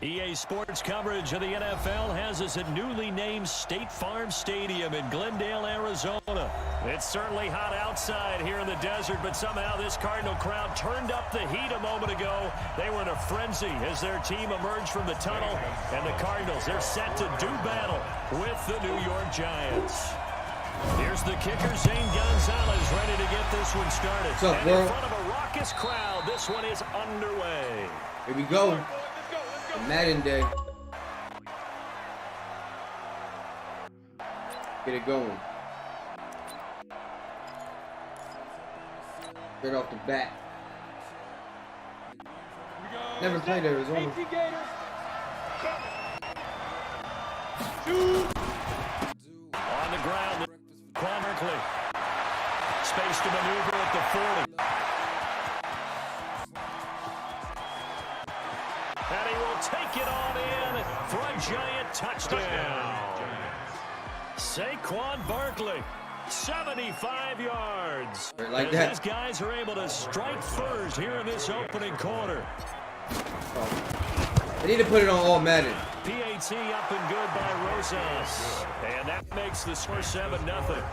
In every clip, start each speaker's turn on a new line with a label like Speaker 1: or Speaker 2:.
Speaker 1: EA Sports coverage of the NFL has us at newly named State Farm Stadium in Glendale, Arizona. It's certainly hot outside here in the desert, but somehow this Cardinal crowd turned up the heat a moment ago. They were in a frenzy as their team emerged from the tunnel, and the Cardinals, they're set to do battle with the New York Giants. Here's the kicker, Zane Gonzalez, ready to get this one started.
Speaker 2: What's up,
Speaker 1: and
Speaker 2: bro?
Speaker 1: in front of a raucous crowd, this one is underway.
Speaker 2: Here we go. Madden day. Get it going. Straight off the bat. Never played Arizona.
Speaker 1: On the ground, Quan Merkley. Space to maneuver at the 40. And he will take it on in for a Giant touchdown. Saquon Barkley, 75 yards.
Speaker 2: Like that.
Speaker 1: These guys are able to strike first here in this opening quarter.
Speaker 2: I need to put it on all Madden.
Speaker 1: PAT up and good by Rosas. And that makes the score 7-0.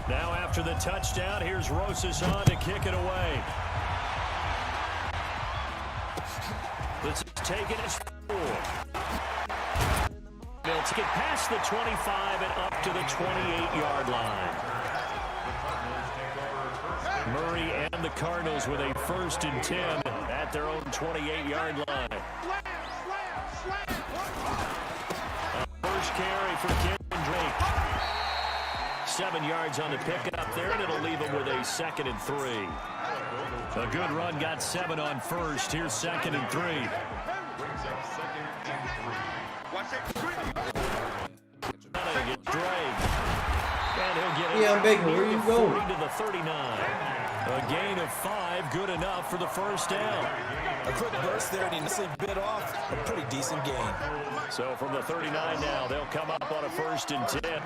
Speaker 1: Now after the touchdown, here's Rosas on to kick it away. Let's take it as 4. They'll take it past the 25 and up to the 28-yard line. Murray and the Cardinals with a 1st and 10 at their own 28-yard line. A first carry for Cameron Drake. 7 yards on the pickup there, and it'll leave him with a 2nd and 3. A good run got 7 on first. Here's 2nd and 3. Drake. And he'll get it.
Speaker 2: Yeah, I'm Baker. Where you going?
Speaker 1: To the 39. A gain of 5, good enough for the first down.
Speaker 3: A quick burst there, and he nicely bit off a pretty decent gain.
Speaker 1: So from the 39 now, they'll come up on a 1st and 10.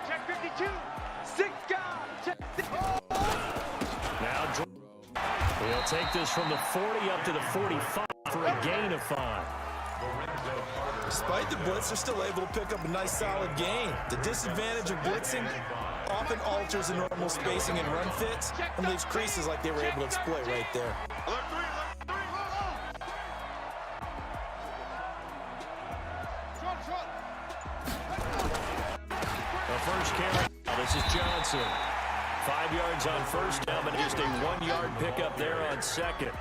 Speaker 4: Check 52. 6 guys.
Speaker 1: Now he'll take this from the 40 up to the 45 for a gain of 5.
Speaker 3: Despite the blitz, they're still able to pick up a nice solid gain. The disadvantage of blitzing often alters the normal spacing and run fits and leaves creases like they were able to exploit right there.
Speaker 1: The first carry. This is Johnson. 5 yards on first down, but just a 1-yard pickup there on 2nd.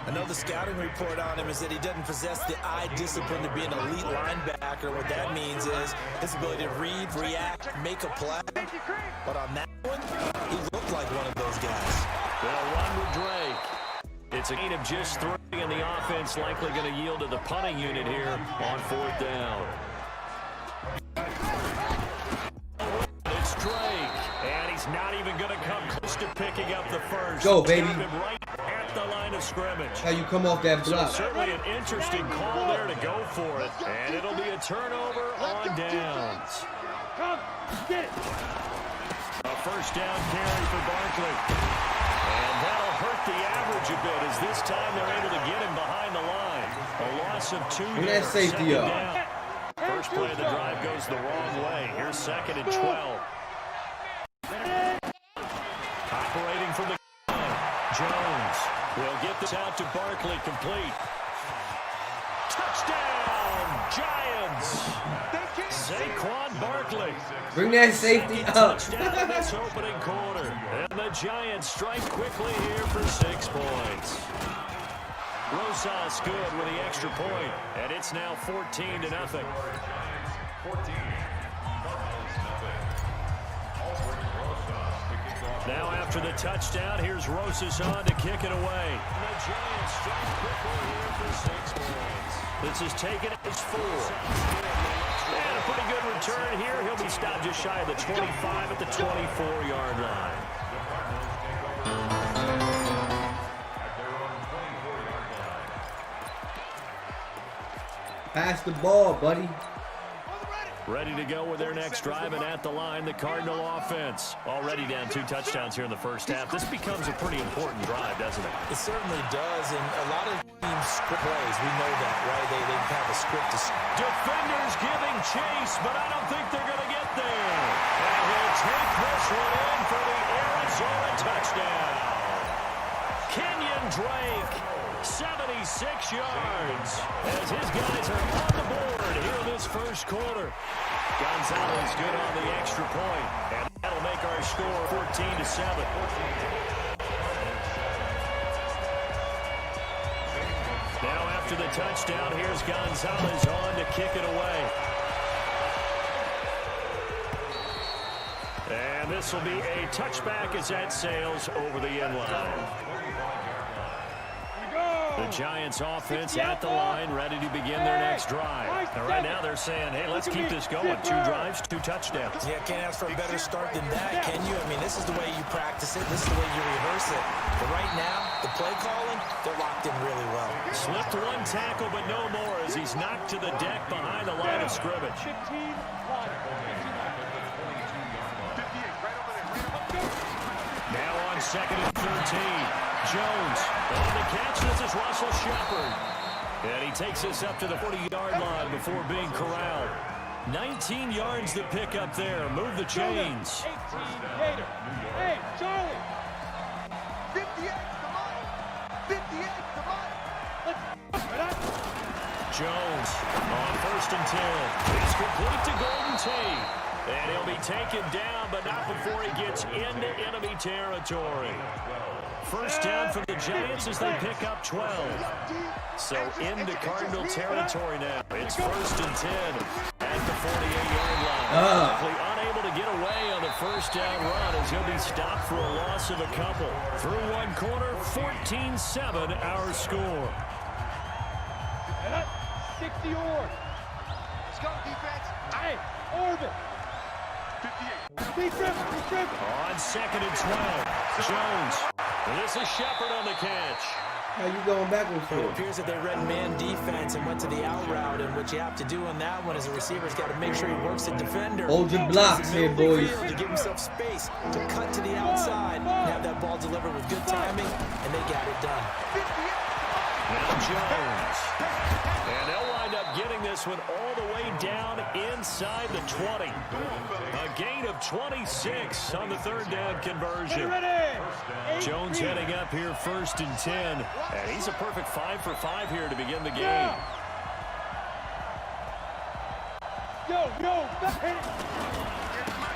Speaker 3: Another scouting report on him is that he doesn't possess the eye discipline to be an elite linebacker. What that means is his ability to read, react, make a play. But on that one, he looked like one of those guys.
Speaker 1: They'll run with Drake. It's a gain of just 3, and the offense likely going to yield to the punting unit here on 4th down. It's Drake, and he's not even going to come close to picking up the first.
Speaker 2: Go, baby.
Speaker 1: Right at the line of scrimmage.
Speaker 2: How you come off that block?
Speaker 1: So certainly an interesting call there to go for it, and it'll be a turnover on downs.
Speaker 4: Come, get it.
Speaker 1: A first down carry for Barkley. And that'll hurt the average a bit as this time they're able to get him behind the line. A loss of 2
Speaker 2: Bring that
Speaker 1: yards.
Speaker 2: safety
Speaker 1: 2nd
Speaker 2: up.
Speaker 1: down. First play of the drive goes the wrong way. Here's 2nd and 12. Operating from the line. Jones will get this out to Barkley, complete. Touchdown, Giants! Saquon Barkley.
Speaker 2: Bring that safety up.
Speaker 1: Touchdown in this opening quarter. And the Giants strike quickly here for 6 points. Rosas good with the extra point, and it's now 14-0. Now after the touchdown, here's Rosas on to kick it away. And the Giants strike quickly here for 6 points. This is taken as 4. And a pretty good return here. He'll be stopped just shy of the 25 at the 24-yard line.
Speaker 2: Pass the ball, buddy.
Speaker 1: Ready to go with their next drive, and at the line, the Cardinal offense. Already down 2 touchdowns here in the first half. This becomes a pretty important drive, doesn't it?
Speaker 3: It certainly does, and a lot of teams script plays. We know that, right? They have a script to...
Speaker 1: Defenders giving chase, but I don't think they're going to get there. And he'll take this one in for the Arizona touchdown. Kenyon Drake, 76 yards, as his guys are on the board here in this first quarter. Gonzalez good on the extra point, and that'll make our score 14-7. Now after the touchdown, here's Gonzalez on to kick it away. And this will be a touchback as that sails over the end line. The Giants offense at the line, ready to begin their next drive. And right now they're saying, hey, let's keep this going. 2 drives, 2 touchdowns.
Speaker 3: Yeah, can't ask for a better start than that, can you? I mean, this is the way you practice it. This is the way you rehearse it. But right now, the play calling, they're locked in really well.
Speaker 1: Slipped 1 tackle, but no more as he's knocked to the deck behind the line of scrimmage. Now on 2nd and 13. Jones on the catch. This is Russell Shepard. And he takes us up to the 40-yard line before being corralled. 19 yards to pick up there. Move the chains.
Speaker 4: 18 Gator. Hey, Charlie. 58, come on. 58, come on. Let's
Speaker 1: Jones on 1st and 10. It's complete to Golden Tate. And he'll be taken down, but not before he gets into enemy territory. First down for the Giants as they pick up 12. So into Cardinal territory now. It's 1st and 10 at the 48-yard line. Likely unable to get away on the first down run as he'll be stopped for a loss of a couple. Through 1 quarter, 14-7 our score.
Speaker 4: 60 Orb. Let's go, defense. Hey, Orbit. 58. Big trip.
Speaker 1: On 2nd and 12, Jones. And this is Shepard on the catch.
Speaker 2: How you going backwards for?
Speaker 3: It appears that they read man defense and went to the out route, and what you have to do on that one is a receiver's got to make sure he works the defender.
Speaker 2: Hold your blocks here, boys.
Speaker 3: To give himself space to cut to the outside and have that ball delivered with good timing, and they got it done.
Speaker 1: Now Jones. And they'll wind up getting this one all the way down inside the 20. A gain of 26 on the 3rd down conversion. Jones heading up here 1st and 10. And he's a perfect 5 for 5 here to begin the game.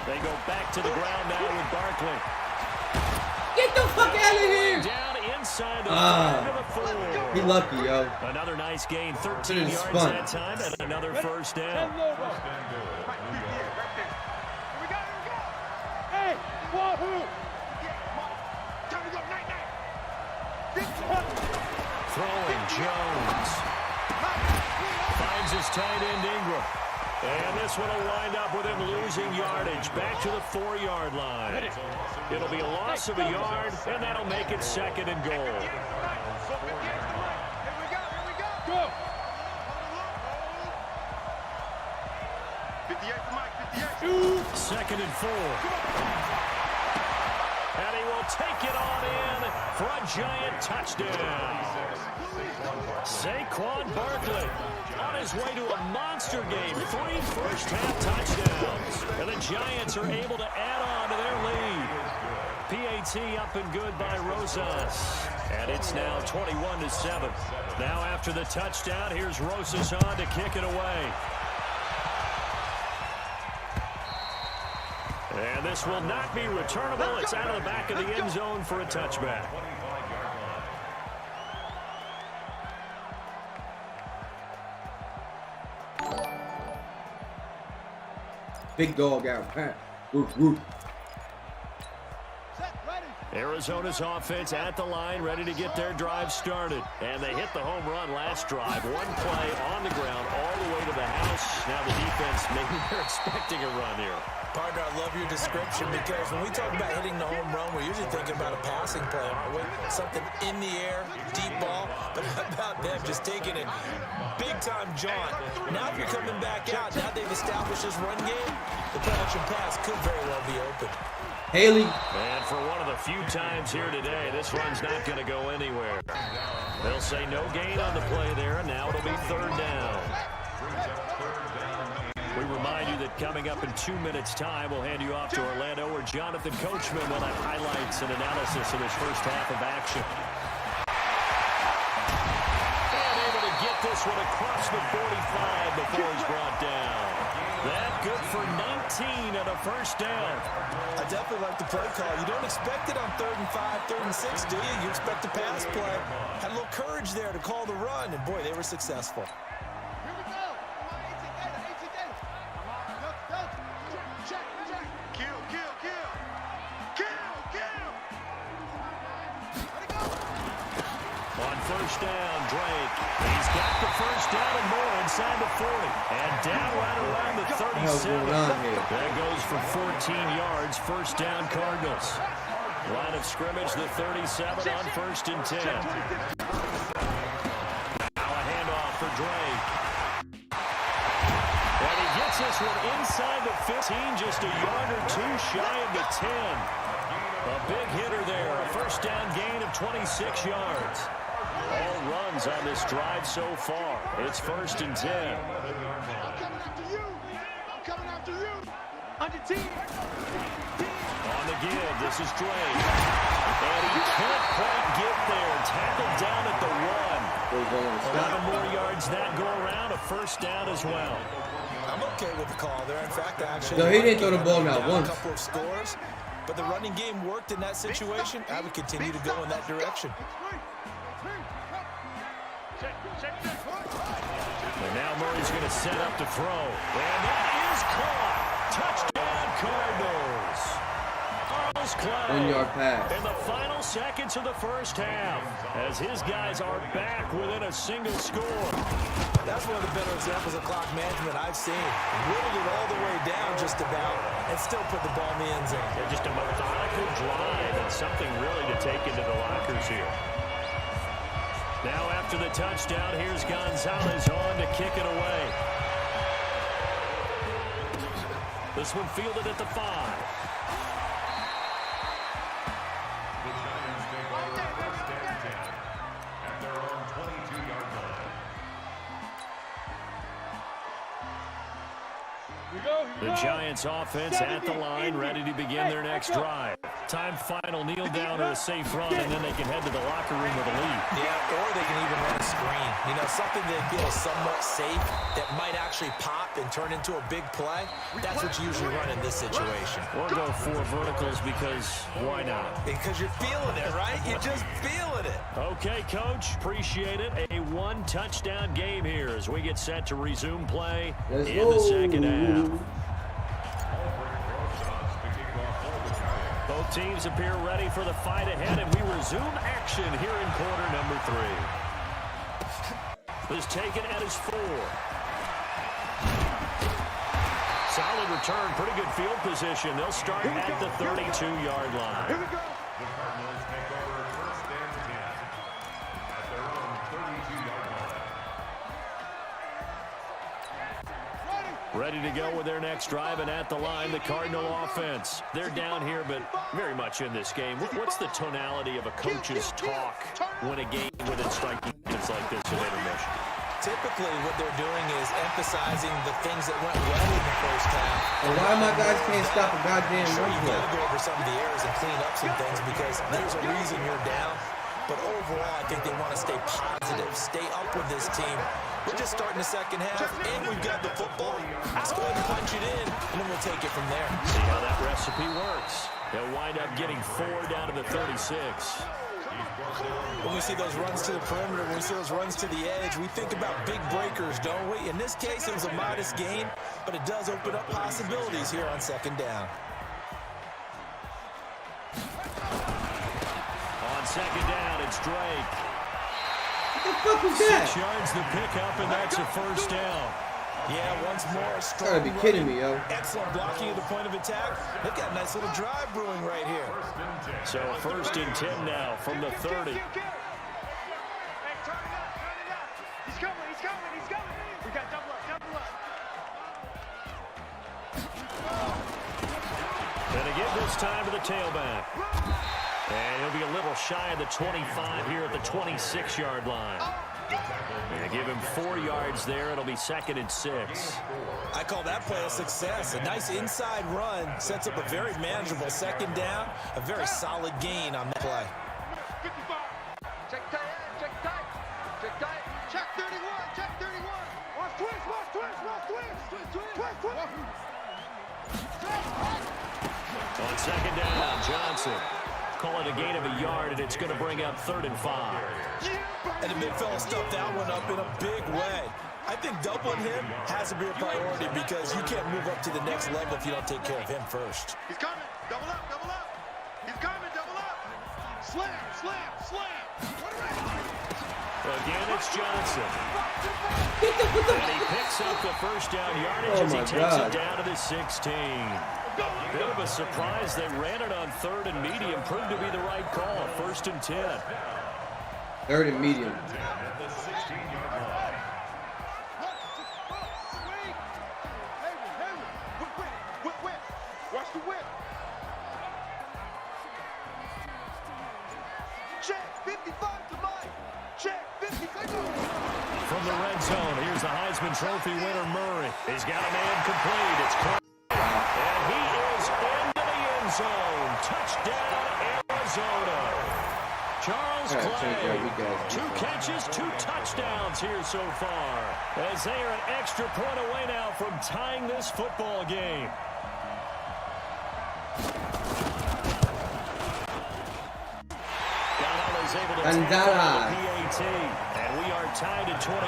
Speaker 1: They go back to the ground now with Barkley.
Speaker 2: Get the fuck out of here!
Speaker 1: Down inside the 5 to the 4.
Speaker 2: He lucky, yo.
Speaker 1: Another nice gain, 13 yards that time, and another first down.
Speaker 4: Hey, Wahoo!
Speaker 1: Throwing Jones. Finds his tight end Ingram. And this one will wind up with him losing yardage back to the 4-yard line. It'll be a loss of a yard, and that'll make it 2nd and goal.
Speaker 4: Go!
Speaker 1: 2nd and 4. And he will take it on in for a Giant touchdown. Saquon Barkley on his way to a monster game. 3 first-half touchdowns. And the Giants are able to add on to their lead. PAT up and good by Rosas. And it's now 21-7. Now after the touchdown, here's Rosas on to kick it away. And this will not be returnable. It's out of the back of the end zone for a touchback.
Speaker 2: Big dog out. Woof, woof.
Speaker 1: Arizona's offense at the line, ready to get their drive started. And they hit the home run last drive. 1 play on the ground all the way to the house. Now the defense, maybe they're expecting a run here.
Speaker 3: Partner, I love your description because when we talk about hitting the home run, we're usually thinking about a passing play, aren't we? Something in the air, deep ball, but how about them just taking it big-time jaunt. Now if you're coming back out, now they've established this run game, the play-action pass could very well be open.
Speaker 2: Haley.
Speaker 1: And for one of the few times here today, this run's not going to go anywhere. They'll say no gain on the play there, and now it'll be third down. We remind you that coming up in 2 minutes' time, we'll hand you off to Orlando, where Jonathan Coachman will have highlights and analysis of this first half of action. And able to get this one across the 45 before he's brought down. That good for 19 and a first down.
Speaker 3: I definitely like the play call. You don't expect it on 3rd and 5, 3rd and 6, do you? You expect a pass play. Had a little courage there to call the run, and boy, they were successful.
Speaker 1: First down, Drake. He's got the first down and more inside the 40. And down right around the 37. That goes for 14 yards. First down, Cardinals. Line of scrimmage, the 37 on 1st and 10. Now a handoff for Drake. And he gets this one inside the 15, just a yard or two shy of the 10. A big hitter there. A first down gain of 26 yards. All runs on this drive so far. It's 1st and 10.
Speaker 4: I'm coming after you. I'm coming after you. On your team.
Speaker 1: On the give, this is Drake. And he can't quite get there. Tackled down at the 1. 11 more yards that go around. A first down as well.
Speaker 3: I'm okay with the call there. In fact, actually,
Speaker 2: No, he didn't throw the ball now once.
Speaker 3: A couple of scores, but the running game worked in that situation. I would continue to go in that direction.
Speaker 1: And now Murray's going to set up to throw. And that is caught. Touchdown, Cardinals. Carlos Clay
Speaker 2: 1-yard pass.
Speaker 1: in the final seconds of the first half as his guys are back within a single score.
Speaker 3: That's one of the better examples of clock management I've seen. Whittled it all the way down just about and still put the ball in the end zone.
Speaker 1: They're just a methodical drive and something really to take into the lockers here. Now after the touchdown, here's Gonzalez on to kick it away. This one fielded at the 5.
Speaker 5: The Giants take over 1st and 10 at their own 22-yard line.
Speaker 1: The Giants offense at the line, ready to begin their next drive. Time final, kneel down or a safe run, and then they can head to the locker room with a lead.
Speaker 3: Yeah, or they can even run a screen. You know, something they feel is somewhat safe that might actually pop and turn into a big play. That's what you usually run in this situation.
Speaker 1: Or go 4 verticals because why not?
Speaker 3: Because you're feeling it, right? You're just feeling it.
Speaker 1: Okay, Coach, appreciate it. A 1-touchdown game here as we get set to resume play in the second half. Both teams appear ready for the fight ahead, and we resume action here in quarter number 3. Is taken at his 4. Solid return, pretty good field position. They'll start at the 32-yard line.
Speaker 5: The Cardinals take over 1st and 10 at their own 32-yard line.
Speaker 1: Ready to go with their next drive, and at the line, the Cardinal offense. They're down here, but very much in this game. What's the tonality of a coach's talk when a game within striking distance like this in intermission?
Speaker 3: Typically, what they're doing is emphasizing the things that went well in the first half.
Speaker 2: And why my guys can't stop a goddamn
Speaker 3: Sure,
Speaker 2: run
Speaker 3: you
Speaker 2: play?
Speaker 3: got to go over some of the errors and clean up some things because there's a reason you're down. But overall, I think they want to stay positive, stay up with this team. We're just starting the second half, and we've got the football. Let's go ahead and punch it in, and then we'll take it from there.
Speaker 1: See how that recipe works. They'll wind up getting 4 down to the 36.
Speaker 3: When we see those runs to the perimeter, when we see those runs to the edge, we think about big breakers, don't we? In this case, it was a modest gain, but it does open up possibilities here on second down.
Speaker 1: On second down, it's Drake.
Speaker 2: What the fuck was that?
Speaker 1: 6 yards the pickup, and that's a first down.
Speaker 3: Yeah, once more, a strong
Speaker 2: Gotta be kidding me, yo.
Speaker 3: excellent blocking at the point of attack. They've got a nice little drive brewing right here.
Speaker 1: So 1st and 10 now from the 30.
Speaker 4: Hey, turn it up. He's coming. We got double up.
Speaker 1: Gonna give this time to the tailback. And he'll be a little shy of the 25 here at the 26-yard line. And give him 4 yards there. It'll be 2nd and 6.
Speaker 3: I call that play a success. A nice inside run sets up a very manageable 2nd down. A very solid gain on that play.
Speaker 4: 55. Check tight. Check 31. Watch twist.
Speaker 1: On 2nd down, Johnson. Call it a gain of a yard, and it's going to bring up 3rd and 5.
Speaker 3: And the big fella stuffed that one up in a big way. I think doubling him has to be a priority because you can't move up to the next level if you don't take care of him first.
Speaker 4: He's coming. Double up. He's coming. Double up. Slam.
Speaker 1: Again, it's Johnson. And he picks up the 1st down yardage as he takes it down to the 16. Bit of a surprise. They ran it on 3rd and medium. Proved to be the right call. 1st and 10.
Speaker 2: 3rd and medium.
Speaker 5: At the 16-yard line.
Speaker 4: Whip. Watch the whip. Check 55 to Mike. Check 55.
Speaker 1: From the red zone, here's the Heisman Trophy winner, Murray. He's got a man complete. It's close. And he is into the end zone. Touchdown, Arizona. Charles Clay, 2 catches, 2 touchdowns here so far. As they are an extra point away now from tying this football game. Donald is able to tackle the PAT. And we are tied at 21.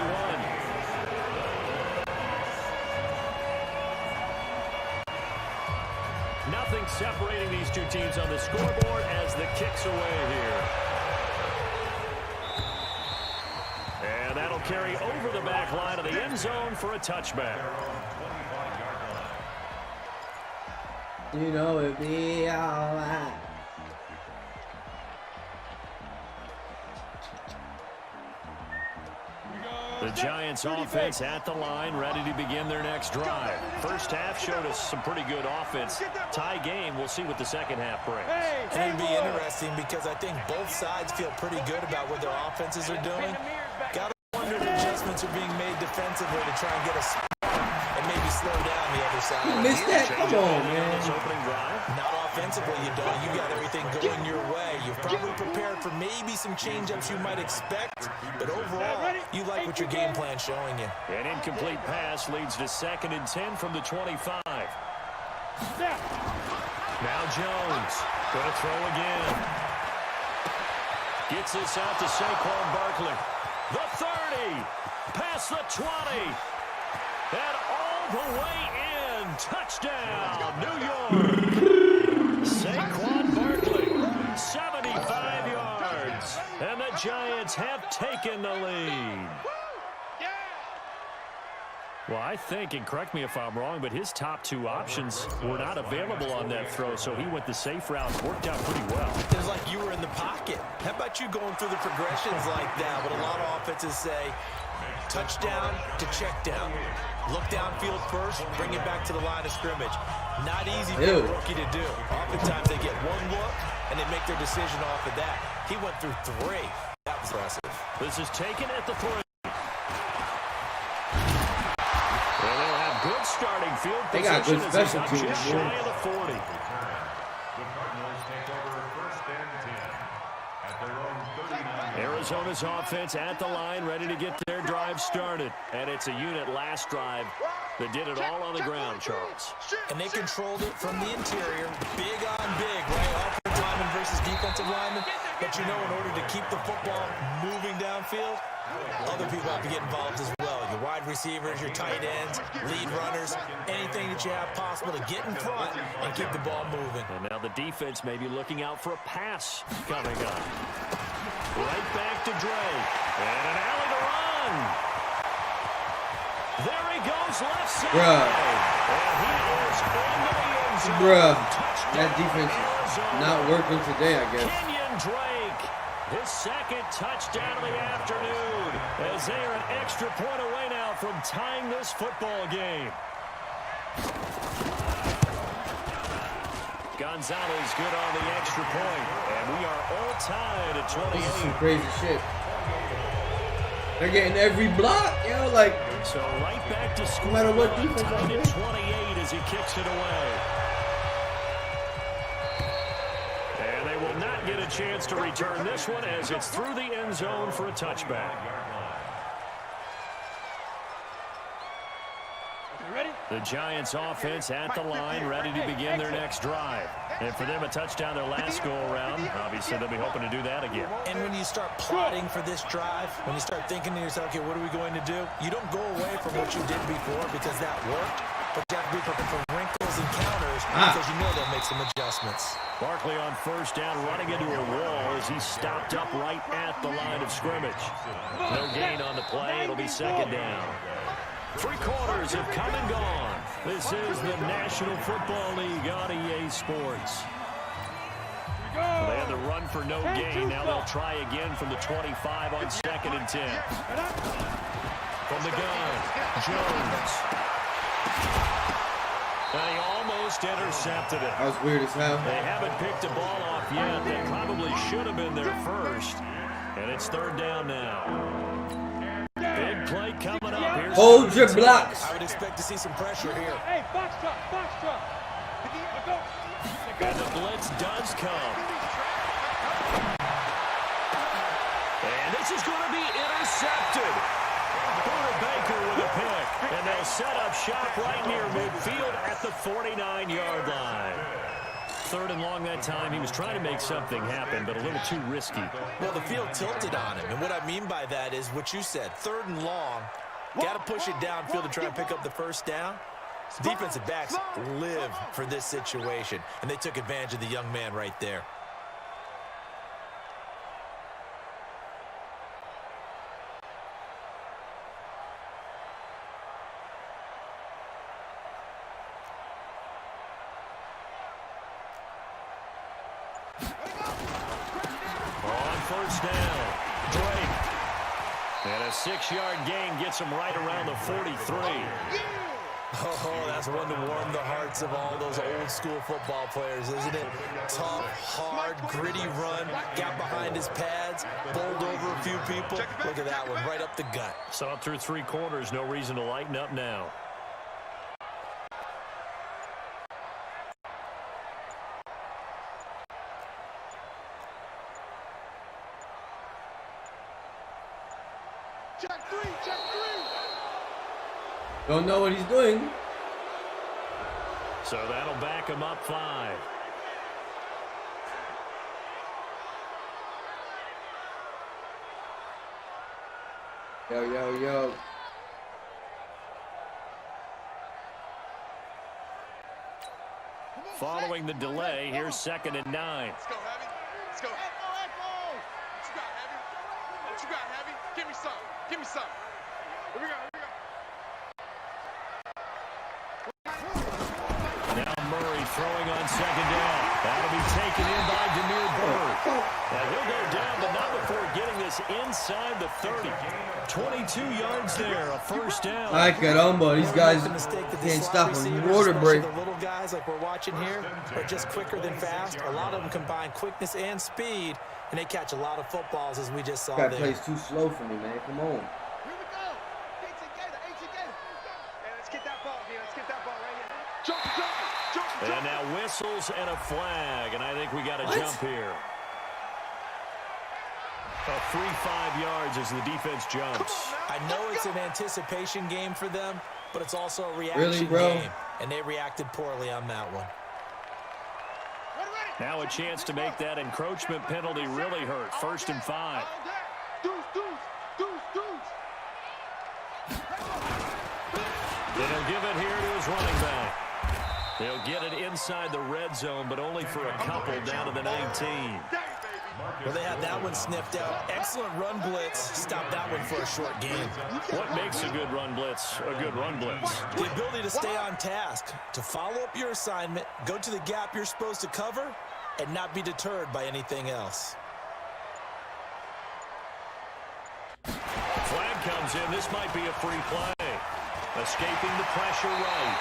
Speaker 1: Nothing separating these two teams on the scoreboard as the kick's away here. And that'll carry over the back line of the end zone for a touchback.
Speaker 2: You know it'd be alright.
Speaker 1: The Giants offense at the line, ready to begin their next drive. First half showed us some pretty good offense. Tie game, we'll see what the second half brings.
Speaker 3: And it'll be interesting because I think both sides feel pretty good about what their offenses are doing. Got to wonder if adjustments are being made defensively to try and get a spark and maybe slow down the other side.
Speaker 2: You missed that? Come on, man.
Speaker 1: Opening drive.
Speaker 3: Not offensively, you don't. You got everything going your way. You've probably prepared for maybe some change-ups you might expect, but overall, you like what your game plan's showing you.
Speaker 1: An incomplete pass leads to 2nd and 10 from the 25. Now Jones, going to throw again. Gets this out to Saquon Barkley. The 30, past the 20, and all the way in. Touchdown, New York. Saquon Barkley, 75 yards, and the Giants have taken the lead. Well, I think, and correct me if I'm wrong, but his top 2 options were not available on that throw, so he went the safe route. Worked out pretty well.
Speaker 3: It was like you were in the pocket. How about you going through the progressions like that? But a lot of offenses say touchdown to check down. Look downfield first, bring it back to the line of scrimmage. Not easy for a rookie to do. Oftentimes they get one look, and they make their decision off of that. He went through 3. That was impressive.
Speaker 1: This is taken at the 3. And they'll have good starting field position.
Speaker 2: They got good special teams.
Speaker 1: Just shy of the 40.
Speaker 5: The Cardinals take over 1st and 10 at their own 39.
Speaker 1: Arizona's offense at the line, ready to get their drive started. And it's a unit last drive that did it all on the ground, Charles.
Speaker 3: And they controlled it from the interior. Big on big, right? Offensive lineman versus defensive lineman. But you know, in order to keep the football moving downfield, other people have to get involved as well. Your wide receivers, your tight ends, lead runners, anything that you have possible to get in front and keep the ball moving.
Speaker 1: And now the defense may be looking out for a pass coming up. Right back to Dre. And an alley to run. There he goes left side.
Speaker 2: Bruh.
Speaker 1: And he is into the end zone.
Speaker 2: Bruh.
Speaker 1: Touchdown,
Speaker 2: That defense is
Speaker 1: Arizona.
Speaker 2: not working today, I guess.
Speaker 1: Kenyon Drake, his second touchdown of the afternoon, as they are an extra point away now from tying this football game. Gonzalez good on the extra point, and we are all tied at 28.
Speaker 2: This is some crazy shit. They're getting every block, like.
Speaker 1: So right back to school.
Speaker 2: No matter what defense
Speaker 1: tied
Speaker 2: I
Speaker 1: at
Speaker 2: play.
Speaker 1: 28 as he kicks it away. And they will not get a chance to return this one as it's through the end zone for a touchback. The Giants offense at the line, ready to begin their next drive. And for them, a touchdown their last go-around. Obviously, they'll be hoping to do that again.
Speaker 3: And when you start plotting for this drive, when you start thinking to yourself, okay, what are we going to do? You don't go away from what you did before because that worked, but you have to be prepared for wrinkles and counters because you know they'll make some adjustments.
Speaker 1: Barkley on first down, running into a wall as he stopped up right at the line of scrimmage. No gain on the play. It'll be second down. 3 quarters have come and gone. This is the National Football League on EA Sports. They had the run for no gain. Now they'll try again from the 25 on 2nd and 10. From the gun, Jones. And he almost intercepted it.
Speaker 2: That was weird as hell.
Speaker 1: They haven't picked a ball off yet. They probably should have been there first. And it's 3rd down now. Big play coming up. Here's
Speaker 2: Hold your blocks.
Speaker 3: I would expect to see some pressure here.
Speaker 4: Hey, box truck, box truck.
Speaker 1: And the blitz does come. And this is going to be intercepted. Buda Baker with a pick. And they'll set up shop right near midfield at the 49-yard line. 3rd and long that time. He was trying to make something happen, but a little too risky.
Speaker 3: Well, the field tilted on him, and what I mean by that is what you said. 3rd and long, got to push it downfield to try and pick up the first down. Defensive backs live for this situation, and they took advantage of the young man right there.
Speaker 1: First down, Drake. And a 6-yard gain gets him right around the 43.
Speaker 3: Oh, that's one to warm the hearts of all those old-school football players, isn't it? Tough, hard, gritty run, got behind his pads, bowled over a few people. Look at that one, right up the gut.
Speaker 1: So up through 3 quarters, no reason to lighten up now.
Speaker 4: Check three, check 3.
Speaker 2: Don't know what he's doing.
Speaker 1: So that'll back him up 5.
Speaker 2: Yo.
Speaker 1: Following the delay, here's 2nd and 9.
Speaker 4: Let's go, Heavy. Let's go. Echo. What you got, Heavy? What you got, Heavy? Give me some. Give me some. Here we go.
Speaker 1: Now Murray throwing on 2nd down. That'll be taken in by Demir Bird. And he'll go down, but not before getting this inside the 30. 22 yards there, a first down.
Speaker 2: Ay, caramba. These guys
Speaker 3: The mistake that
Speaker 2: can't
Speaker 3: the
Speaker 2: stop
Speaker 3: slot
Speaker 2: a
Speaker 3: receivers,
Speaker 2: water break.
Speaker 3: especially the little guys like we're watching here, are just quicker than fast. A lot of them combine quickness and speed, and they catch a lot of footballs, as we just saw
Speaker 2: Guy
Speaker 3: there.
Speaker 2: plays too slow for me, man. Come on.
Speaker 4: Here we go. Hey, let's get that ball here. Let's get that ball right here. Jump.
Speaker 1: And now whistles and a flag, and I think we got a jump here. A free 5 yards as the defense jumps.
Speaker 3: I know it's an anticipation game for them, but it's also a reaction
Speaker 2: bro?
Speaker 3: game, and they reacted poorly on that one.
Speaker 1: Now a chance to make that encroachment penalty really hurt. 1st and 5. Then he'll give it here to his running back. They'll get it inside the red zone, but only for a couple down to the 19.
Speaker 3: Well, they had that one sniffed out. Excellent run blitz. Stop that one for a short gain.
Speaker 1: What makes a good run blitz a good run blitz?
Speaker 3: The ability to stay on task, to follow up your assignment, go to the gap you're supposed to cover, and not be deterred by anything else.
Speaker 1: Flag comes in. This might be a free play. Escaping the pressure right.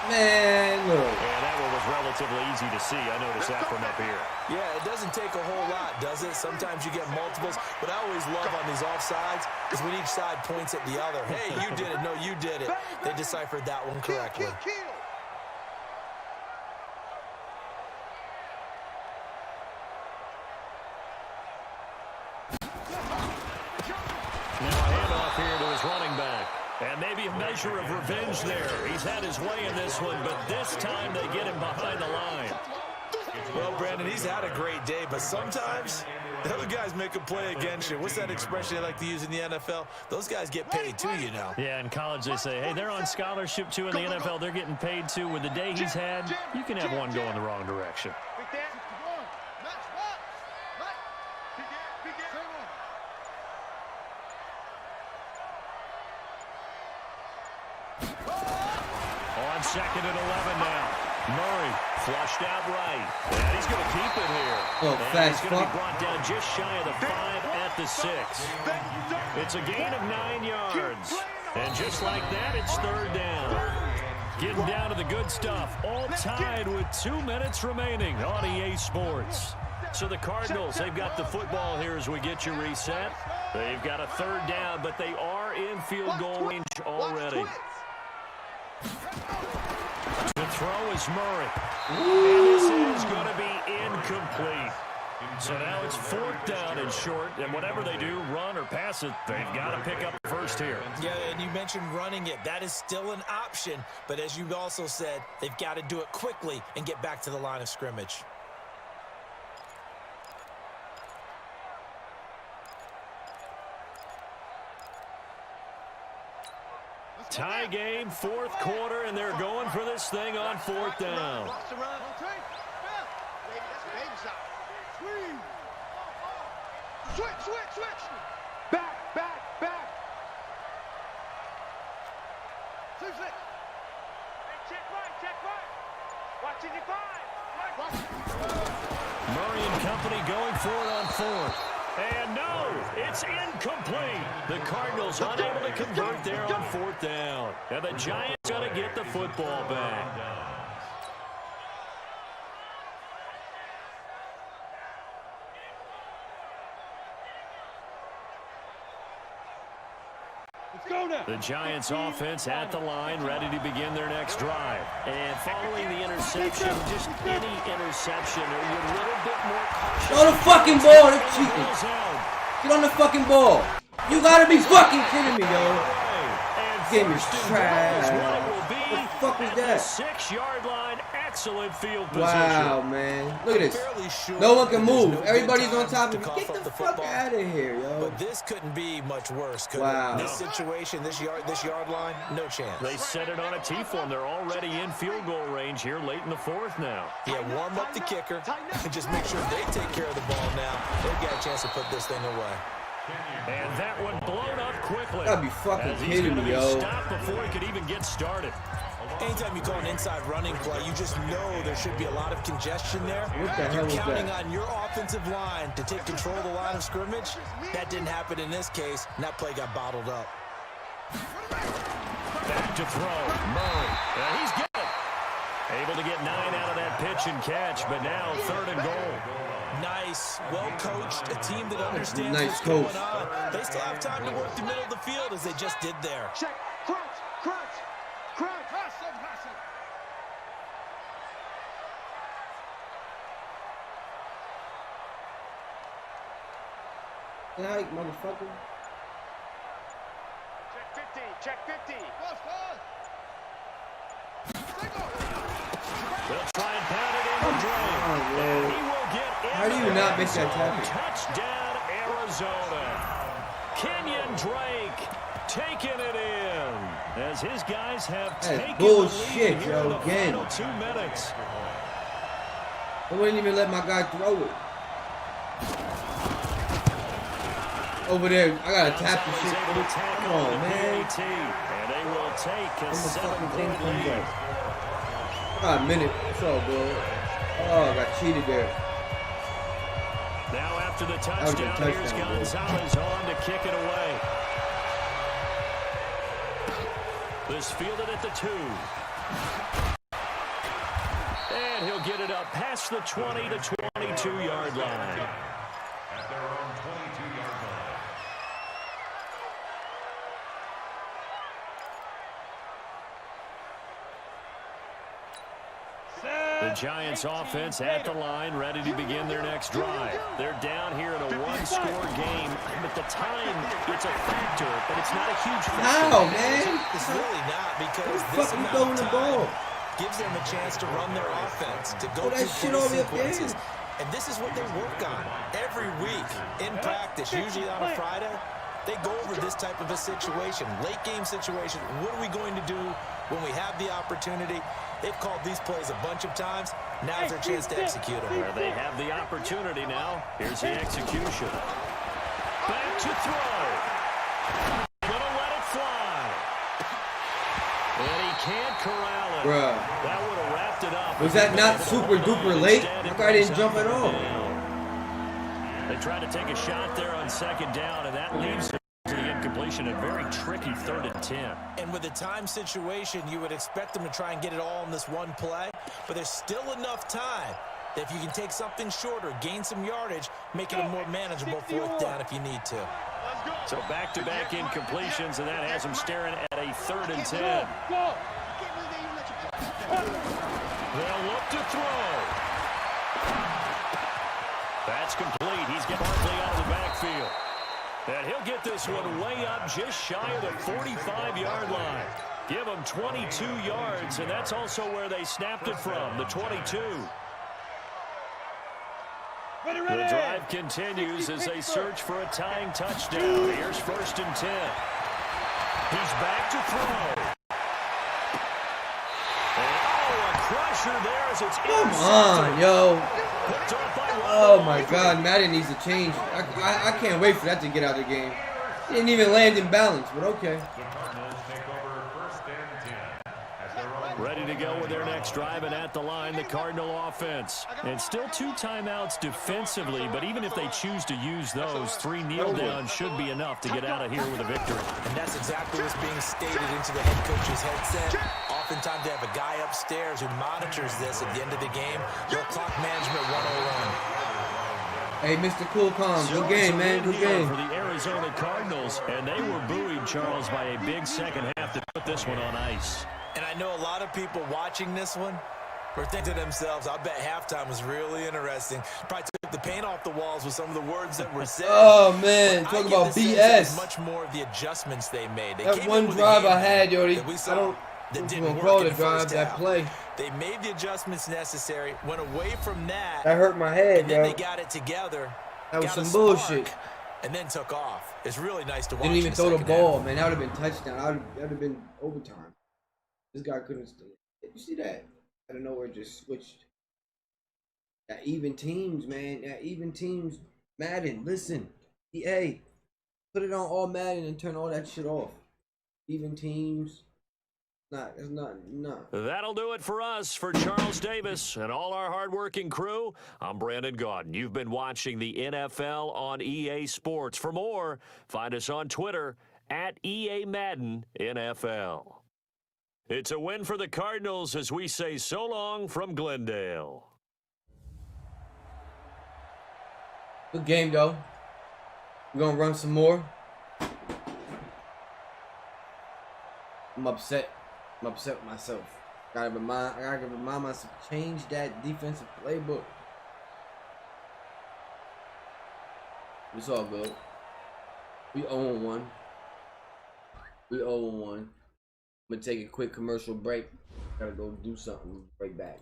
Speaker 2: Man, look.
Speaker 1: And that one was relatively easy to see. I noticed that from up here.
Speaker 3: Yeah, it doesn't take a whole lot, does it? Sometimes you get multiples. But I always love on these offsides is when each side points at the other. Hey, you did it. No, you did it. They deciphered that one correctly.
Speaker 1: Now a handoff here to his running back. And maybe a measure of revenge there. He's had his way in this one, but this time they get him behind the line.
Speaker 3: Well, Brandon, he's had a great day, but sometimes the other guys make a play against you. What's that expression they like to use in the NFL? Those guys get paid too, you know.
Speaker 1: Yeah, in college they say, hey, they're on scholarship too. In the NFL, they're getting paid too. With the day he's had, you can have one go in the wrong direction. On 2nd and 11 now. Murray flushed out right. And he's going to keep it here.
Speaker 2: Oh,
Speaker 1: and
Speaker 2: fast
Speaker 1: he's going to
Speaker 2: fuck.
Speaker 1: be brought down just shy of the 5 at the 6. It's a gain of 9 yards. And just like that, it's 3rd down. Getting down to the good stuff. All tied with 2 minutes remaining on EA Sports. So the Cardinals, they've got the football here as we get you reset. They've got a 3rd down, but they are in field goal range already. The throw is Murray. And this is going to be incomplete. So now it's 4th down and short, and whatever they do, run or pass it, they've got to pick up first here.
Speaker 3: Yeah, and you mentioned running it. That is still an option, but as you also said, they've got to do it quickly and get back to the line of scrimmage.
Speaker 1: Tie game, 4th quarter, and they're going for this thing on 4th down.
Speaker 4: Switch. Back. 2-6. Check right. Watching your 5.
Speaker 1: Murray and company going for it on 4th. And no, it's incomplete. The Cardinals unable to convert there on 4th down. And the Giants going to get the football back. The Giants offense at the line, ready to begin their next drive. And following the interception, just any interception, are you a little bit more cautious?
Speaker 2: Throw the fucking ball. They're cheating. Get on the fucking ball. You gotta be fucking kidding me, yo. Game is trash. What the fuck was that?
Speaker 1: 6-yard line, excellent field position.
Speaker 2: Wow, man. Look at this. No one can move. Everybody's on top of me. Get the fuck out of here, yo.
Speaker 3: But this couldn't be much worse, could
Speaker 2: Wow.
Speaker 3: it? This situation, this yard line, no chance.
Speaker 1: They set it on a T-form. They're already in field goal range here late in the 4th now.
Speaker 3: Yeah, warm up the kicker and just make sure they take care of the ball now. They've got a chance to put this thing away.
Speaker 1: And that one blown up quickly.
Speaker 2: Gotta be fucking
Speaker 1: As he's
Speaker 2: kidding
Speaker 1: gonna
Speaker 2: me,
Speaker 1: be
Speaker 2: yo.
Speaker 1: stopped before he could even get started.
Speaker 3: Anytime you call an inside running play, you just know there should be a lot of congestion there.
Speaker 2: What the hell
Speaker 3: You're
Speaker 2: was
Speaker 3: counting
Speaker 2: that?
Speaker 3: on your offensive line to take control of the line of scrimmage. That didn't happen in this case, and that play got bottled up.
Speaker 1: Back to throw. Murray. And he's got it. Able to get 9 out of that pitch and catch, but now 3rd and goal.
Speaker 3: Nice, well-coached, a team that understands
Speaker 2: Nice
Speaker 3: what's
Speaker 2: coach.
Speaker 3: going on. They still have time to work the middle of the field as they just did there.
Speaker 4: Check. Crunch.
Speaker 2: Like, motherfucker.
Speaker 4: Check 50.
Speaker 1: They'll try and pound it in the drain.
Speaker 2: Oh,
Speaker 1: And he will get in.
Speaker 2: How do you not make that tackle?
Speaker 1: Touchdown, Arizona. Kenyon Drake taking it in as his guys have
Speaker 2: That's
Speaker 1: taken
Speaker 2: bullshit,
Speaker 1: the lead here
Speaker 2: yo,
Speaker 1: in the
Speaker 2: again.
Speaker 1: final 2 minutes.
Speaker 2: They wouldn't even let my guy throw it. Over there, I gotta tap the shit. Come on, man.
Speaker 1: And they will take a 7-point lead.
Speaker 2: Got a minute. It's all good. Oh, I got cheated there.
Speaker 1: Now after the touchdown, here's Gonzalez on to kick it away. This fielded at the 2. And he'll get it up past the 20 to 22-yard line.
Speaker 5: At their own 22-yard line.
Speaker 1: The Giants offense at the line, ready to begin their next drive. They're down here in a one-score game. At the time, it's a factor, but it's not a huge factor.
Speaker 2: How, man?
Speaker 3: It's really not, because this
Speaker 2: Fucking
Speaker 3: amount
Speaker 2: throwing
Speaker 3: of
Speaker 2: the
Speaker 3: time
Speaker 2: ball.
Speaker 3: gives them a chance to run their offense, to go
Speaker 2: That
Speaker 3: through
Speaker 2: shit all the way up
Speaker 3: sequences.
Speaker 2: there.
Speaker 3: And this is what they work on every week in practice, usually on a Friday. They go over this type of a situation, late game situation. What are we going to do when we have the opportunity? They've called these plays a bunch of times. Now's their chance to execute them.
Speaker 1: Where they have the opportunity now. Here's the execution. Back to throw. Gonna let it fly. And he can't corral it.
Speaker 2: Bruh.
Speaker 1: That would have wrapped it up.
Speaker 2: Was that not super duper late? My guy didn't jump at all.
Speaker 1: They tried to take a shot there on second down, and that leaves it to the incompletion. A very tricky 3rd and 10.
Speaker 3: And with a time situation, you would expect them to try and get it all in this one play. But there's still enough time that if you can take something shorter, gain some yardage, make it a more manageable 4th down if you need to.
Speaker 1: So back-to-back incompletions, and that has them staring at a 3rd and 10. They'll look to throw. That's complete. He's getting Barkley out of the backfield. And he'll get this one way up just shy of the 45-yard line. Give him 22 yards, and that's also where they snapped it from, the 22. The drive continues as they search for a tying touchdown. Here's 1st and 10. He's back to throw. And, a crusher there as it's
Speaker 2: Come on, yo.
Speaker 1: picked off by
Speaker 2: Oh my God, Madden needs to change. I can't wait for that to get out of the game. He didn't even land in balance, but okay.
Speaker 5: The Cardinals take over 1st and 10 at their own.
Speaker 1: Ready to go with their next drive, and at the line, the Cardinal offense. And still 2 timeouts defensively, but even if they choose to use those, 3 kneel downs should be enough to get out of here with a victory.
Speaker 3: And that's exactly what's being stated into the head coach's headset. Oftentimes they have a guy upstairs who monitors this at the end of the game. Your clock management 101.
Speaker 2: Hey, Mr. Cool Calm, good game, man, good game.
Speaker 1: For the Arizona Cardinals, and they were buoyed, Charles, by a big second half to put this one on ice.
Speaker 3: And I know a lot of people watching this one were thinking to themselves, I bet halftime was really interesting. Probably took the paint off the walls with some of the words that were said.
Speaker 2: Oh, man,
Speaker 3: But
Speaker 2: talk
Speaker 3: I get
Speaker 2: about
Speaker 3: the sense that
Speaker 2: BS.
Speaker 3: much more of the adjustments they made. They
Speaker 2: That
Speaker 3: came
Speaker 2: one
Speaker 3: in with a
Speaker 2: drive
Speaker 3: game
Speaker 2: I had, yo,
Speaker 3: that we saw that didn't
Speaker 2: gonna
Speaker 3: work
Speaker 2: call
Speaker 3: in
Speaker 2: the
Speaker 3: the
Speaker 2: drive,
Speaker 3: first
Speaker 2: that
Speaker 3: half.
Speaker 2: play.
Speaker 3: They made the adjustments necessary, went away from that,
Speaker 2: That hurt my head,
Speaker 3: and then
Speaker 2: yo.
Speaker 3: they got it together.
Speaker 2: That was
Speaker 3: got a
Speaker 2: some
Speaker 3: spark,
Speaker 2: bullshit.
Speaker 3: And then took off. It's really nice to watch.
Speaker 2: Didn't even
Speaker 3: in the
Speaker 2: throw the
Speaker 3: second
Speaker 2: ball,
Speaker 3: half.
Speaker 2: man. That would have been touchdown. That would have been overtime. This guy couldn't still. You see that? Out of nowhere, just switched. That even teams, man. That even teams. Madden, listen. EA, put it on all Madden and turn all that shit off. Even teams. It's not.
Speaker 1: That'll do it for us. For Charles Davis and all our hardworking crew, I'm Brandon Gaudin. You've been watching the NFL on EA Sports. For more, find us on Twitter at EA Madden NFL. It's a win for the Cardinals as we say so long from Glendale.
Speaker 2: Good game, though. We're going to run some more. I'm upset. I'm upset with myself. I gotta remind myself to change that defensive playbook. It's all good. We 0-1. We 0-1. I'm gonna take a quick commercial break. Gotta go do something. Right back.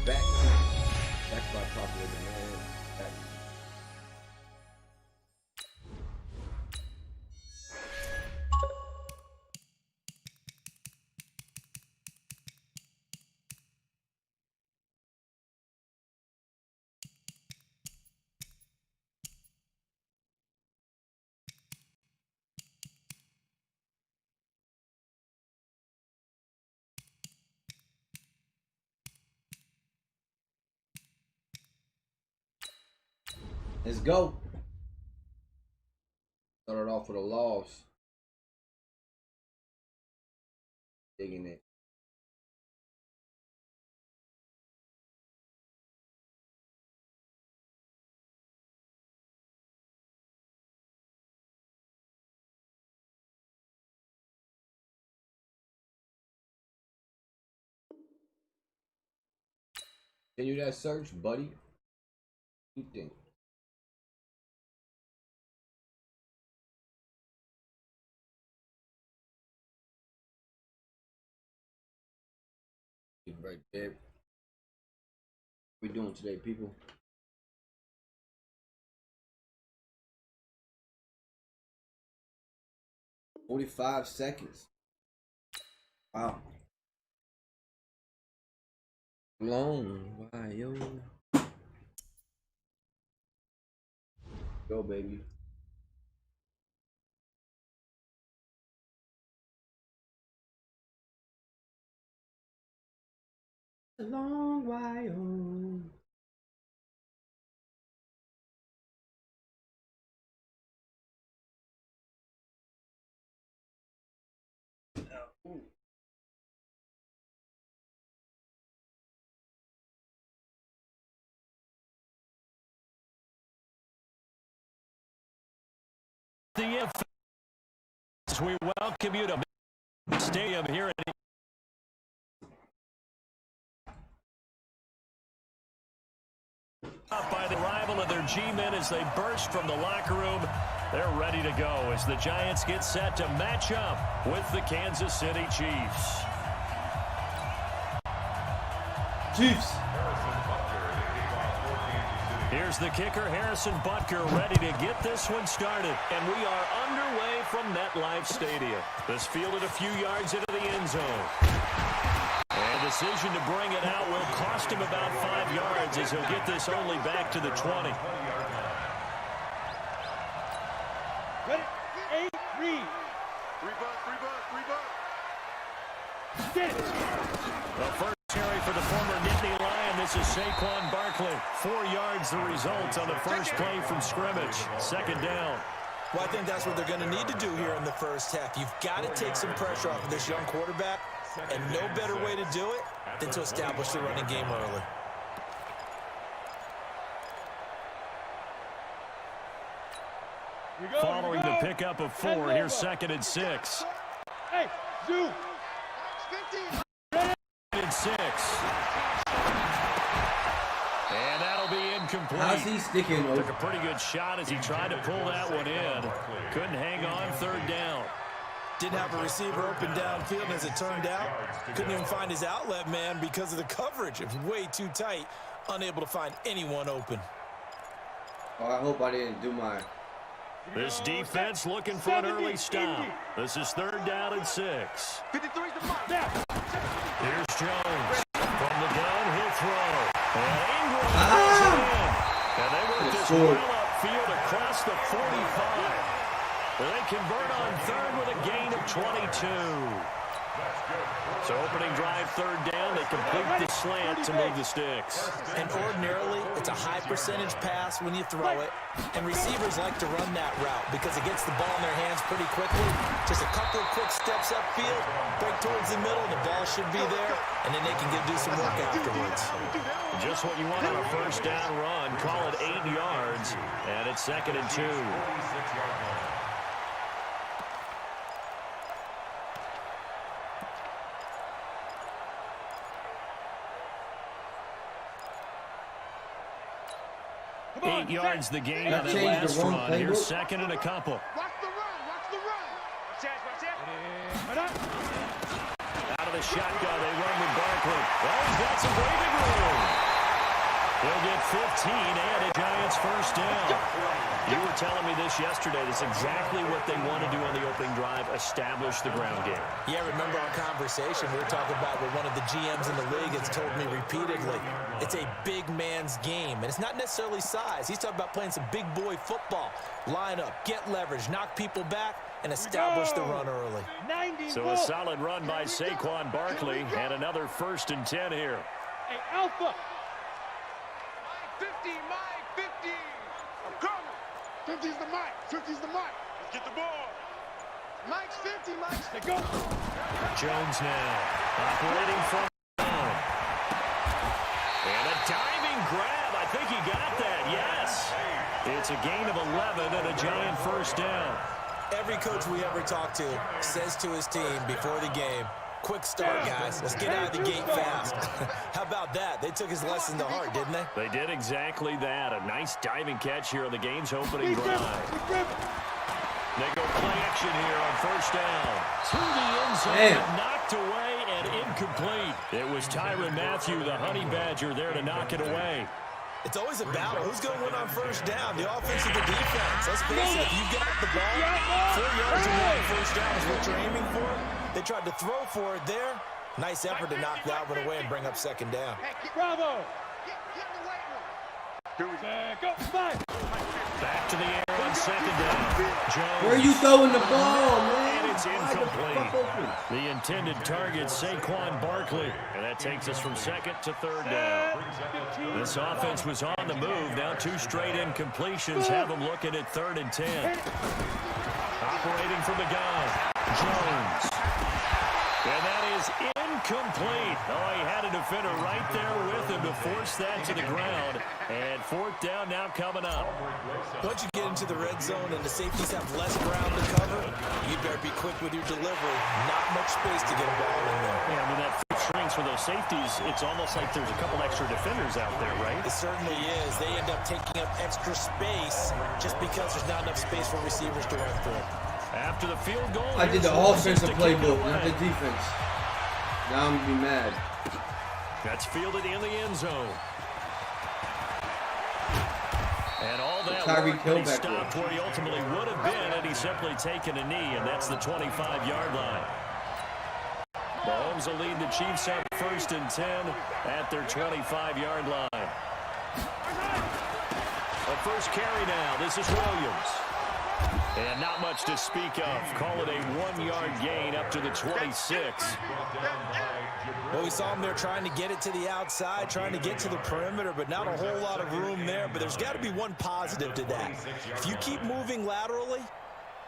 Speaker 2: back. That's by popular demand. Let's go. Started off with a loss. Digging it. Continue that search, buddy. What do you think? Right there. What we doing today, people? $45 seconds. Wow. Long. Why, yo? Go, baby. A long way home.
Speaker 1: As we welcome you to Stadium here at by the arrival of their G-men as they burst from the locker room. They're ready to go as the Giants get set to match up with the Kansas City Chiefs.
Speaker 2: Chiefs.
Speaker 1: Here's the kicker, Harrison Butker, ready to get this one started. And we are underway from MetLife Stadium. This fielded a few yards into the end zone. And the decision to bring it out will cost him about 5 yards as he'll get this only back to the 20.
Speaker 6: Ready? 8, read. Get it.
Speaker 1: The first carry for the former Nittany Lion. This is Saquon Barkley. 4 yards the result on the first play from scrimmage. Second down.
Speaker 3: Well, I think that's what they're going to need to do here in the first half. You've got to take some pressure off of this young quarterback, and no better way to do it than to establish the running game early.
Speaker 1: Following the pickup of 4, here's 2nd and 6.
Speaker 6: Hey, Zoo.
Speaker 1: 2nd and 6. And that'll be incomplete.
Speaker 2: How's he sticking over?
Speaker 1: Took a pretty good shot as he tried to pull that one in. Couldn't hang on, 3rd down.
Speaker 3: Didn't have a receiver open downfield, and as it turned out, couldn't even find his outlet man because of the coverage. It was way too tight, unable to find anyone open.
Speaker 2: Oh, I hope I didn't do my...
Speaker 1: This defense looking for an early stop. This is 3rd down and 6.
Speaker 4: 53's the mark.
Speaker 1: Here's Jones from the downhill throw. And Ingram throws it in. And they work this well upfield across the 45. They convert on 3rd with a gain of 22. So opening drive 3rd down, they complete the slant to move the sticks.
Speaker 3: And ordinarily, it's a high percentage pass when you throw it. And receivers like to run that route because it gets the ball in their hands pretty quickly. Just a couple of quick steps upfield, break towards the middle, the ball should be there, and then they can do some work afterwards.
Speaker 1: Just what you want on a first down run. Call it 8 yards, and it's 2nd and 2.
Speaker 6: Come on,
Speaker 1: 8 yards the gain on that
Speaker 2: changed the
Speaker 1: last
Speaker 2: wrong
Speaker 1: run.
Speaker 2: playbook.
Speaker 1: Here's 2nd and a couple.
Speaker 4: Watch the run. Watch the run.
Speaker 1: Out of the shotgun, they run with Barkley. Well, he's got some breathing room. He'll get 15 and a Giants first down. You were telling me this yesterday. That's exactly what they want to do on the opening drive, establish the ground game.
Speaker 3: Yeah, remember our conversation? We were talking about what one of the GMs in the league has told me repeatedly. It's a big man's game, and it's not necessarily size. He's talking about playing some big boy football. Line up, get leverage, knock people back, and establish the run early.
Speaker 1: So a solid run by Saquon Barkley, and another 1st and 10 here.
Speaker 6: Hey, Alpha.
Speaker 4: 50, Mike, 50. I'm coming.
Speaker 6: 50's the mic. 50's the mic.
Speaker 4: Let's get the ball. Mike's 50, Mike.
Speaker 6: They go.
Speaker 1: Jones now operating from down. And a diving grab. I think he got that. Yes. It's a gain of 11 and a Giant first down.
Speaker 3: Every coach we ever talk to says to his team before the game, quick start, guys. Let's get out of the gate fast. How about that? They took his lesson to heart, didn't they?
Speaker 1: They did exactly that. A nice diving catch here on the game's opening drive. They go play action here on first down. To the end zone, knocked away and incomplete. It was Tyrann Mathieu, the Honey Badger, there to knock it away.
Speaker 3: It's always a battle. Who's going to win on first down? The offense or the defense? Let's face it, if you get the ball, 4 yards away, first down is what you're aiming for. They tried to throw for it there. Nice effort to knock that one away and bring up second down.
Speaker 6: Bravo. Go. Five.
Speaker 1: Back to the air on second down. Jones.
Speaker 2: Where are you throwing the ball, man?
Speaker 1: And it's incomplete. The intended target, Saquon Barkley. And that takes us from 2nd to 3rd down. This offense was on the move. Now 2 straight incompletions have them looking at 3rd and 10. Operating from the gun, Jones. And that is incomplete. Oh, he had a defender right there with him to force that to the ground. And 4th down now coming up.
Speaker 3: Once you get into the red zone and the safeties have less ground to cover, you better be quick with your delivery. Not much space to get a ball in there.
Speaker 1: Yeah, when that shrinks with those safeties, it's almost like there's a couple extra defenders out there, right?
Speaker 3: It certainly is. They end up taking up extra space just because there's not enough space for receivers to run through.
Speaker 1: After the field goal,
Speaker 2: I did the offensive playbook, not the defense. Now I'm gonna be mad.
Speaker 1: That's fielded in the end zone. And all that work, but he stopped where he ultimately would have been had he simply taken a knee, and that's the 25-yard line. Mahomes will lead the Chiefs up 1st and 10 at their 25-yard line. A first carry now. This is Williams. And not much to speak of. Call it a 1-yard gain up to the 26.
Speaker 3: Well, we saw him there trying to get it to the outside, trying to get to the perimeter, but not a whole lot of room there. But there's got to be one positive to that. If you keep moving laterally,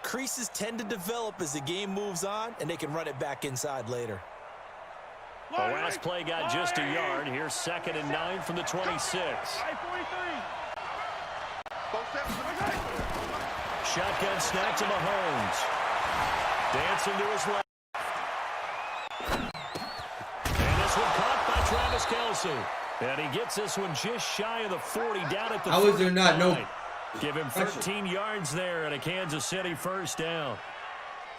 Speaker 3: creases tend to develop as the game moves on, and they can run it back inside later.
Speaker 1: The last play got just a yard. Here's 2nd and 9 from the 26. Shotgun snap to Mahomes. Dancing to his left. And this one caught by Travis Kelce. And he gets this one just shy of the 40, down at the 49.
Speaker 2: How is there not no?
Speaker 1: Give him 13 yards there and a Kansas City first down.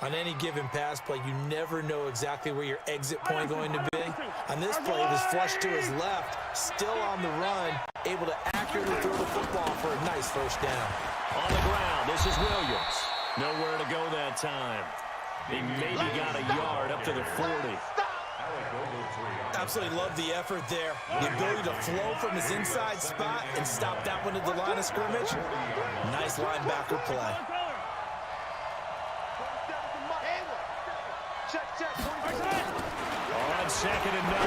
Speaker 3: On any given pass play, you never know exactly where your exit point going to be. On this play, it was flushed to his left, still on the run, able to accurately throw the football for a nice first down.
Speaker 1: On the ground, this is Williams. Nowhere to go that time. He maybe got a yard up to the 40.
Speaker 3: Absolutely love the effort there. The ability to flow from his inside spot and stop that one at the line of scrimmage. Nice linebacker play.
Speaker 1: On 2nd and 9,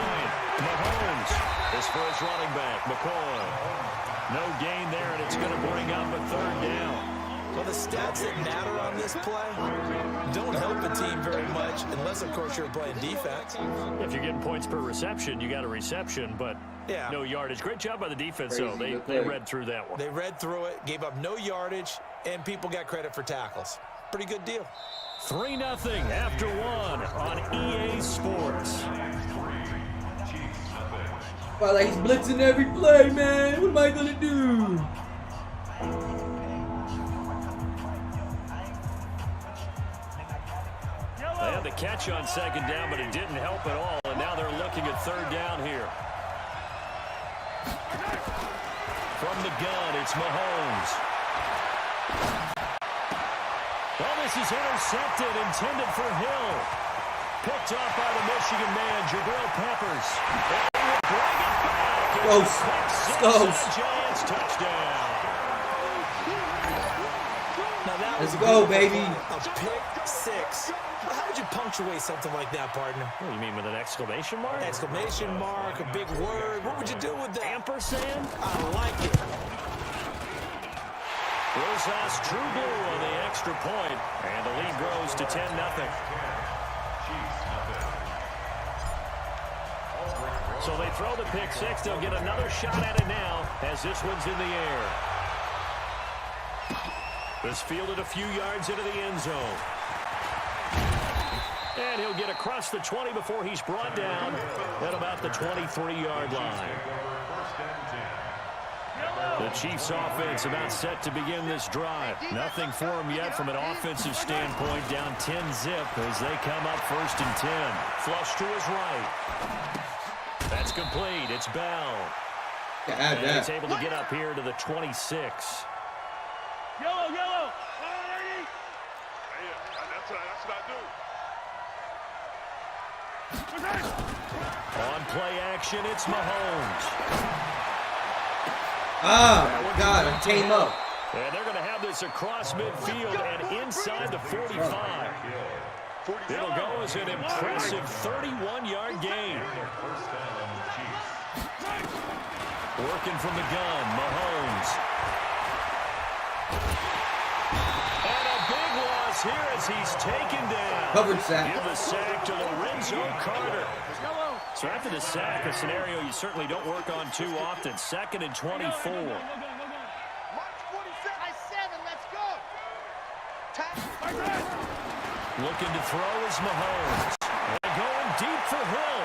Speaker 1: Mahomes. His first running back, McCoy. No gain there, and it's going to bring up a 3rd down.
Speaker 3: Well, the stats that matter on this play don't help a team very much, unless, of course, you're playing defense.
Speaker 1: If you're getting points per reception, you got a reception, but
Speaker 3: yeah,
Speaker 1: no yardage. Great job by the defense, though. They read through that one.
Speaker 3: They read through it, gave up no yardage, and people got credit for tackles. Pretty good deal.
Speaker 1: 3-0 after 1 on EA Sports.
Speaker 2: Well, like he's blitzing every play, man. What am I gonna do?
Speaker 1: They had the catch on 2nd down, but it didn't help at all. And now they're looking at 3rd down here. From the gun, it's Mahomes. Well, this is intercepted, intended for Hill. Picked off by the Michigan man, Jabril Peppers. And he will bring it back.
Speaker 2: Close. Close.
Speaker 1: Giants touchdown.
Speaker 3: Now that
Speaker 2: Let's
Speaker 3: was
Speaker 2: go, baby.
Speaker 3: A pick six. How would you punctuate something like that, partner?
Speaker 1: What do you mean, with an exclamation mark?
Speaker 3: Exclamation mark, a big word. What would you do with that?
Speaker 1: Ampersand?
Speaker 3: I like it.
Speaker 1: Rosas True Blue on the extra point, and the lead grows to 10-0. So they throw the pick six. They'll get another shot at it now as this one's in the air. This fielded a few yards into the end zone. And he'll get across the 20 before he's brought down at about the 23-yard line. The Chiefs offense about set to begin this drive. Nothing for them yet from an offensive standpoint. Down 10-zip as they come up 1st and 10. Flush to his right. That's complete. It's Bell. And he's able to get up here to the 26.
Speaker 6: Yellow, yellow.
Speaker 4: That's what I do.
Speaker 1: On play action, it's Mahomes.
Speaker 2: Oh, my God, I came up.
Speaker 1: And they're going to have this across midfield and inside the 45. It'll go as an impressive 31-yard gain. Working from the gun, Mahomes. And a big loss here as he's taken down.
Speaker 2: Covered sack.
Speaker 1: Give the sack to Lorenzo Carter. So after the sack, a scenario you certainly don't work on too often. 2nd and 24.
Speaker 4: March 47. Let's go.
Speaker 1: Looking to throw is Mahomes. And going deep for Hill.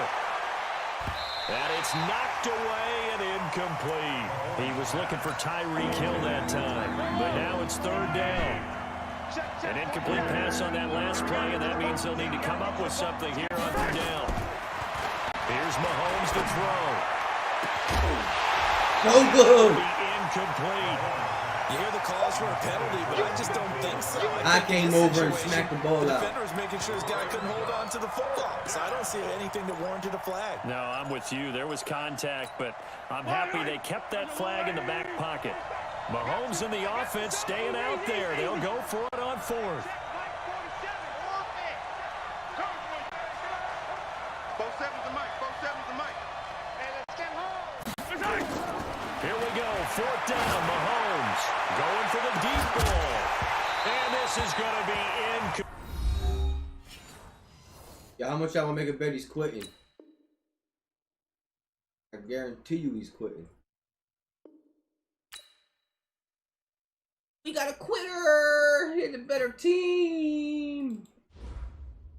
Speaker 1: And it's knocked away and incomplete. He was looking for Tyreek Hill that time. But now it's 3rd down. An incomplete pass on that last play, and that means they'll need to come up with something here on 3rd down. Here's Mahomes to throw.
Speaker 2: No good.
Speaker 1: Be incomplete.
Speaker 3: You hear the calls for a penalty, but I just don't think so.
Speaker 2: I
Speaker 3: think in
Speaker 2: came
Speaker 3: this
Speaker 2: over and
Speaker 3: situation,
Speaker 2: smacked the ball
Speaker 3: the
Speaker 2: out.
Speaker 3: defender was making sure his guy couldn't hold on to the football. So I don't see anything that warranted a flag.
Speaker 1: No, I'm with you. There was contact, but I'm happy they kept that flag in the back pocket. Mahomes and the offense staying out there. They'll go for it on 4th. Here we go, 4th down, Mahomes going for the deep ball. And this is going to be incomplete.
Speaker 2: Yeah, how much y'all want to make a bet he's quitting? I guarantee you he's quitting. We got a quitter! Hit the better team!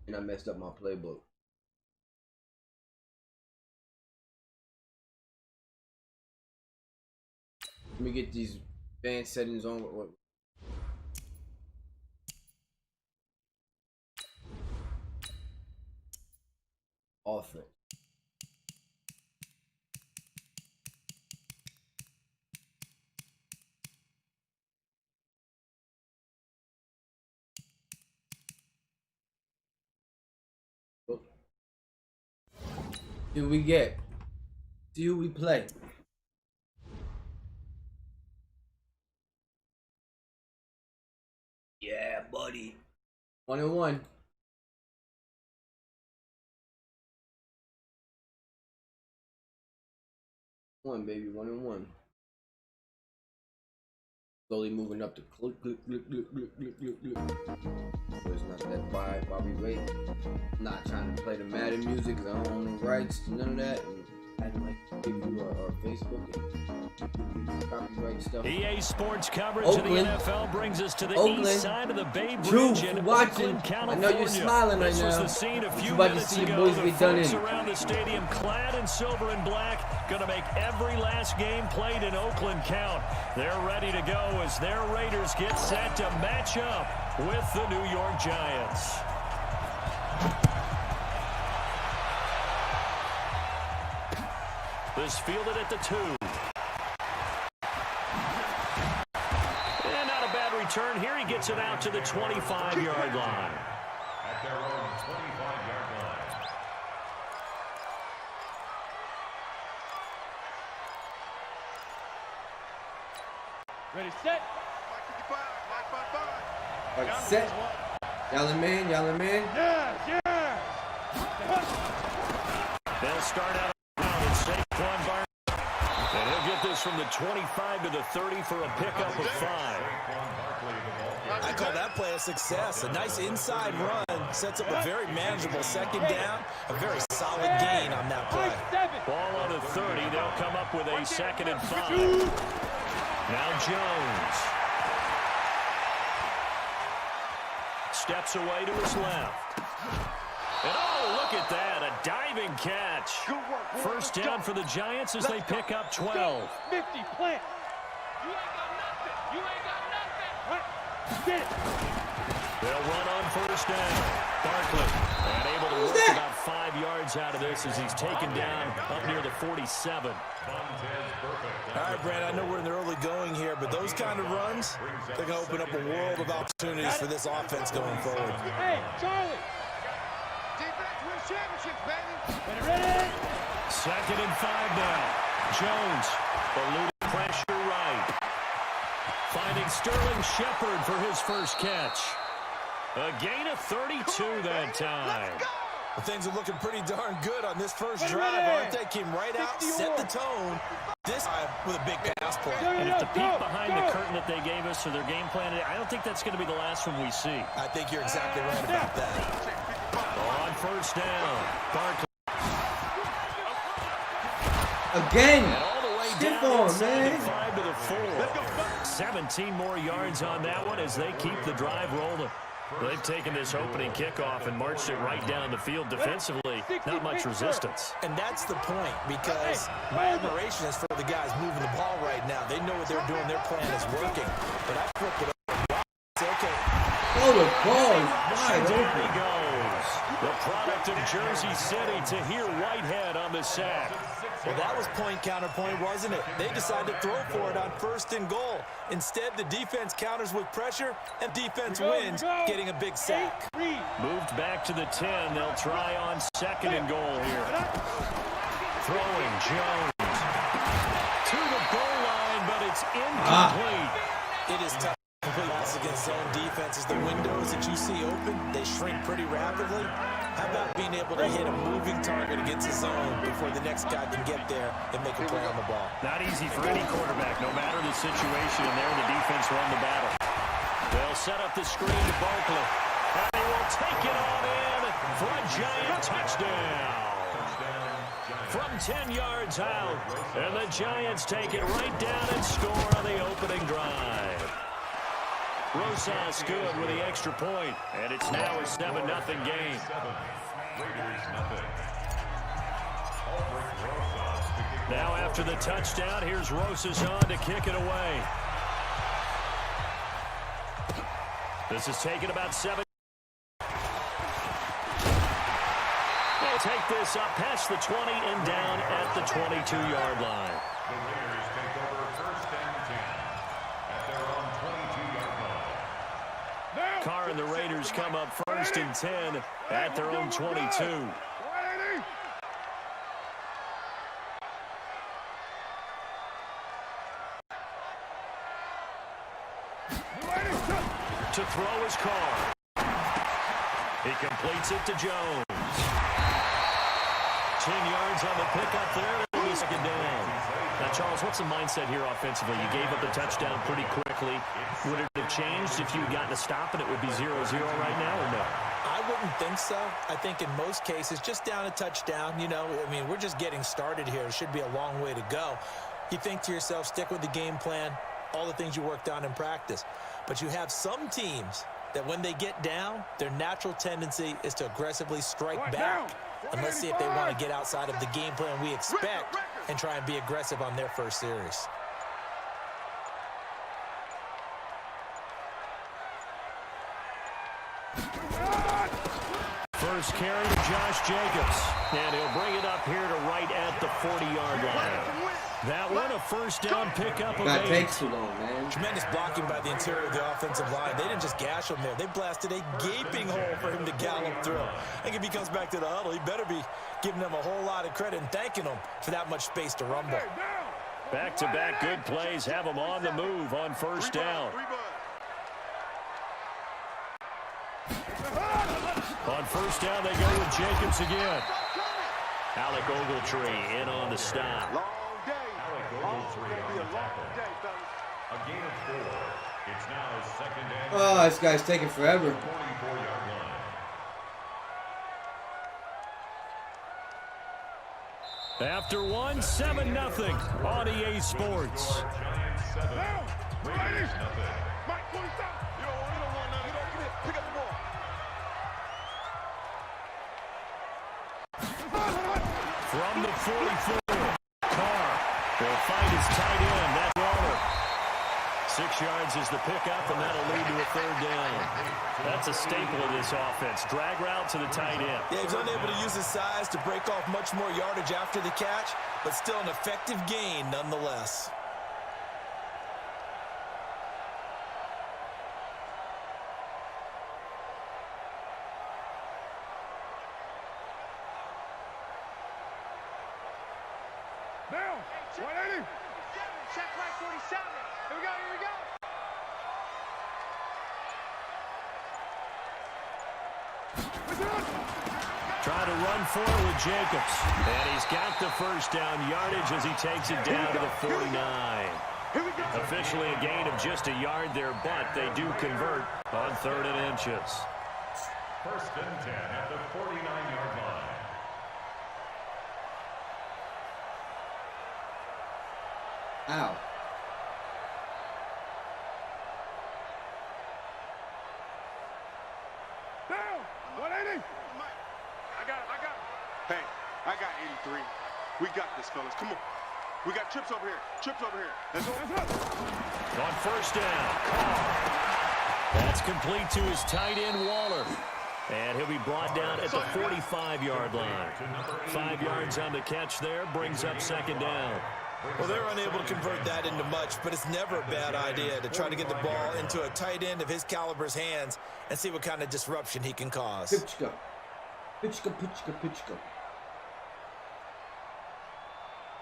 Speaker 2: And I messed up my playbook. Let me get these advanced settings on. Offense. See what we get. See who we play. Yeah, buddy. 1-1. 1, baby. 1-1. Slowly moving up to click, click, click, click, click, click, click, click. So it's not that WaVyYyRab. I'm not trying to play the Madden music. I don't own the rights to none of that. And I like give you our Facebook and copyright stuff.
Speaker 1: EA Sports coverage
Speaker 2: Oakland.
Speaker 1: of the NFL brings us to the
Speaker 2: Oakland.
Speaker 1: east side of the Bay
Speaker 2: True,
Speaker 1: Bridge in
Speaker 2: watching.
Speaker 1: Oakland,
Speaker 2: I
Speaker 1: California.
Speaker 2: know you're smiling right
Speaker 1: This was
Speaker 2: now.
Speaker 1: the scene a few
Speaker 2: You about to
Speaker 1: minutes
Speaker 2: see your
Speaker 1: ago.
Speaker 2: boys
Speaker 1: The
Speaker 2: get done
Speaker 1: folks
Speaker 2: in.
Speaker 1: around the stadium clad in silver and black, going to make every last game played in Oakland count. They're ready to go as their Raiders get set to match up with the New York Giants. This fielded at the 2. return here. He gets it out to the 25-yard line.
Speaker 5: At their own 25-yard line.
Speaker 6: Ready, set.
Speaker 2: All right, set. Y'all in man, y'all in man.
Speaker 6: Yeah, yeah.
Speaker 1: They'll start out and Saquon Barkley. And he'll get this from the 25 to the 30 for a pickup of 5.
Speaker 3: I call that play a success. A nice inside run sets up a very manageable second down. A very solid gain on that play.
Speaker 1: Ball on the 30. They'll come up with a 2nd and 5. Now Jones. Steps away to his left. And oh, look at that. A diving catch. First down for the Giants as they pick up 12.
Speaker 6: 50, plant. You ain't got nothing. You ain't got nothing. What? Get it.
Speaker 1: They'll run on first down. Barkley, and able to work about 5 yards out of this as he's taken down up near the 47.
Speaker 3: All right, Brad, I know we're in the early going here, but those kind of runs, they're going to open up a world of opportunities for this offense going forward.
Speaker 6: Hey, Charlie.
Speaker 4: Defense wins championships, baby.
Speaker 6: Ready?
Speaker 1: 2nd and 5 now. Jones, eluding pressure right. Finding Sterling Shepard for his first catch. A gain of 32 that time.
Speaker 3: Well, things are looking pretty darn good on this first drive, aren't they? Came right out, set the tone. This time with a big pass play.
Speaker 1: And if the peek behind the curtain that they gave us for their game plan, I don't think that's going to be the last one we see.
Speaker 3: I think you're exactly right about that.
Speaker 1: On first down, Barkley.
Speaker 2: Again.
Speaker 1: And all the way
Speaker 2: Stiff
Speaker 1: down
Speaker 2: arm,
Speaker 1: inside
Speaker 2: man.
Speaker 1: the 5 to the 4. 17 more yards on that one as they keep the drive rolling. They've taken this opening kickoff and marched it right down the field defensively. Not much resistance.
Speaker 3: And that's the point, because my admiration is for the guys moving the ball right now. They know what they're doing. Their plan is working. But I flip it over. It's okay.
Speaker 2: Oh, the ball is wide
Speaker 1: There
Speaker 2: open.
Speaker 1: he goes. The product of Jersey City, Tahir Whitehead on the sack.
Speaker 3: Well, that was point counterpoint, wasn't it? They decided to throw for it on 1st and goal. Instead, the defense counters with pressure, and defense wins, getting a big sack.
Speaker 1: Moved back to the 10. They'll try on 2nd and goal here. Throwing Jones to the goal line, but it's incomplete.
Speaker 3: It is tough to complete pass against zone defenses. The windows that you see open, they shrink pretty rapidly. How about being able to hit a moving target against the zone before the next guy can get there and make a play on the ball?
Speaker 1: Not easy for any quarterback, no matter the situation, and there the defense won the battle. They'll set up the screen to Barkley, and he will take it on in for a Giant touchdown. From 10 yards out, and the Giants take it right down and score on the opening drive. Rosas good with the extra point, and it's now a 7-0 game. Now after the touchdown, here's Rosas on to kick it away. This is taken about 7. They'll take this up past the 20 and down at the 22-yard line.
Speaker 5: The Raiders take over 1st and 10 at their own 22-yard line.
Speaker 1: Carr and the Raiders come up 1st and 10 at their own 22. To throw his Carr. He completes it to Jones. 10 yards on the pickup there. It'll be 2nd down. Now, Charles, what's the mindset here offensively? You gave up the touchdown pretty quickly. Would it have changed if you had gotten a stop and it would be 0-0 right now, or no?
Speaker 3: I wouldn't think so. I think in most cases, just down a touchdown, you know, I mean, we're just getting started here. It should be a long way to go. You think to yourself, stick with the game plan, all the things you worked on in practice. But you have some teams that when they get down, their natural tendency is to aggressively strike back. And let's see if they want to get outside of the game plan we expect and try and be aggressive on their first series.
Speaker 1: First carry to Josh Jacobs. And he'll bring it up here to right at the 40-yard line. That one, a first down pickup of 8.
Speaker 2: That takes too long, man.
Speaker 3: Tremendous blocking by the interior of the offensive line. They didn't just gash him there. They blasted a gaping hole for him to gallop through. I think if he comes back to the huddle, he better be giving them a whole lot of credit and thanking them for that much space to rumble.
Speaker 1: Back-to-back good plays have them on the move on first down. On first down, they go with Jacobs again. Alec Ogletree in on the stop.
Speaker 5: Alec Ogletree on the tackle. A gain of 4. It's now second and
Speaker 2: Oh, this guy's taking forever.
Speaker 5: 44-yard line.
Speaker 1: After one, 7-0 on EA Sports.
Speaker 5: Giants 7. Raiders nothing.
Speaker 4: Mike, pull stop. You don't want none. Pick up the ball.
Speaker 1: From the 44, Carr will find his tight end, that Waller. 6 yards is the pickup, and that'll lead to a third down. That's a staple of this offense. Drag route to the tight end.
Speaker 3: Yeah, he's unable to use his size to break off much more yardage after the catch, but still an effective gain nonetheless.
Speaker 6: Now, 180. Check right 47. Here we go, here we go.
Speaker 1: Trying to run for it with Jacobs. And he's got the first down yardage as he takes it down to the 49. Officially a gain of just a yard there, but they do convert on 3rd and inches.
Speaker 5: First and 10 at the 49-yard line.
Speaker 2: Ow.
Speaker 6: Now, 180. I got it.
Speaker 4: Hey, I got 83. We got this, fellas. Come on. We got trips over here. Let's go.
Speaker 1: On first down, Carr. That's complete to his tight end, Waller. And he'll be brought down at the 45-yard line. 5 yards on the catch there, brings up second down.
Speaker 3: Well, they're unable to convert that into much, but it's never a bad idea to try to get the ball into a tight end of his caliber's hands and see what kind of disruption he can cause.
Speaker 2: Pitchka. Pitchka.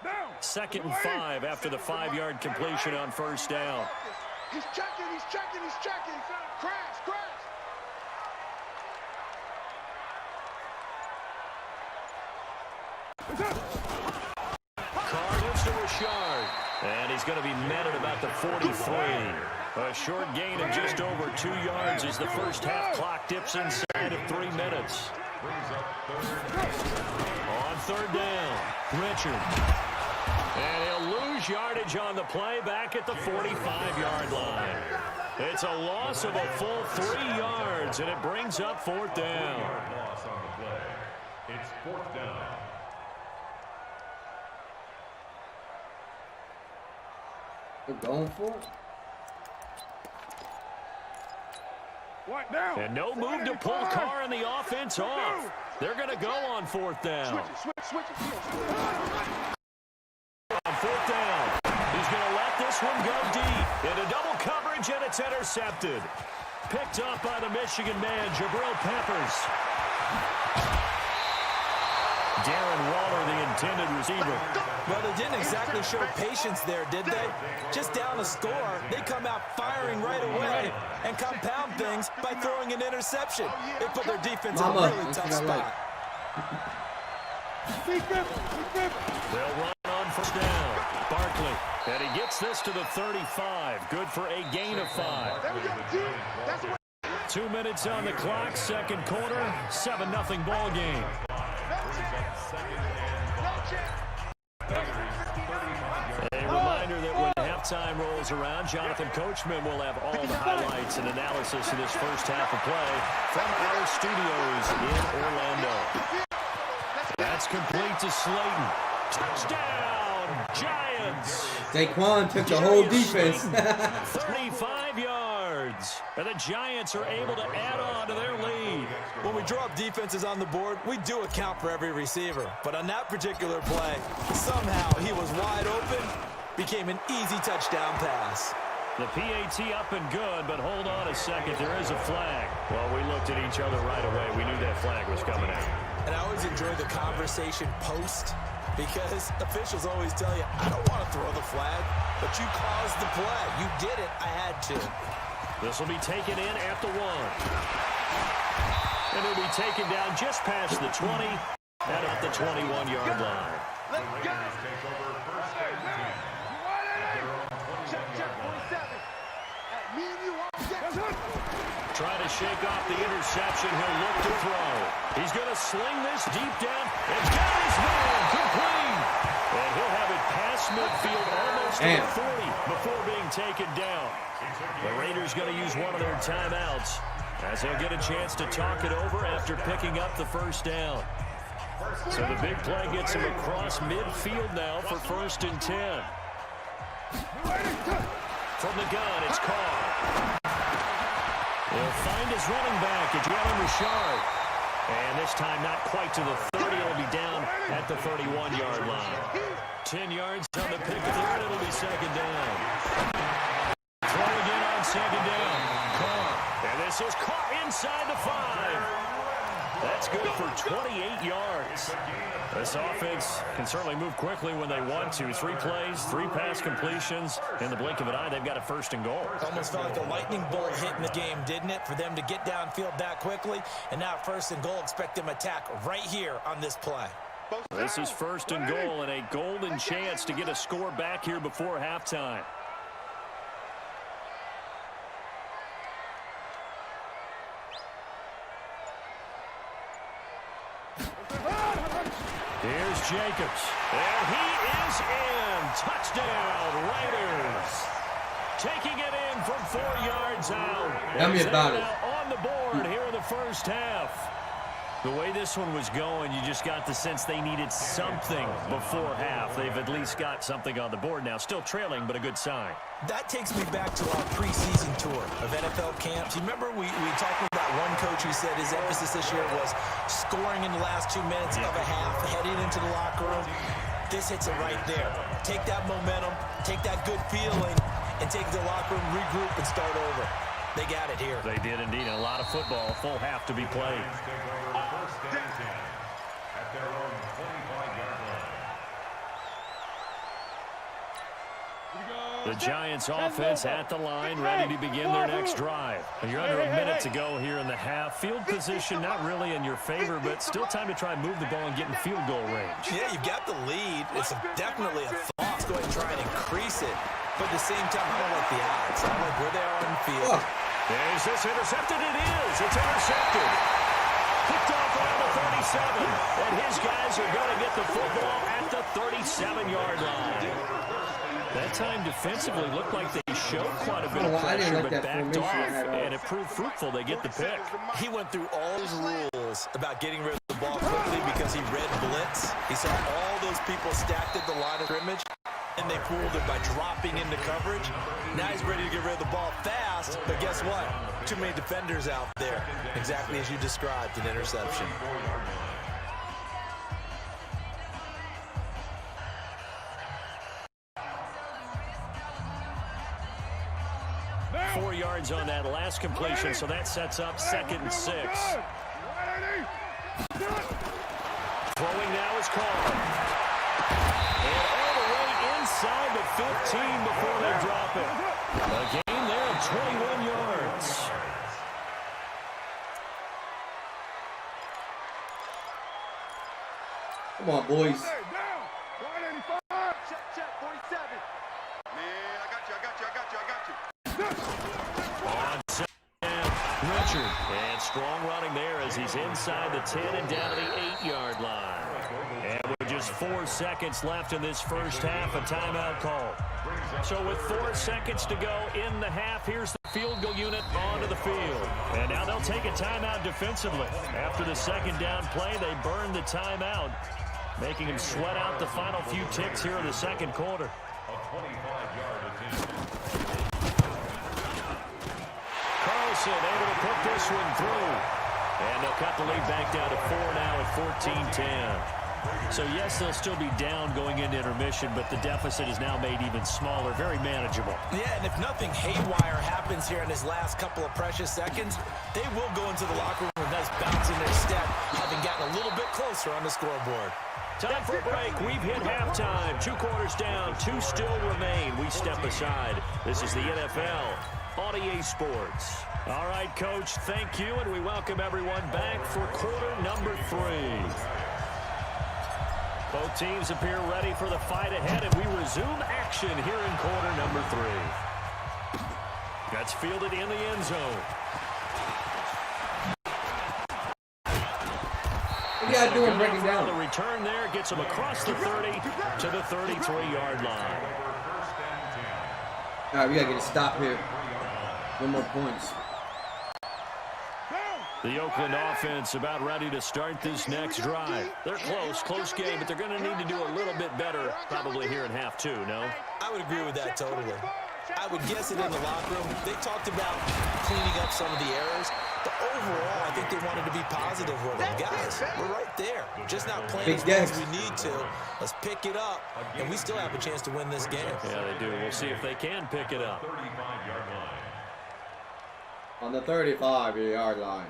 Speaker 6: Now.
Speaker 1: 2nd and 5 after the 5-yard completion on first down.
Speaker 4: He's checking. Crash.
Speaker 1: Carr moves to Richard. And he's going to be met at about the 43. A short gain of just over 2 yards as the first half clock dips inside of 3 minutes. On third down, Richard. And he'll lose yardage on the play back at the 45-yard line. It's a loss of a full 3 yards, and it brings up 4th down.
Speaker 5: Loss on the play. It's 4th down.
Speaker 2: They're going for it.
Speaker 6: What now?
Speaker 1: And no move to pull Carr and the offense off. They're going to go on 4th down.
Speaker 4: Switch it.
Speaker 1: On 4th down, he's going to let this one go deep. Into double coverage, and it's intercepted. Picked up by the Michigan man, Jabril Peppers. Darren Waller, the intended receiver.
Speaker 3: Well, they didn't exactly show patience there, did they? Just down a score, they come out firing right away and compound things by throwing an interception. They put their defense in a really tough spot.
Speaker 1: They'll run on first down. Barkley, and he gets this to the 35. Good for a gain of 5. 2 minutes on the clock, second quarter, 7-0 ball game. A reminder that when halftime rolls around, Jonathan Coachman will have all the highlights and analysis of this first half of play from our studios in Orlando. That's complete to Slayton. Touchdown, Giants.
Speaker 2: Saquon took the whole defense.
Speaker 1: 35 yards. yards. And the Giants are able to add on to their lead.
Speaker 3: When we draw up defenses on the board, we do account for every receiver. But on that particular play, somehow he was wide open, became an easy touchdown pass.
Speaker 1: The PAT up and good, but hold on a second. There is a flag. Well, we looked at each other right away. We knew that flag was coming out.
Speaker 3: And I always enjoy the conversation post because officials always tell you, I don't want to throw the flag, but you caused the play. You did it. I had to.
Speaker 1: This will be taken in at the 1. And it'll be taken down just past the 20 and at the 21-yard line.
Speaker 4: Let's go.
Speaker 1: Trying to shake off the interception. He'll look to throw. He's going to sling this deep down. And got his man complete. And he'll have it past midfield almost to the 40 before being taken down. The Raiders going to use one of their timeouts as they'll get a chance to talk it over after picking up the first down. So the big play gets him across midfield now for 1st and 10. From the gun, it's Carr. He'll find his running back, Jalen Richard. And this time not quite to the 30. It'll be down at the 31-yard line. 10 yards on the pick of there, and it'll be 2nd down. Throw again on 2nd down. Carr. And this is Carr inside the 5. That's good for 28 yards. This offense can certainly move quickly when they want to. 3 plays, 3 pass completions. In the blink of an eye, they've got a 1st and goal.
Speaker 3: Almost felt like a lightning bolt hit in the game, didn't it? For them to get downfield that quickly. And now 1st and goal, expect them to attack right here on this play.
Speaker 1: This is 1st and goal and a golden chance to get a score back here before halftime. Here's Jacobs. And he is in. Touchdown, Raiders. Taking it in from 4 yards out.
Speaker 2: Tell me about it.
Speaker 1: On the board here in the first half. The way this one was going, you just got the sense they needed something before half. They've at least got something on the board now. Still trailing, but a good sign.
Speaker 3: That takes me back to our preseason tour of NFL camps. You remember we talked about one coach who said his emphasis this year was scoring in the last 2 minutes of a half, heading into the locker room. This hits it right there. Take that momentum, take that good feeling, and take it to the locker room, regroup, and start over. They got it here.
Speaker 1: They did indeed. And a lot of football, full half to be played.
Speaker 5: At their own 25-yard line.
Speaker 1: The Giants offense at the line, ready to begin their next drive. And you're under a minute to go here in the half. Field position not really in your favor, but still time to try and move the ball and get in field goal range.
Speaker 3: Yeah, you've got the lead. It's definitely a thought. Let's go ahead and try and increase it. But at the same time, I don't like the odds. I don't like where they are on the field.
Speaker 1: Is this intercepted? It is. It's intercepted. Picked off around the 37. And his guys are going to get the football at the 37-yard line. That time defensively looked like they showed quite a bit of pressure, but backed off, and it proved fruitful. They get the pick.
Speaker 3: He went through all his rules about getting rid of the ball quickly because he read blitz. He saw all those people stacked at the line of scrimmage, and they fooled him by dropping into coverage. Now he's ready to get rid of the ball fast, but guess what? Too many defenders out there. Exactly as you described, an interception.
Speaker 1: 4 yards on that last completion, so that sets up 2nd and 6. Throwing now is Carr. And all the way inside the 15 before they drop it. A gain there of 21 yards.
Speaker 2: Come on, boys.
Speaker 4: Check, 47. Man, I got you.
Speaker 1: On second down, Richard. And strong running there as he's inside the 10 and down to the 8-yard line. And with just 4 seconds left in this first half, a timeout call. So with 4 seconds to go in the half, here's the field goal unit onto the field. And now they'll take a timeout defensively. After the second down play, they burn the timeout, making him sweat out the final few ticks here in the second quarter.
Speaker 5: A 25-yard attempt.
Speaker 1: Wilson able to put this one through. And they'll cut the lead back down to 4 now at 14-10. So, yes, they'll still be down going into intermission, but the deficit is now made even smaller, very manageable.
Speaker 3: Yeah, and if nothing haywire happens here in his last couple of precious seconds, they will go into the locker room with a nice bounce in their step, having gotten a little bit closer on the scoreboard.
Speaker 1: Time for a break. We've hit halftime. 2 quarters down. 2 still remain. We step aside. This is the NFL on EA Sports. All right, Coach, thank you, and we welcome everyone back for quarter number 3. Both teams appear ready for the fight ahead, and we resume action here in quarter number 3. That's fielded in the end zone.
Speaker 2: What you gotta do in breaking down?
Speaker 1: The return there gets him across the 30 to the 33-yard line.
Speaker 2: All right, we gotta get a stop here. No more points.
Speaker 1: The Oakland offense about ready to start this next drive. They're close game, but they're going to need to do a little bit better probably here in half 2, no?
Speaker 3: I would agree with that totally. I would guess it in the locker room. They talked about cleaning up some of the errors, but overall, I think they wanted to be positive with them. Guys, we're right there. Just not playing as well as we need to. Let's pick it up, and we still have a chance to win this game.
Speaker 1: Yeah, they do. We'll see if they can pick it up.
Speaker 2: On the 35-yard line.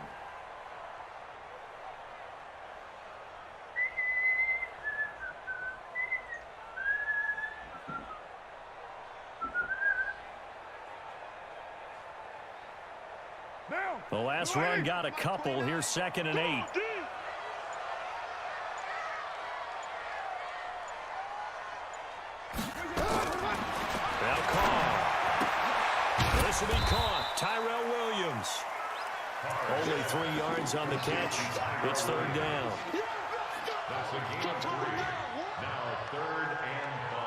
Speaker 1: The last run got a couple. Here's 2nd and 8. Now call. This will be caught. Tyrell Williams. Only 3 yards on the catch. It's 3rd down.
Speaker 5: That's a gain of 3. Now 3rd and 5.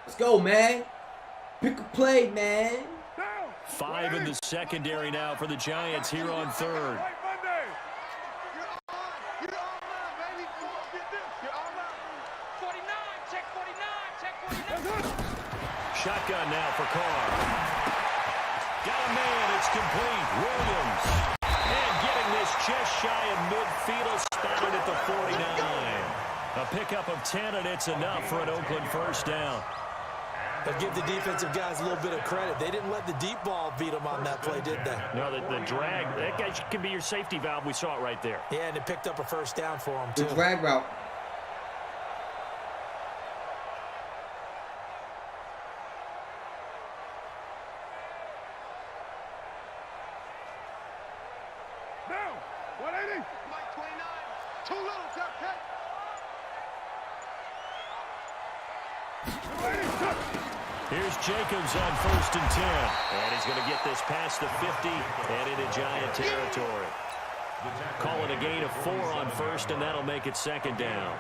Speaker 2: Let's go, man. Pick a play, man.
Speaker 1: 5 in the secondary now for the Giants here on 3rd. Shotgun now for Carr. Got a man. It's complete. Williams. And getting this just shy of midfield, spotted at the 49. A pickup of 10, and it's enough for an Oakland 1st down.
Speaker 3: But give the defensive guys a little bit of credit. They didn't let the deep ball beat them on that play, did they?
Speaker 1: No, the drag, that guy can be your safety valve. We saw it right there.
Speaker 3: Yeah, and it picked up a 1st down for them, too.
Speaker 2: The drag route.
Speaker 6: Now, 180.
Speaker 4: Mike 29. Too little, Cupcake.
Speaker 1: Here's Jacobs on 1st and 10. And he's going to get this past the 50 and into Giant territory. Call it a gain of 4 on 1st, and that'll make it 2nd down.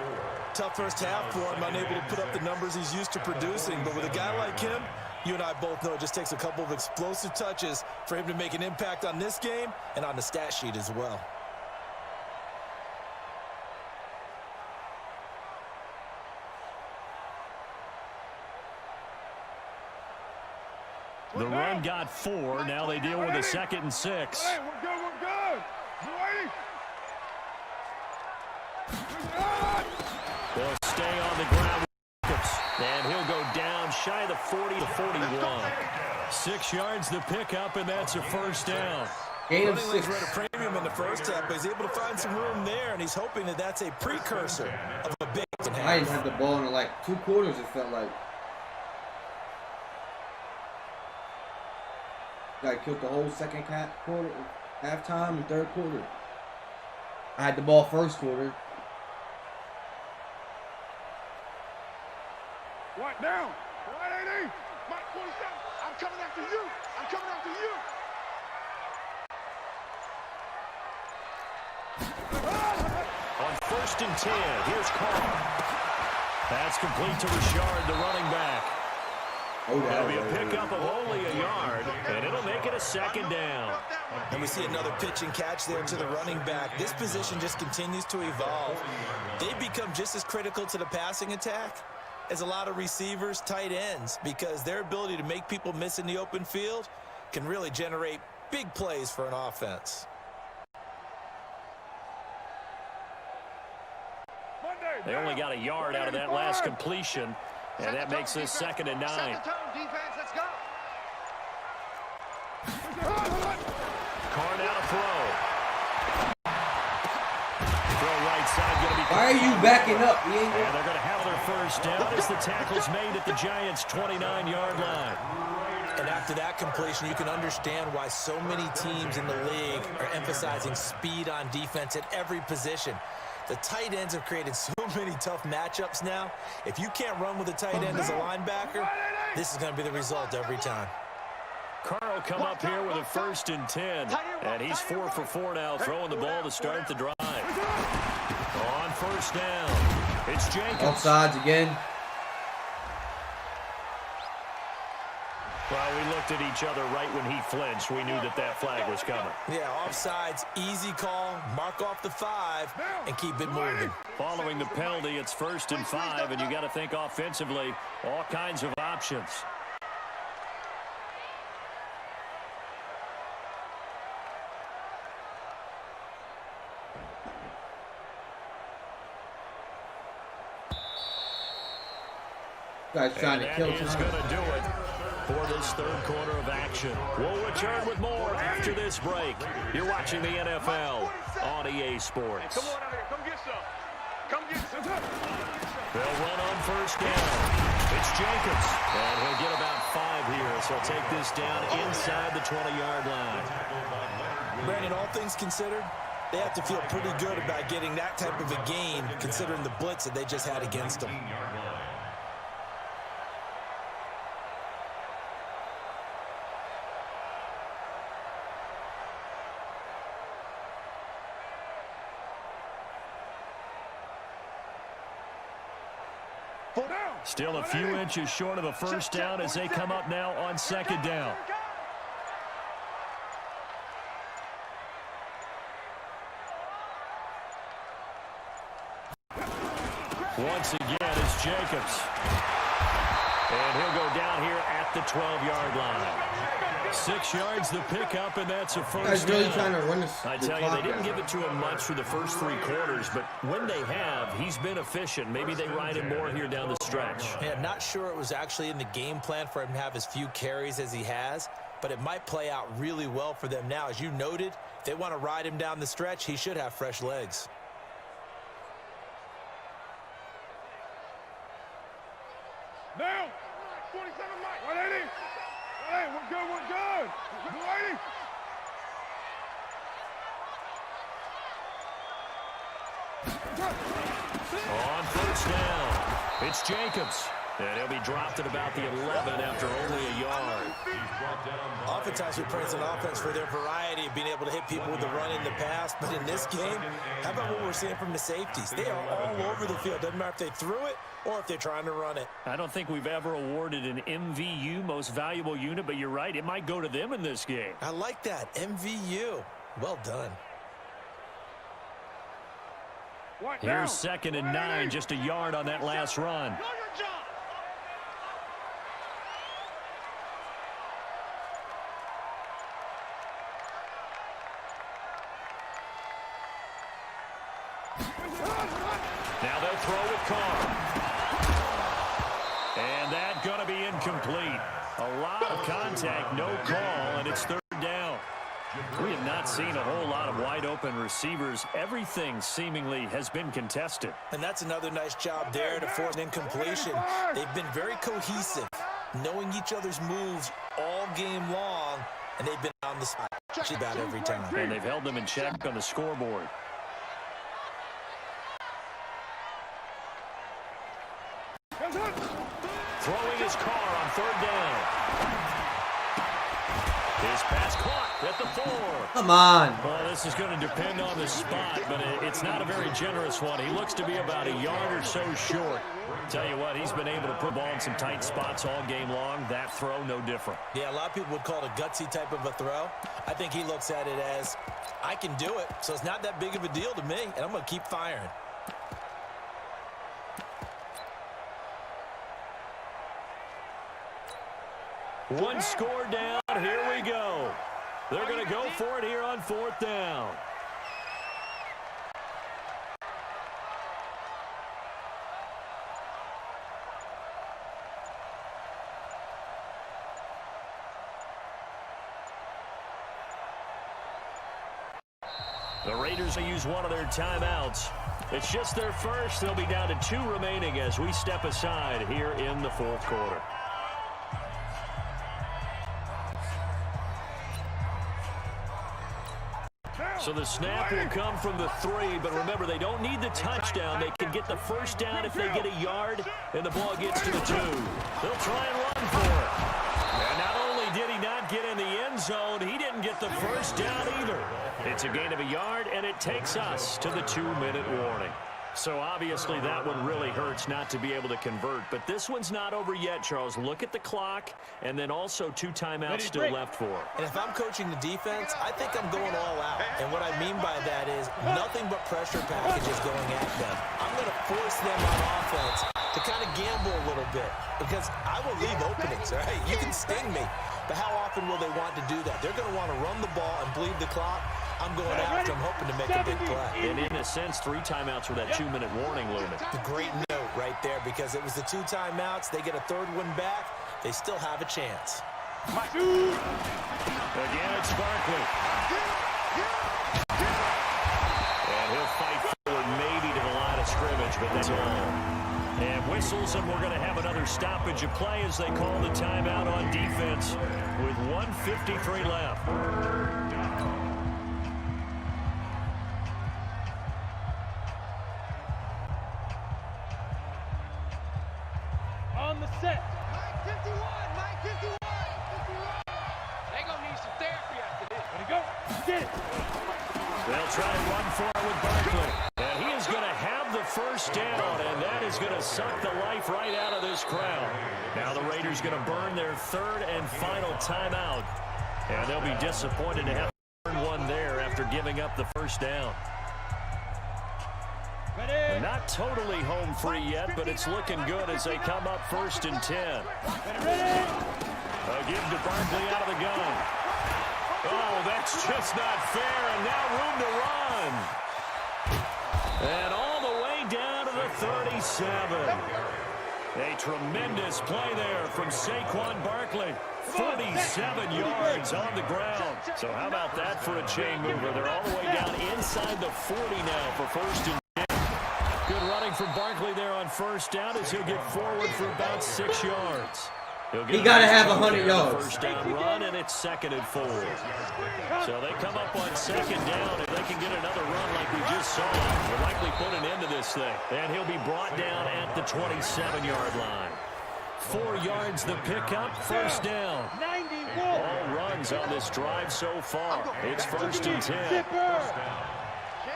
Speaker 3: Tough first half for him, unable to put up the numbers he's used to producing. But with a guy like him, you and I both know it just takes a couple of explosive touches for him to make an impact on this game and on the stat sheet as well.
Speaker 1: The run got 4. Now they deal with a 2nd and 6.
Speaker 6: Hey, we're good, we're good.
Speaker 1: They'll stay on the ground with Jacobs. And he'll go down shy of the 40 to 41. 6 yards the pickup, and that's a 1st down.
Speaker 2: Gain of
Speaker 3: Running
Speaker 2: 6.
Speaker 3: lanes were at a premium in the first half, but he's able to find some room there, and he's hoping that that's a precursor of a big half.
Speaker 2: I didn't have the ball in like 2 quarters, it felt like. Guy killed the whole second quarter, halftime, and 3rd quarter. I had the ball 1st quarter.
Speaker 6: What down? 180.
Speaker 4: Mike 27. I'm coming after you. I'm coming after you.
Speaker 1: On 1st and 10, here's Carr. That's complete to Richard, the running back.
Speaker 2: Oh,
Speaker 1: It'll be a pickup of only a yard, and it'll make it a second down.
Speaker 3: And we see another pitch and catch there to the running back. This position just continues to evolve. They've become just as critical to the passing attack as a lot of receivers, tight ends, because their ability to make people miss in the open field can really generate big plays for an offense.
Speaker 1: They only got a yard out of that last completion, and that makes this 2nd and 9.
Speaker 4: Set the tone, defense. Let's go.
Speaker 1: Carr now to throw. Throw right side, going to be.
Speaker 2: Why are you backing up?
Speaker 1: And they're going to have their first down as the tackle's made at the Giants' 29-yard line.
Speaker 3: And after that completion, you can understand why so many teams in the league are emphasizing speed on defense at every position. The tight ends have created so many tough matchups now. If you can't run with a tight end as a linebacker, this is going to be the result every time.
Speaker 1: Carr will come up here with a 1st and 10, and he's 4 for 4 now, throwing the ball to start the drive. On 1st down, it's Jacobs.
Speaker 2: Offsides again.
Speaker 1: Well, we looked at each other right when he flinched. We knew that that flag was coming.
Speaker 3: Yeah, offsides, easy call, mark off the 5, and keep it moving.
Speaker 1: Following the penalty, it's 1st and 5, and you got to think offensively, all kinds of options.
Speaker 2: Guys trying to kill
Speaker 1: That is
Speaker 2: time.
Speaker 1: going to do it for this 3rd quarter of action. We'll return with more after this break. You're watching the NFL on EA Sports.
Speaker 6: Come on out here. Come get some. Come get some.
Speaker 1: They'll run on 1st down. It's Jacobs, and he'll get about 5 here, so he'll take this down inside the 20-yard line.
Speaker 3: Brandon, all things considered, they have to feel pretty good about getting that type of a gain, considering the blitz that they just had against them.
Speaker 1: Still a few inches short of a 1st down as they come up now on 2nd down. Once again, it's Jacobs. And he'll go down here at the 12-yard line. 6 yards the pickup, and that's a 1st
Speaker 2: Guys really
Speaker 1: down.
Speaker 2: trying to run this.
Speaker 1: I tell you, they didn't give it to him much for the first 3 quarters, but when they have, he's been efficient. Maybe they ride him more here down the stretch.
Speaker 3: Yeah, I'm not sure it was actually in the game plan for him to have as few carries as he has, but it might play out really well for them now. As you noted, if they want to ride him down the stretch, he should have fresh legs.
Speaker 6: Now, 47 Mike. 180. Hey, we're good. We're good. 180.
Speaker 1: On 1st down, it's Jacobs. And he'll be dropped at about the 11 after only a yard.
Speaker 3: Oftentimes we praise an offense for their variety of being able to hit people with the run in the pass, but in this game, how about what we're seeing from the safeties? They are all over the field. Doesn't matter if they threw it or if they're trying to run it.
Speaker 1: I don't think we've ever awarded an MVU, most valuable unit, but you're right, it might go to them in this game.
Speaker 3: I like that, MVU. Well done.
Speaker 1: Here's 2nd and 9, just a yard on that last run. Now they'll throw with Carr. And that's going to be incomplete. A lot of contact, no call, and it's 3rd down. We have not seen a whole lot of wide-open receivers. Everything seemingly has been contested.
Speaker 3: And that's another nice job there to force an incompletion. They've been very cohesive, knowing each other's moves all game long, and they've been on the spot just about every time.
Speaker 1: And they've held them in check on the scoreboard. Throwing his Carr on 3rd down. His pass caught at the 4.
Speaker 2: Come on.
Speaker 1: Well, this is going to depend on the spot, but it's not a very generous one. He looks to be about a yard or so short. Tell you what, he's been able to put the ball in some tight spots all game long. That throw, no different.
Speaker 3: Yeah, a lot of people would call it a gutsy type of a throw. I think he looks at it as, I can do it, so it's not that big of a deal to me, and I'm going to keep firing.
Speaker 1: One score down. Here we go. They're going to go for it here on 4th down. The Raiders will use one of their timeouts. It's just their first. They'll be down to 2 remaining as we step aside here in the 4th quarter. So the snap will come from the 3, but remember, they don't need the touchdown. They can get the first down if they get a yard, and the ball gets to the 2. They'll try and run for it. And not only did he not get in the end zone, he didn't get the first down either. It's a gain of a yard, and it takes us to the 2-minute warning. So obviously that one really hurts not to be able to convert. But this one's not over yet, Charles. Look at the clock, and then also 2 timeouts still left for him.
Speaker 3: And if I'm coaching the defense, I think I'm going all out. And what I mean by that is nothing but pressure packages going at them. I'm going to force them on offense to kind of gamble a little bit because I will leave openings, all right? You can sting me, but how often will they want to do that? They're going to want to run the ball and bleed the clock. I'm going after them, hoping to make a big play.
Speaker 1: And in a sense, 3 timeouts with that 2-minute warning looming.
Speaker 3: A great note right there because it was the 2 timeouts. They get a 3rd one back. They still have a chance.
Speaker 1: Again, it's Barkley. And he'll fight forward maybe to the line of scrimmage, but that's all. And whistles, and we're going to have another stoppage of play as they call the timeout on defense with 1:53 left.
Speaker 6: On the set.
Speaker 4: Mike 51, Mike 51. They gonna need some therapy after this.
Speaker 6: Let it go. Get it.
Speaker 1: They'll try and run for it with Barkley. And he is going to have the first down, and that is going to suck the life right out of this crowd. Now the Raiders going to burn their 3rd and final timeout. And they'll be disappointed to have to burn one there after giving up the first down.
Speaker 6: Ready.
Speaker 1: Not totally home free yet, but it's looking good as they come up 1st and 10.
Speaker 6: Ready.
Speaker 1: A give to Barkley out of the gun. Oh, that's just not fair, and now room to run. And all the way down to the 37. A tremendous play there from Saquon Barkley. 47 yards on the ground. So how about that for a chain mover? They're all the way down inside the 40 now for 1st and 10. Good running from Barkley there on 1st down as he'll get forward for about 6 yards.
Speaker 2: He got to have 100 yards.
Speaker 1: First down run, and it's 2nd and 4. So they come up on 2nd down. If they can get another run like we just saw, they'll likely put an end to this thing. And he'll be brought down at the 27-yard line. 4 yards the pickup, 1st down.
Speaker 6: 94.
Speaker 1: All runs on this drive so far. It's 1st and 10.
Speaker 6: Zipper.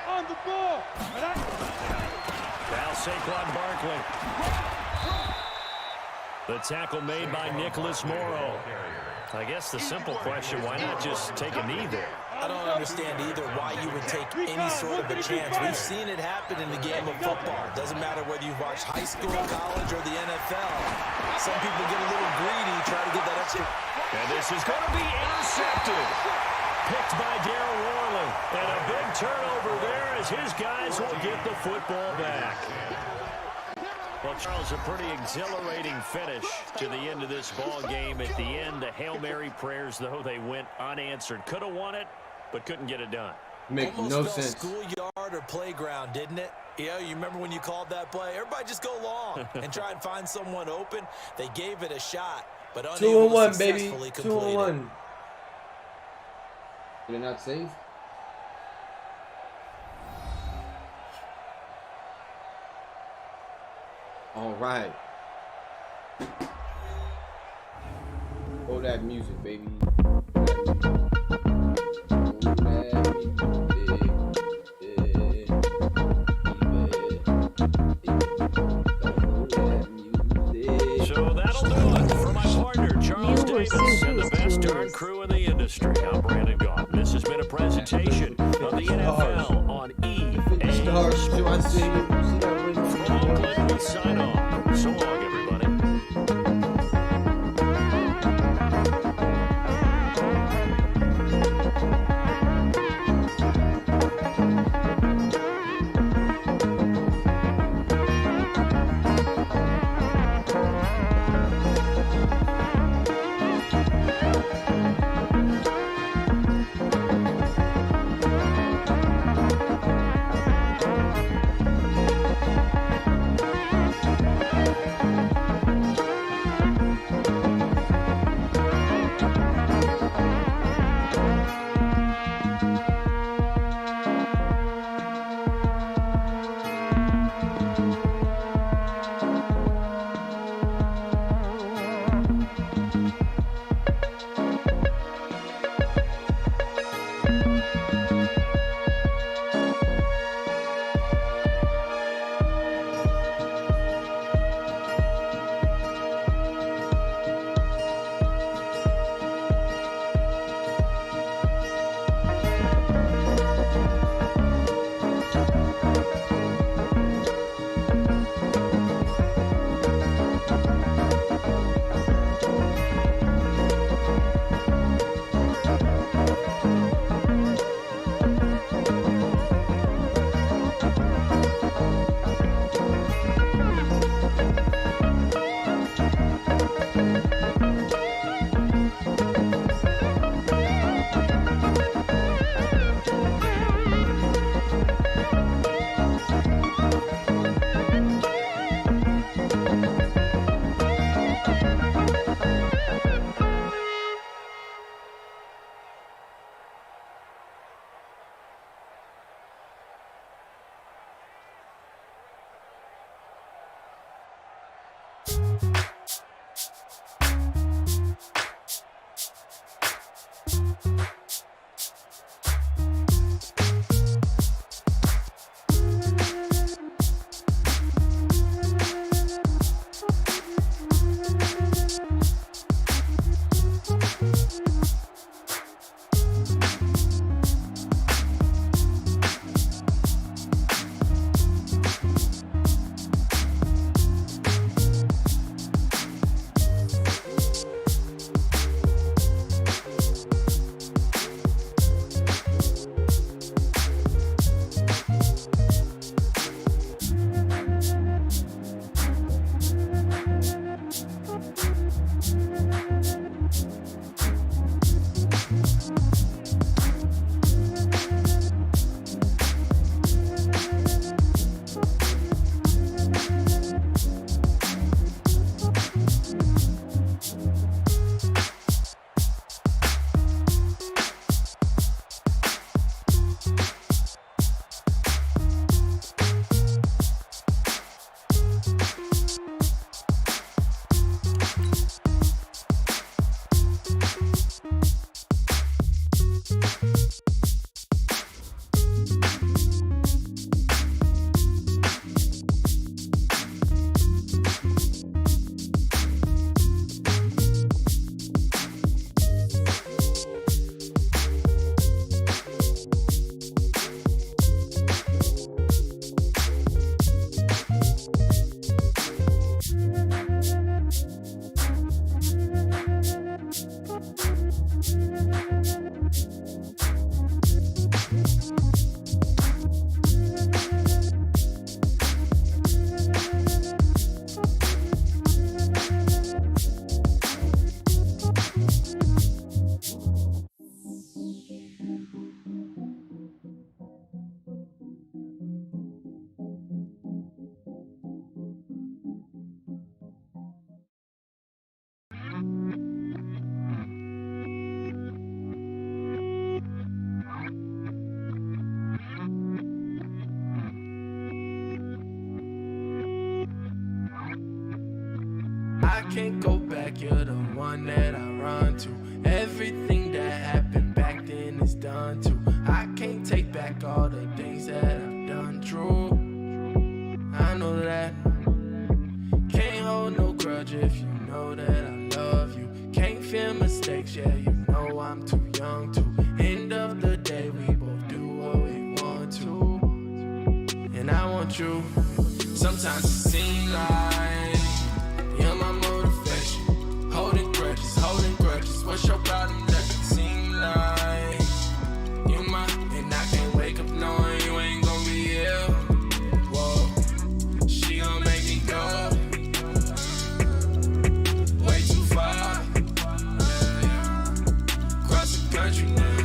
Speaker 6: On the ball.
Speaker 1: Now Saquon Barkley. The tackle made by Nicholas Morrow. I guess the simple question, why not just take a knee there?
Speaker 3: I don't understand either why you would take any sort of a chance. We've seen it happen in the game of football. It doesn't matter whether you watch high school, college, or the NFL. Some people get a little greedy, try to get that extra.
Speaker 1: And this is going to be intercepted. Picked by Darryl Worley. And a big turnover there as his guys will get the football back. Well, Charles, a pretty exhilarating finish to the end of this ball game. At the end, the Hail Mary prayers, though, they went unanswered. Could have won it, but couldn't get it done.
Speaker 2: Makes
Speaker 3: Almost
Speaker 2: no
Speaker 3: felt
Speaker 2: sense.
Speaker 3: schoolyard or playground, didn't it? Yeah, you remember when you called that play? Everybody just go long and try and find someone open. They gave it a shot, but unable to
Speaker 2: 2-1, baby.
Speaker 3: successfully complete it.
Speaker 2: 2-1. They're not safe. All right. Oh, that music, baby.
Speaker 1: So that'll do it for my partner, Charles Davis, and the best darn crew in the industry. I'm Brandon Goff. This has been a presentation of the NFL on EA Sports. From Oakland, we sign off. So long, everybody.
Speaker 7: I can't go back, you're the one that I run to. Everything that happened back then is done too. I can't take back all the things that I've done true. I know that. Can't hold no grudge if you know that I love you. Can't fear mistakes, yeah, you know I'm too young to. End of the day, we both do what we want to. And I want you. Sometimes it seems like you're my motivation. Holding grudges, what's your problem? Does it seem like you're my, and I can't wake up knowing you ain't gonna be here. Whoa, she gon' make me go way too far. Cross the country now,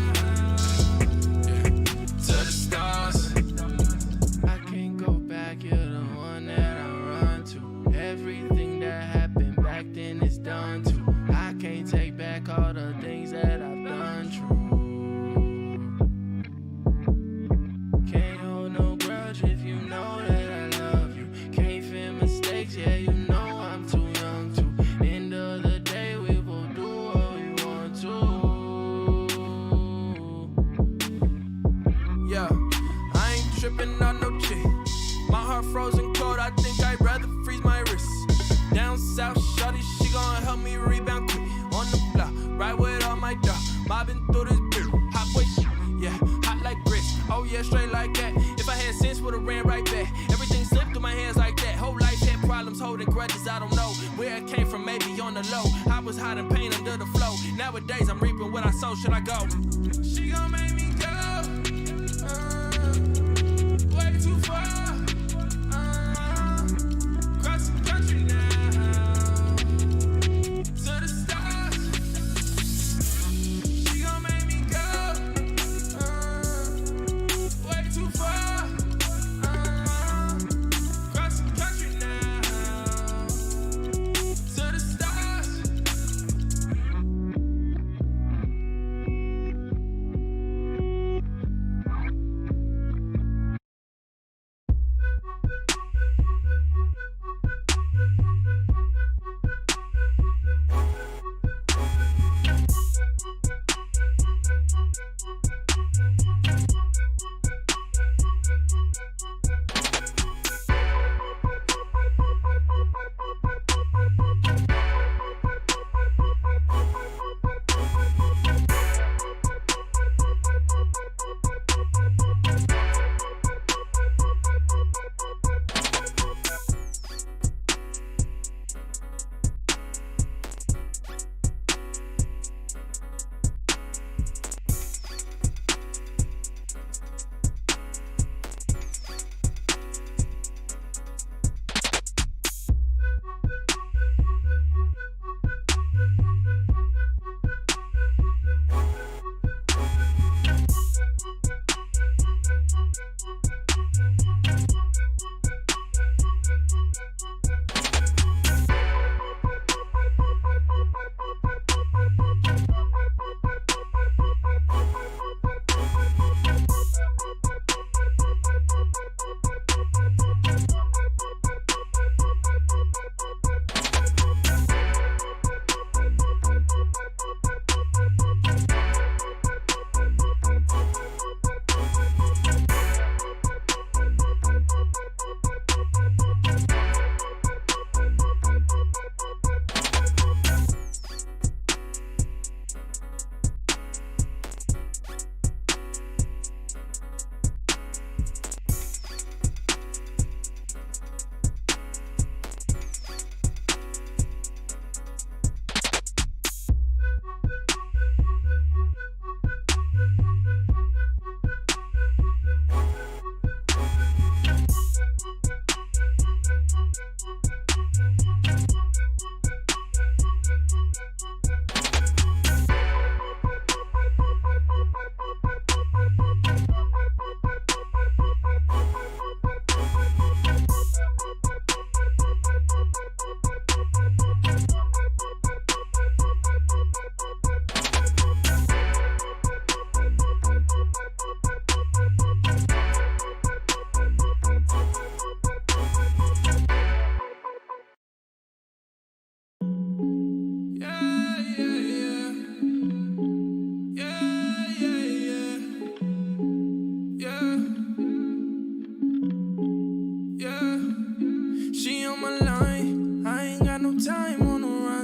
Speaker 7: to the stars. I can't go back, you're the one that I run to. Everything that happened back then is done too. I can't take back all the things that I've done true. Can't hold no grudge if you know that I love you. Can't fear mistakes, yeah, you know I'm too young to. End of the day, we both do what we want to. Yeah, I ain't tripping on no chick. My heart frozen cold, I think I'd rather freeze my wrist. Down south, shawty, she gon' help me rebound quick. On the block, right with all my dog. Mobbing through this bitch, hot boy shit, yeah, hot like grits. Oh yeah, straight like that. If I had sense, would've ran right back. Everything slipped through my hands like that. Whole life had problems, holding grudges. I don't know where it came from, maybe on the low. I was hiding pain under the flow. Nowadays, I'm reaping what I sow. Should I go? She gon' make me go way too far. Cross the country now.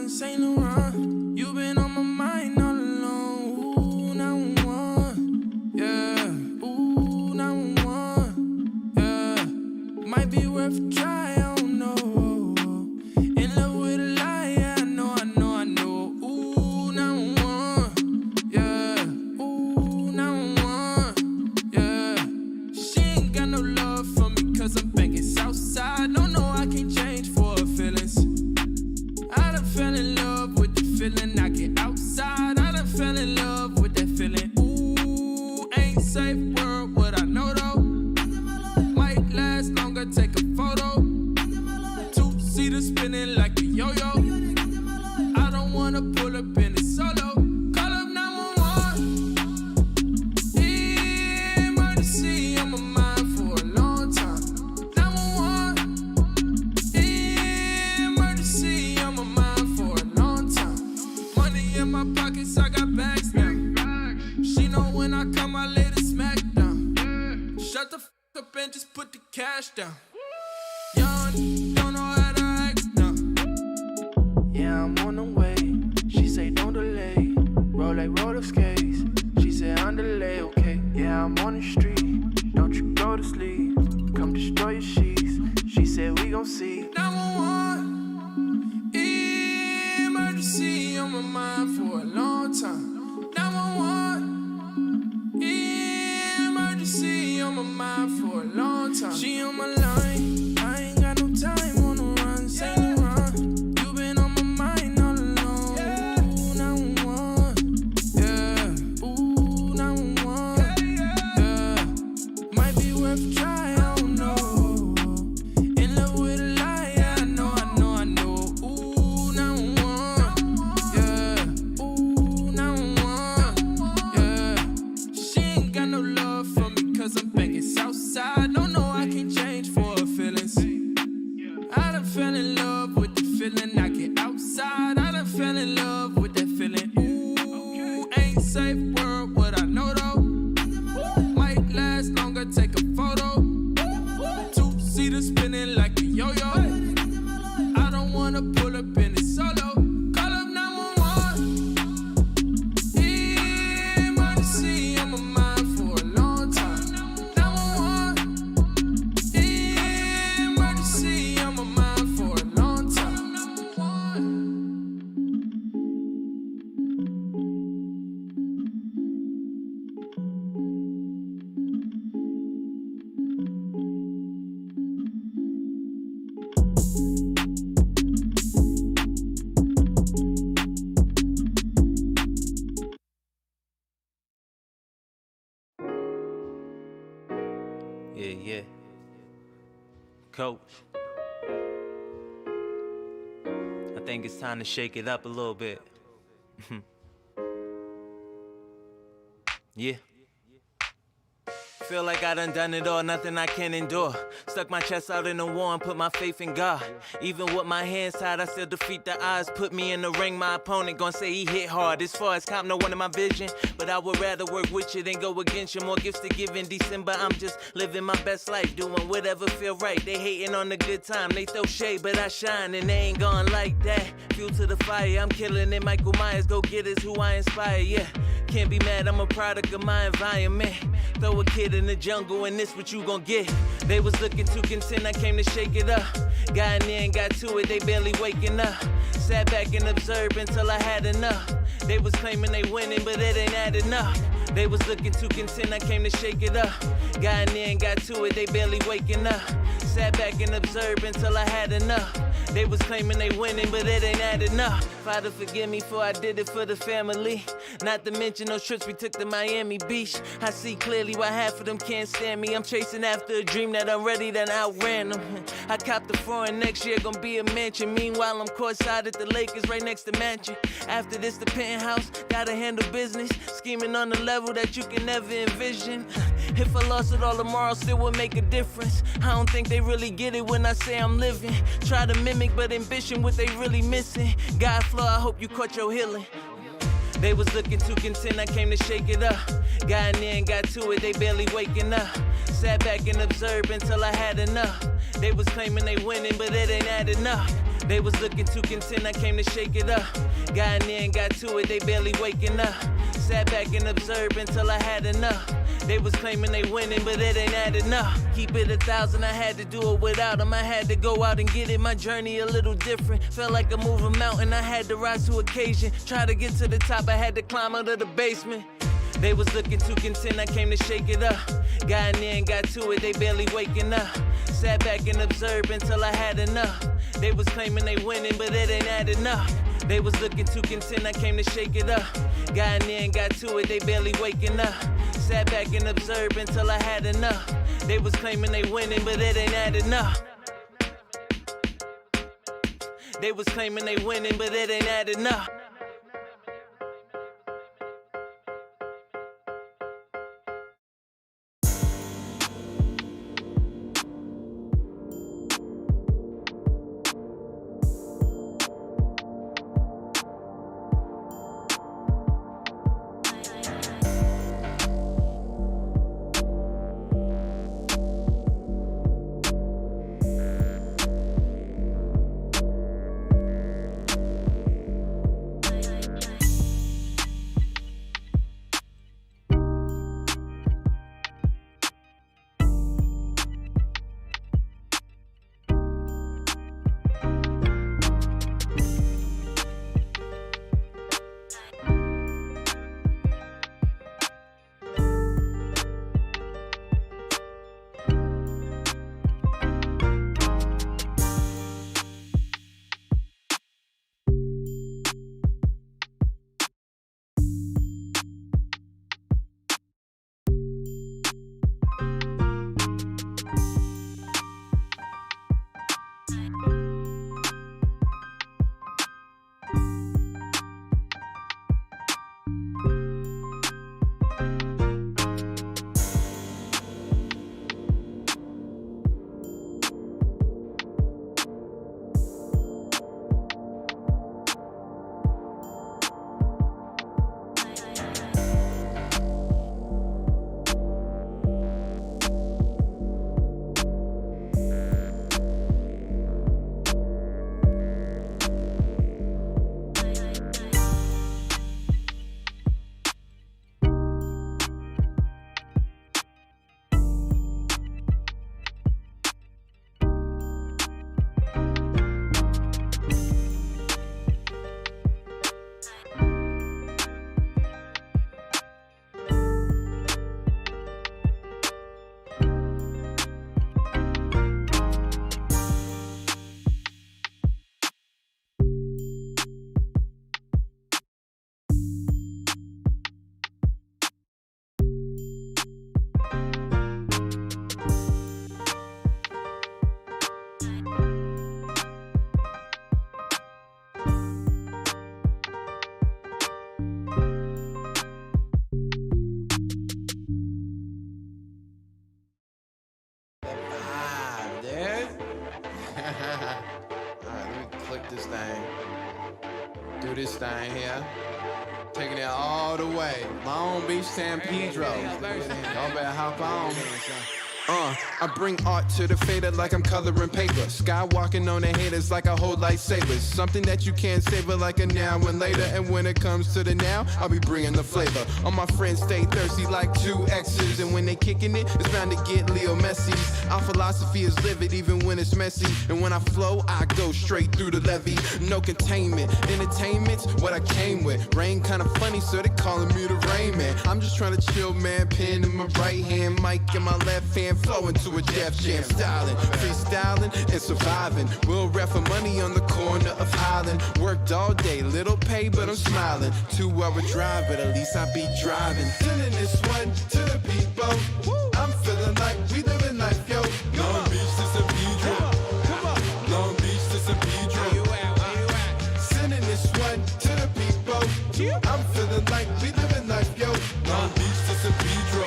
Speaker 7: run, Saint Laurent. You been on my mind all along. Ooh, 911. Yeah. Ooh, 911. Yeah. Might be worth a try, I don't know. In love with a lie, yeah, I know. Ooh, 911. Yeah. Ooh, 911. Yeah. She ain't got no love for me, cause I'm banking Southside. No, I can't change for her feelings. I done fell in love with the feeling. I get outside. I done fell in love with that feeling. Ooh, ain't safe word, what I know though. Might last longer, take a photo. Two-seater spinning like a yo-yo. I don't wanna pull up in it solo. Call up 911. Emergency on my mind for a long time. 911. Emergency on my mind for a long time. Money in my pockets, I got bags now. She know when I come, I lay the smack down. Shut the f up and just put the cash down. Young, don't know how to act now. Yeah, I'm on the way. She say don't delay. Roll like roller skates. She say underlay, okay. Yeah, I'm on the street. Don't you go to sleep. Come destroy your sheets. She said we gon' see. 911. Emergency on my mind for a long time. 911. Emergency on my mind for a long time. She on my line. I ain't got no time on the run. Saint Laurent. You been on my mind all along. Ooh, 911. Yeah. Ooh, 911. Yeah. Might be worth a try, I don't know. In love with a lie, yeah, I know. Ooh, 911. Yeah. Ooh, 911. Yeah. She ain't got no love for me, cause I'm banking Southside. No, I can't change for her feelings. I done fell in love with the feeling. I get outside. I done fell in love with that feeling. Ooh, ain't safe word, what I know though. Might last longer, take a photo. Two-seater spinning like a yo-yo. I don't wanna pull up in it solo. Call up 911. Emergency on my mind for a long time. 911. Emergency on my mind for a long time. 911.
Speaker 8: Yeah. Coach, I think it's time to shake it up a little bit. Yeah. Feel like I done it all, nothing I can't endure. Stuck my chest out in the war and put my faith in God. Even with my hands tied, I still defeat the odds. Put me in the ring, my opponent gon' say he hit hard. As far as comp, no one in my vision, but I would rather work with you than go against you. More gifts to give in December, I'm just living my best life, doing whatever feel right. They hating on the good time, they throw shade, but I shine, and they ain't gone like that. Fuel to the fire, I'm killing it. Michael Myers, go get is who I inspire, yeah. Can't be mad, I'm a product of my environment. Throw a kid in the jungle and this what you gon' get. They was looking to contend, I came to shake it up. Got in there and got to it, they barely waking up. Sat back and observed until I had enough. They was claiming they winning, but it ain't adding up. They was looking to contend, I came to shake it up. Got in there and got to it, they barely waking up. Sat back and observed until I had enough. They was claiming they winning, but it ain't adding up. Father, forgive me for I did it for the family. Not to mention those trips we took to Miami Beach. I see clearly why half of them can't stand me. I'm chasing after a dream that I'm ready, that outran them. I copped the foreign next year, gonna be a mansion. Meanwhile, I'm courtside at the Lakers, right next to Mansion. After this, the penthouse, gotta handle business. Scheming on the level that you can never envision. If I lost it all tomorrow, still would make a difference. I don't think they really get it when I say I'm living. Try to mimic, but ambition, what they really missing. God flow, I hope you caught your healing. They was looking to contend, I came to shake it up. Got in there and got to it, they barely waking up. Sat back and observed until I had enough. They was claiming they winning, but it ain't adding up. They was looking too content, I came to shake it up. Got in there and got to it, they barely waking up. Sat back and observed until I had enough. They was claiming they winning, but it ain't adding up. Keep it 1,000, I had to do it without them. I had to go out and get it, my journey a little different. Felt like a moving mountain, I had to rise to occasion. Try to get to the top, I had to climb out of the basement. They was looking too content, I came to shake it up. Got in there and got to it, they barely waking up. Sat back and observed until I had enough. They was claiming they winning, but it ain't adding up. They was looking too content, I came to shake it up. Got in there and got to it, they barely waking up. Sat back and observed until I had enough. They was claiming they winning, but it ain't adding up. They was claiming they winning, but it ain't adding up.
Speaker 9: this thing. Do this thing here. Taking it all the way. Long Beach, San Pedro. Y'all better hop on. I bring art to the fader like I'm coloring paper. Skywalking on the haters like I hold lightsabers. Something that you can't savor like a now and later. And when it comes to the now, I'll be bringing the flavor. All my friends stay thirsty like 2 X's. And when they kicking it, it's bound to get Leo messy. Our philosophy is livid even when it's messy. And when I flow, I go straight through the levee. No containment. Entertainment's what I came with. Rain kinda funny, so they calling me the Rain Man. I'm just trying to chill, man. Pen in my right hand, mic in my left hand. Flowing to a Def Jam styling, freestyling and surviving. We'll rap for money on the corner of Highland. Worked all day, little pay, but I'm smiling. 2-hour drive, but at least I be driving. Sending this one to the people. I'm feeling like we living life, yo. Long Beach to San Pedro. Long Beach to San Pedro. Sending this one to the people. I'm feeling like we living life, yo. Long Beach to San Pedro.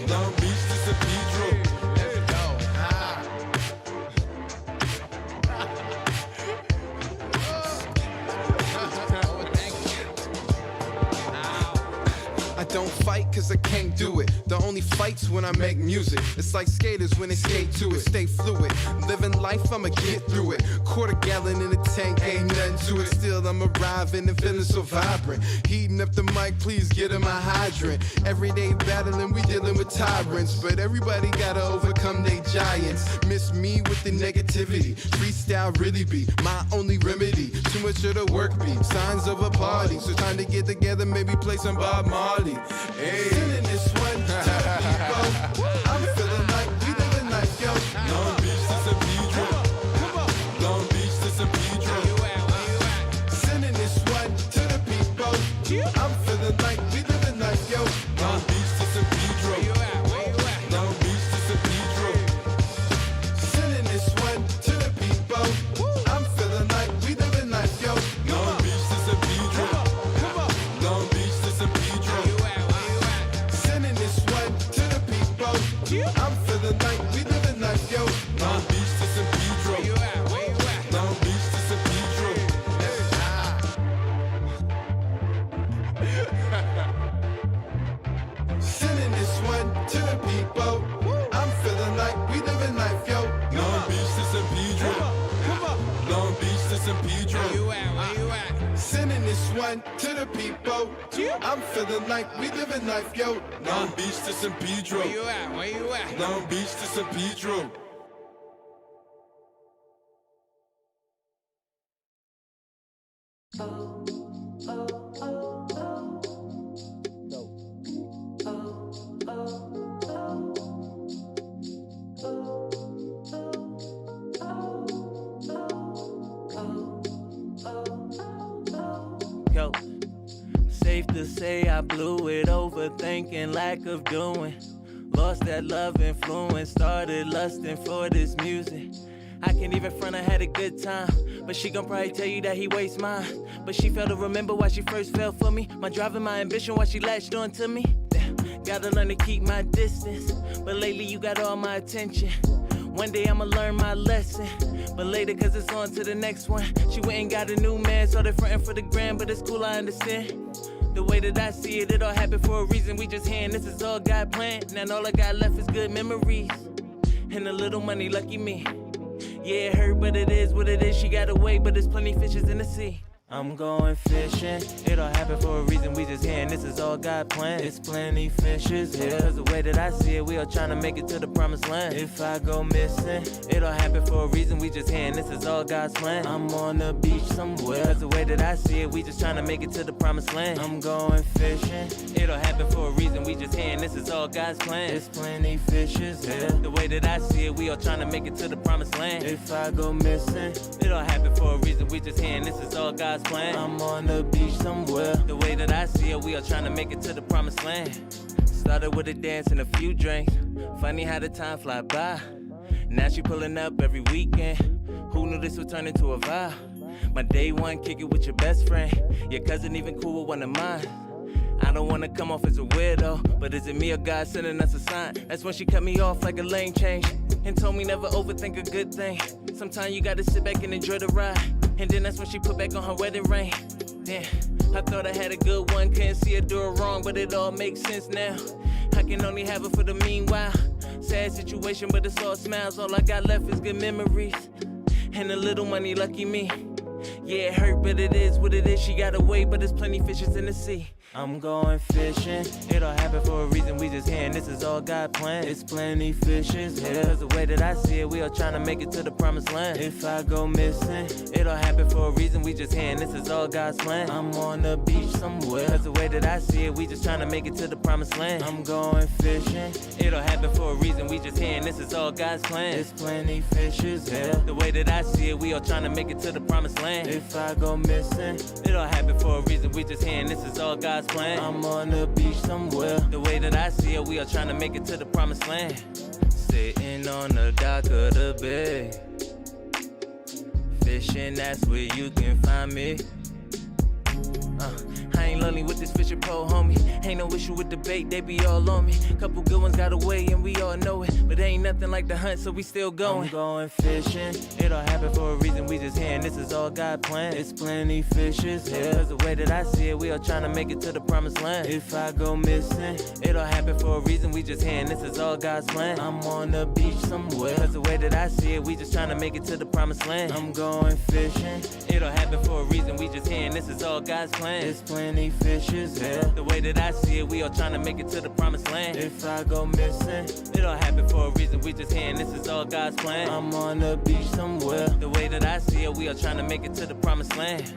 Speaker 9: Long Beach to San Pedro. Let's go. I don't fight cause I can't do it. The only fight's when I make music. It's like skaters when they skate to it. Stay fluid, living life, I'ma get through it. Quarter gallon in the tank, ain't nothing to it. Still I'm arriving and feeling so vibrant. Heating up the mic, please get in my hydrant. Everyday battling, we dealing with tyrants. But everybody gotta overcome they giants. Miss me with the negativity. Freestyle really be my only remedy. Too much of the work be signs of a party. So time to get together, maybe play some Bob Marley. Hey, sending this one to the people. I'm feeling like we living life, yo. Long Beach to San Pedro. Long Beach to San Pedro. Sending this one to the people. I'm feeling like we living life, yo. Long Beach to San Pedro. Long Beach to San Pedro. Sending this one to the people. I'm feeling like we living life, yo. Long Beach to San Pedro. Long Beach to San Pedro. Sending this one to the people. I'm feeling like we living life, yo. Long Beach to San Pedro. Long Beach to San Pedro. Sending this one to the people. I'm feeling like we living life, yo. Long Beach to San Pedro. Long Beach to San Pedro. Sending this one to the people. I'm feeling like we living life, yo. Long Beach to San Pedro. Where you at? Long Beach to San Pedro.
Speaker 8: Yo, safe to say I blew it, overthinking, lack of doing. Lost that love influence, started lusting for this music. I can't even front, I had a good time, but she gon' probably tell you that he wastes mine. But she failed to remember why she first fell for me. My drive and my ambition, why she latched on to me. Gotta learn to keep my distance, but lately you got all my attention. One day I'ma learn my lesson, but later cause it's on to the next one. She went and got a new man, so they frontin' for the gram, but it's cool, I understand. The way that I see it, it all happened for a reason. We just here and this is all God planned. Now all I got left is good memories and a little money, lucky me. Yeah, it hurt, but it is what it is. She got away, but there's plenty fishes in the sea. I'm going fishing, it all happened for a reason. We just here and this is all God planned. It's plenty fishes here, cause the way that I see it, we all trying to make it to the promised land. If I go missing, it all happened for a reason. We just here and this is all God's plan. I'm on the beach somewhere, cause the way that I see it, we just trying to make it to the promised land. I'm going fishing, it all happened for a reason. We just here and this is all God's plan. There's plenty fishes here, the way that I see it, we all trying to make it to the promised land. If I go missing, it all happened for a reason. We just here and this is all God's plan. I'm on the beach somewhere, the way that I see it, we are trying to make it to the promised land. Started with a dance and a few drinks, funny how the time fly by. Now she pulling up every weekend, who knew this would turn into a vibe? My day one, kick it with your best friend, your cousin even cool with one of mine. I don't wanna come off as a weirdo, but is it me or God sending us a sign? That's when she cut me off like a lane change and told me never overthink a good thing. Sometimes you gotta sit back and enjoy the ride. And then that's when she put back on her wedding ring. Damn, I thought I had a good one, couldn't see her do it wrong, but it all makes sense now. I can only have it for the meanwhile. Sad situation, but it's all smiles. All I got left is good memories and a little money, lucky me. Yeah, it hurt, but it is what it is. She got away, but there's plenty fishes in the sea. I'm going fishing, it all happened for a reason. We just here and this is all God planned. It's plenty fishes here, cause the way that I see it, we all trying to make it to the promised land. If I go missing, it all happened for a reason. We just here and this is all God's plan. I'm on the beach somewhere, cause the way that I see it, we just trying to make it to the promised land. I'm going fishing, it all happened for a reason. We just here and this is all God's plan. It's plenty fishes here, the way that I see it, we all trying to make it to the promised land. If I go missing, it all happened for a reason. We just here and this is all God's plan. I'm on the beach somewhere, the way that I see it, we are trying to make it to the promised land. Sitting on the dock of the bay, fishing, that's where you can find me. I ain't lonely with this fishing pole, homie. Ain't no issue with the bait, they be all on me. Couple good ones got away and we all know it. But ain't nothing like the hunt, so we still going. I'm going fishing, it all happened for a reason, we just here. And this is all God planned. It's plenty fishes here. Cause the way that I see it, we all trying to make it to the promised land. If I go missing, it all happened for a reason, we just here. And this is all God's plan. I'm on the beach somewhere. Cause the way that I see it, we just trying to make it to the promised land. I'm going fishing, it all happened for a reason, we just here. And this is all God's plan. It's plenty fishes here. The way that I see it, we all trying to make it to the promised land. If I go missing, it all happened for a reason, we just here. And this is all God's plan. I'm on the beach somewhere. The way that I see it, we all trying to make it to the promised land.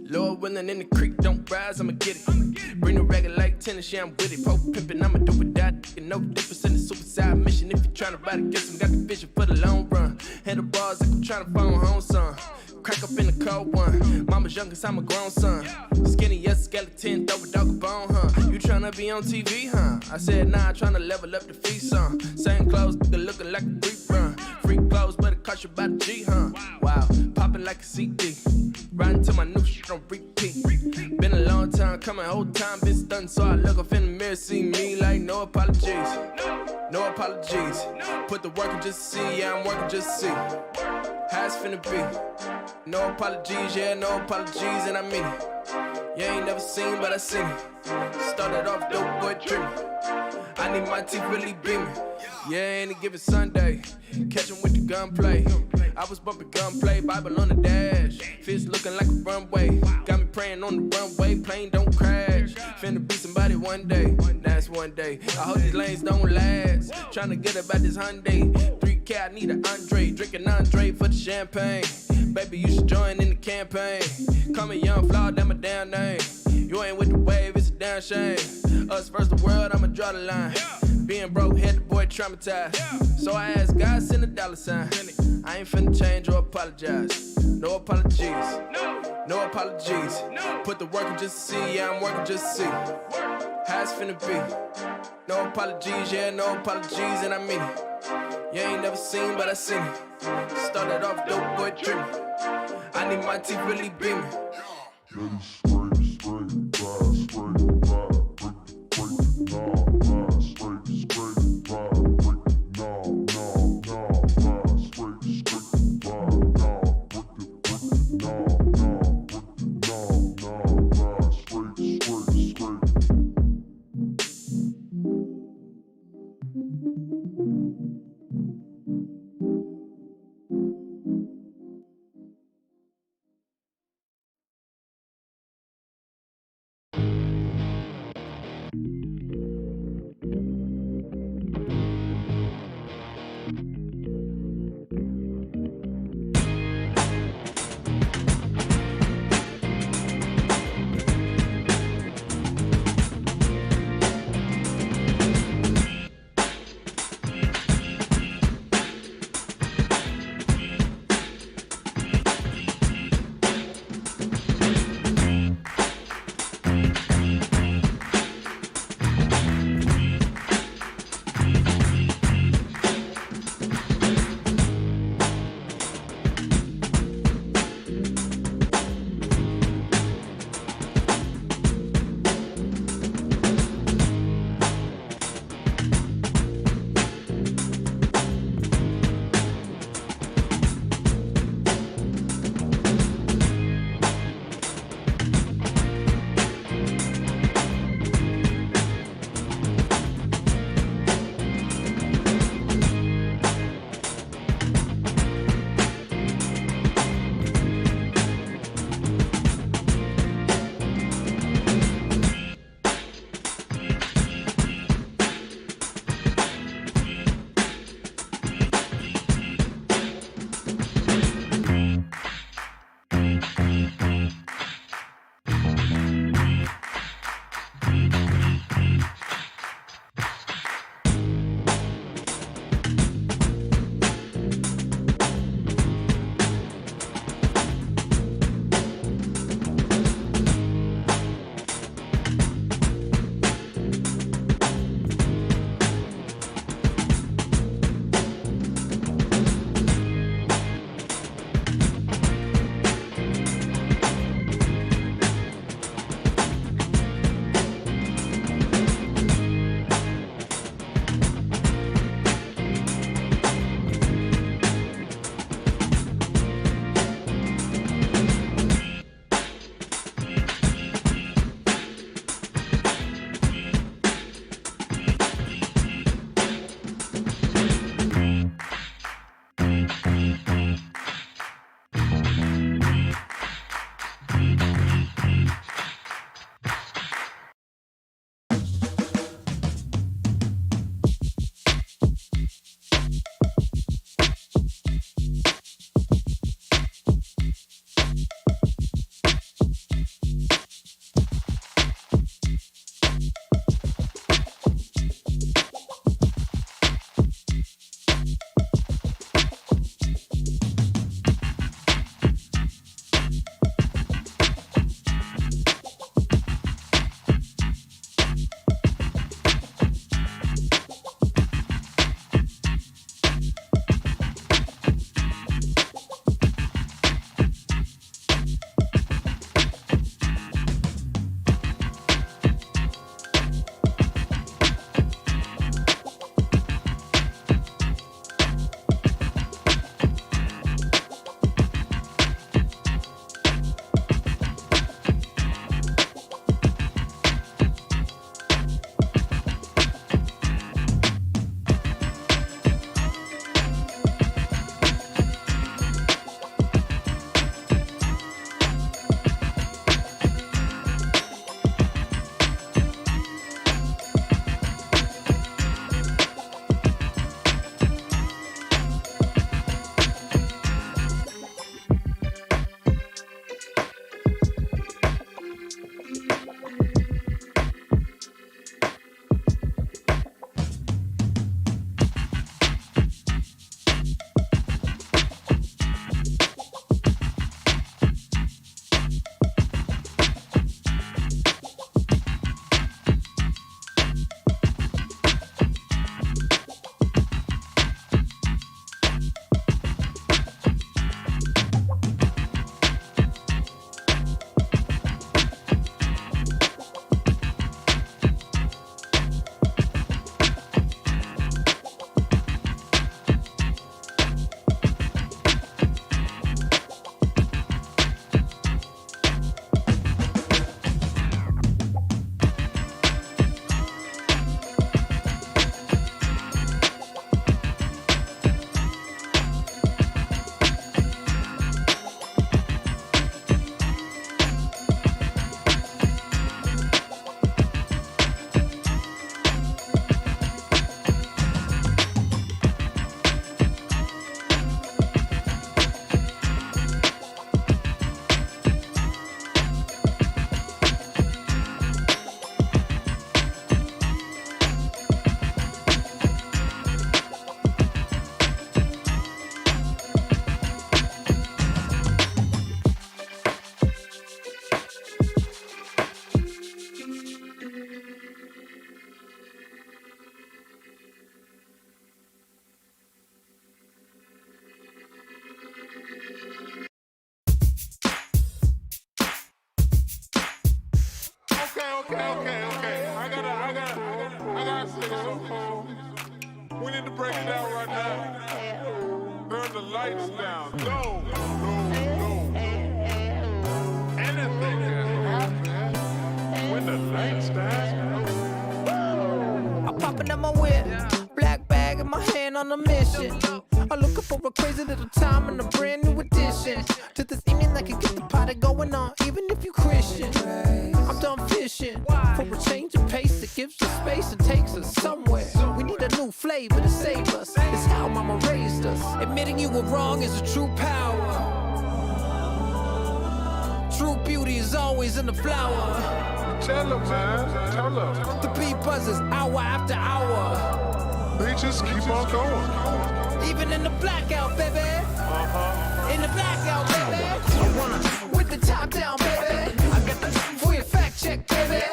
Speaker 7: Lord willing in the creek, don't rise, I'ma get it. Bring the ragged like tennis, yeah, I'm with it. Pro pimpin', I'ma do it that. No difference in the suicide mission. If you tryna ride against them, got the vision for the long run. Handle bars like I'm tryna phone home, son. Crack up in the cold one. Mama's young cause I'm a grown son. Skinny, yes, skeleton, throw a dog a bone, huh? You tryna be on TV, huh? I said, nah, tryna level up the feast, son. Same clothes, looking like a brief run. Free clothes, but it cost you about a G, huh? Wow, popping like a CD. Riding to my new shit on repeat. Been a long time coming, whole time been stunned. So I look up in the mirror, see me like no apologies. No apologies. Put the work and just see, yeah, I'm working just see. How it's finna be. No apologies, yeah, no apologies, and I mean it. You ain't never seen, but I seen it. Started off dope boy dreaming. I need my teeth really beaming. Yeah, any given Sunday, catch 'em with the gunplay. I was bumping gunplay, Bible on the dash. Fish looking like a runway. Got me praying on the runway, plane don't crash. Finna be somebody one day, that's one day. I hope these lanes don't last. Tryna get about this Hyundai. 3K, I need an Andre. Drinking Andre for the champagne. Baby, you should join in the campaign. Call me Young Flawed, that's my damn name. You ain't with the wave, it's a damn shame. Us versus the world, I'ma draw the line. Being broke, had the boy traumatized. So I asked God, send a dollar sign. I ain't finna change or apologize. No apologies. No apologies. Put the work and just see, yeah, I'm working just see. How it's finna be. No apologies, yeah, no apologies, and I mean it. You ain't never seen, but I seen it. Started off dope boy dreaming. I need my teeth really beaming. hopping on my whip. Black bag in my hand on a mission. I'm looking for a crazy little time and a brand new addition to this evening that can get the party going on, even if you Christian. I'm done fishing for a change of pace that gives us space and takes us somewhere. We need a new flavor to save us. It's how mama raised us. Admitting you were wrong is a true power. True beauty is always in the flower.
Speaker 6: Tell them, man. Tell them.
Speaker 7: The beat buzzes hour after hour.
Speaker 6: They just keep on going.
Speaker 7: Even in the blackout, baby. In the blackout, baby. I wanna with the top down, baby. I got the for your fact check, baby.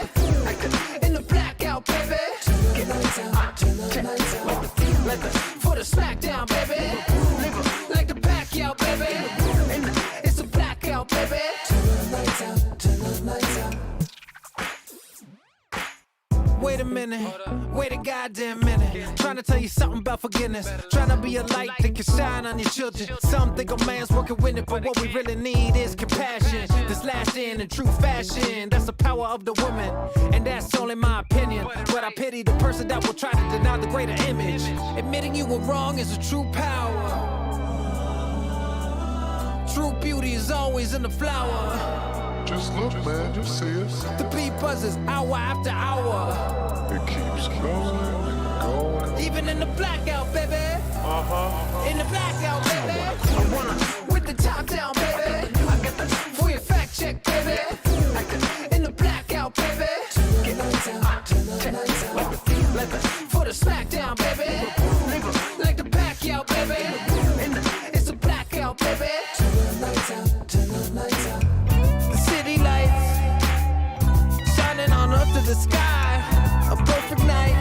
Speaker 7: In the blackout, baby. Get lights out, turn the lights out. Like the for the smackdown, baby. Like the back out, baby. It's a blackout, baby. Turn the lights out, turn the lights out. Wait a minute, wait a goddamn minute. Trying to tell you something about forgiveness. Trying to be a light that can shine on your children. Some think a man's working with it, but what we really need is compassion. This lasting in true fashion. That's the power of the woman, and that's only my opinion. But I pity the person that will try to deny the greater image. Admitting you were wrong is a true power. True beauty is always in the flower.
Speaker 6: Just look, man. Just see it.
Speaker 7: The beat buzzes hour after hour.
Speaker 6: It keeps going and going.
Speaker 7: Even in the blackout, baby. In the blackout, baby. I wanna with the top down, baby. I got the for your fact check, baby. In the blackout, baby. Get lights out, turn the lights out. Like the for the smackdown, baby. Like the back out, baby. It's a blackout, baby. Turn the lights out, turn the lights out. City lights shining on up to the sky. A perfect night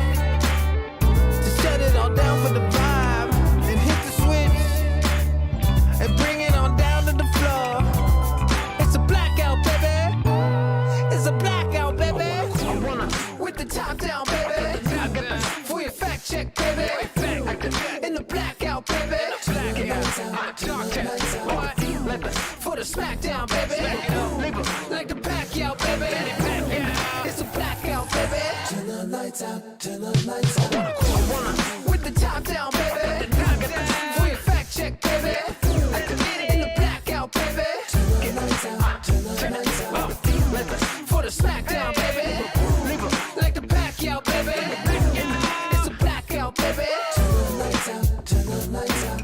Speaker 7: to shut it all down for the vibe and hit the switch and bring it on down to the floor. It's a blackout, baby. It's a blackout, baby. I wanna with the top down, baby. I got the for your fact check, baby. In the blackout, baby. Like the for the smackdown, baby. Like the back out, baby. It's a blackout, baby. Turn the lights out, turn the lights out. I wanna with the top down, baby. For your fact check, baby. In the blackout, baby. Turn the lights out, turn the lights out. Like the for the smackdown, baby. Like the back out, baby. It's a blackout, baby. Turn the lights out, turn the lights out.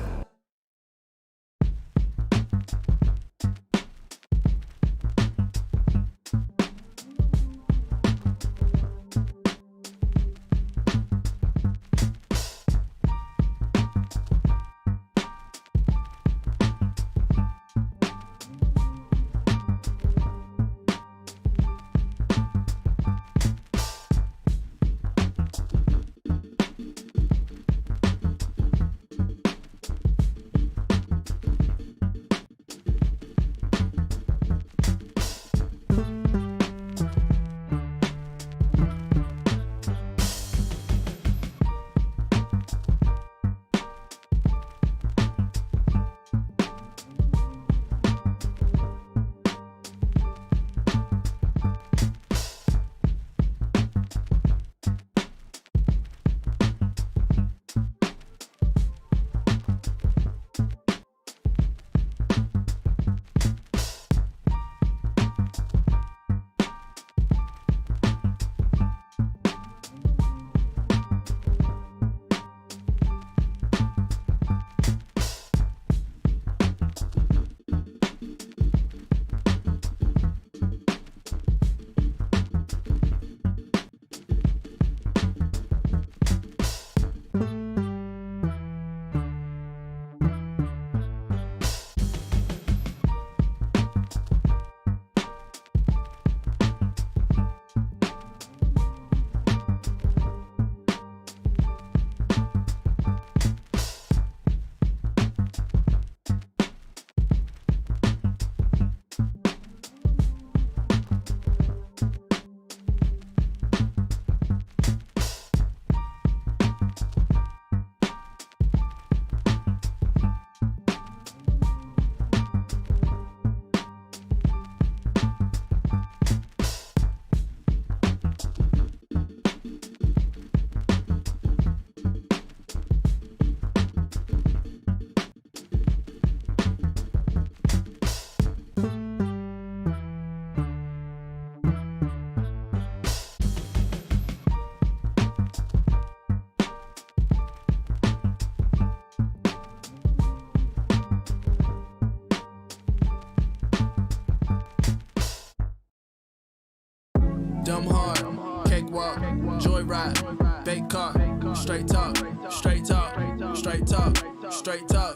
Speaker 7: dumb hard, cakewalk, joyride, bait car, straight talk, straight talk, straight talk, straight talk,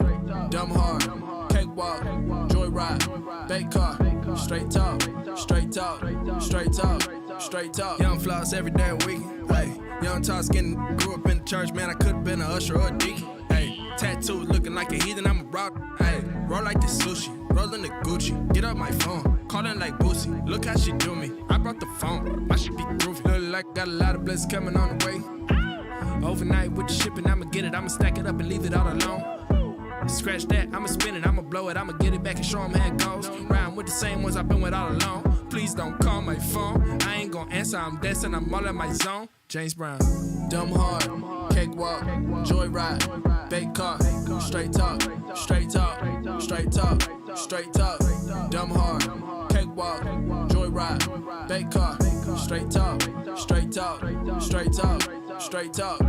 Speaker 7: dumb hard, cakewalk, joyride, bait car, straight talk, straight talk, straight talk, straight talk. Young floss every day week, hey, young tall skin, grew up in the church, man, I could've been a usher or a deacon, hey, tattoo looking like a heathen, I'm a rock, hey, roll like the sushi, rollin' the Gucci, get up my phone, callin' like Boosie, look how she do me, I brought the phone, my shit be groovy, look like got a lot of blessings coming on the way, overnight with the shipping, I'ma get it, I'ma stack it up and leave it all alone. Scratch that, I'ma spin it, I'ma blow it, I'ma get it back and show 'em how it goes. Round with the same ones I've been with all along. Please don't call my phone, I ain't gon' answer, I'm dancing, I'm all in my zone. James Brown, dumb hard, cakewalk, joyride, bait car, straight talk, straight talk, straight talk, straight talk, dumb hard, cakewalk, joyride, bait car, straight talk, straight talk, straight talk, straight talk.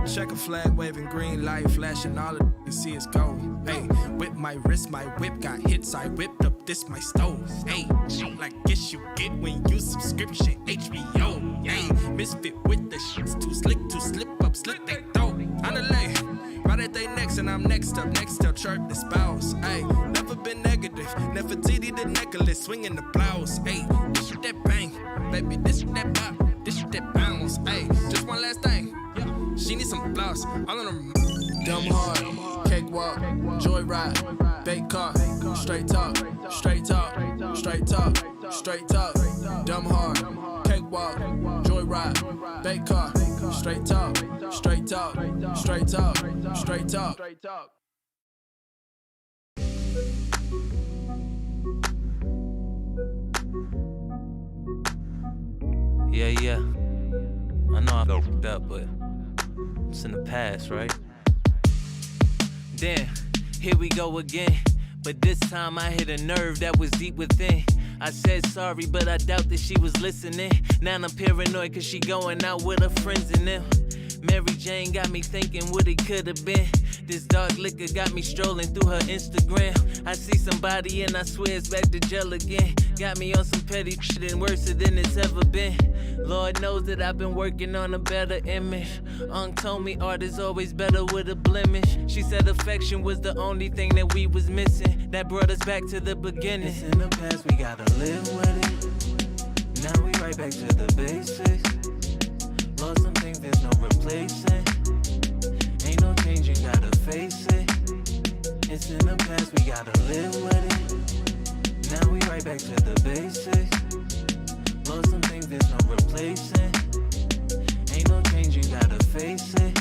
Speaker 7: Check a flag waving, green light flashing, all of you see is gold. Hey, whip my wrist, my whip got hits, I whipped up this my stove. Hey, like guess you get when you subscription HBO. Hey, misfit with the shits, too slick to slip up, slick they throw. On the lay, right at they next and I'm next up, chirp the spouse. Hey, never been negative, never TD the necklace, swinging the blouse. Hey, this shit that bang, baby, this shit that pop, this shit that bounce. Hey, just one last thing. She needs some blouse, all in her dumb hard, cakewalk, joyride, bait car, straight talk, straight talk, straight talk, straight talk, dumb hard, cakewalk, joyride, bait car, straight talk, straight talk, straight talk, straight talk.
Speaker 8: Yeah. I know I got fucked up, but it's in the past, right? Then, here we go again. But this time I hit a nerve that was deep within. I said sorry, but I doubt that she was listening. Now I'm paranoid cause she going out with her friends and them. Mary Jane got me thinking what it could have been. This dark liquor got me strolling through her Instagram. I see somebody and I swear it's back to jail again. Got me on some petty shit and worse than it's ever been. Lord knows that I've been working on a better image. Unc told me art is always better with a blemish. She said affection was the only thing that we was missing. That brought us back to the beginning. It's in the past, we gotta live with it. Now we right back to the basics. Lost some things, there's no replacing. Ain't no changing, gotta face it. It's in the past, we gotta live with it. Now we right back to the basics. Lost some things, there's no replacing. Ain't no changing, gotta face it.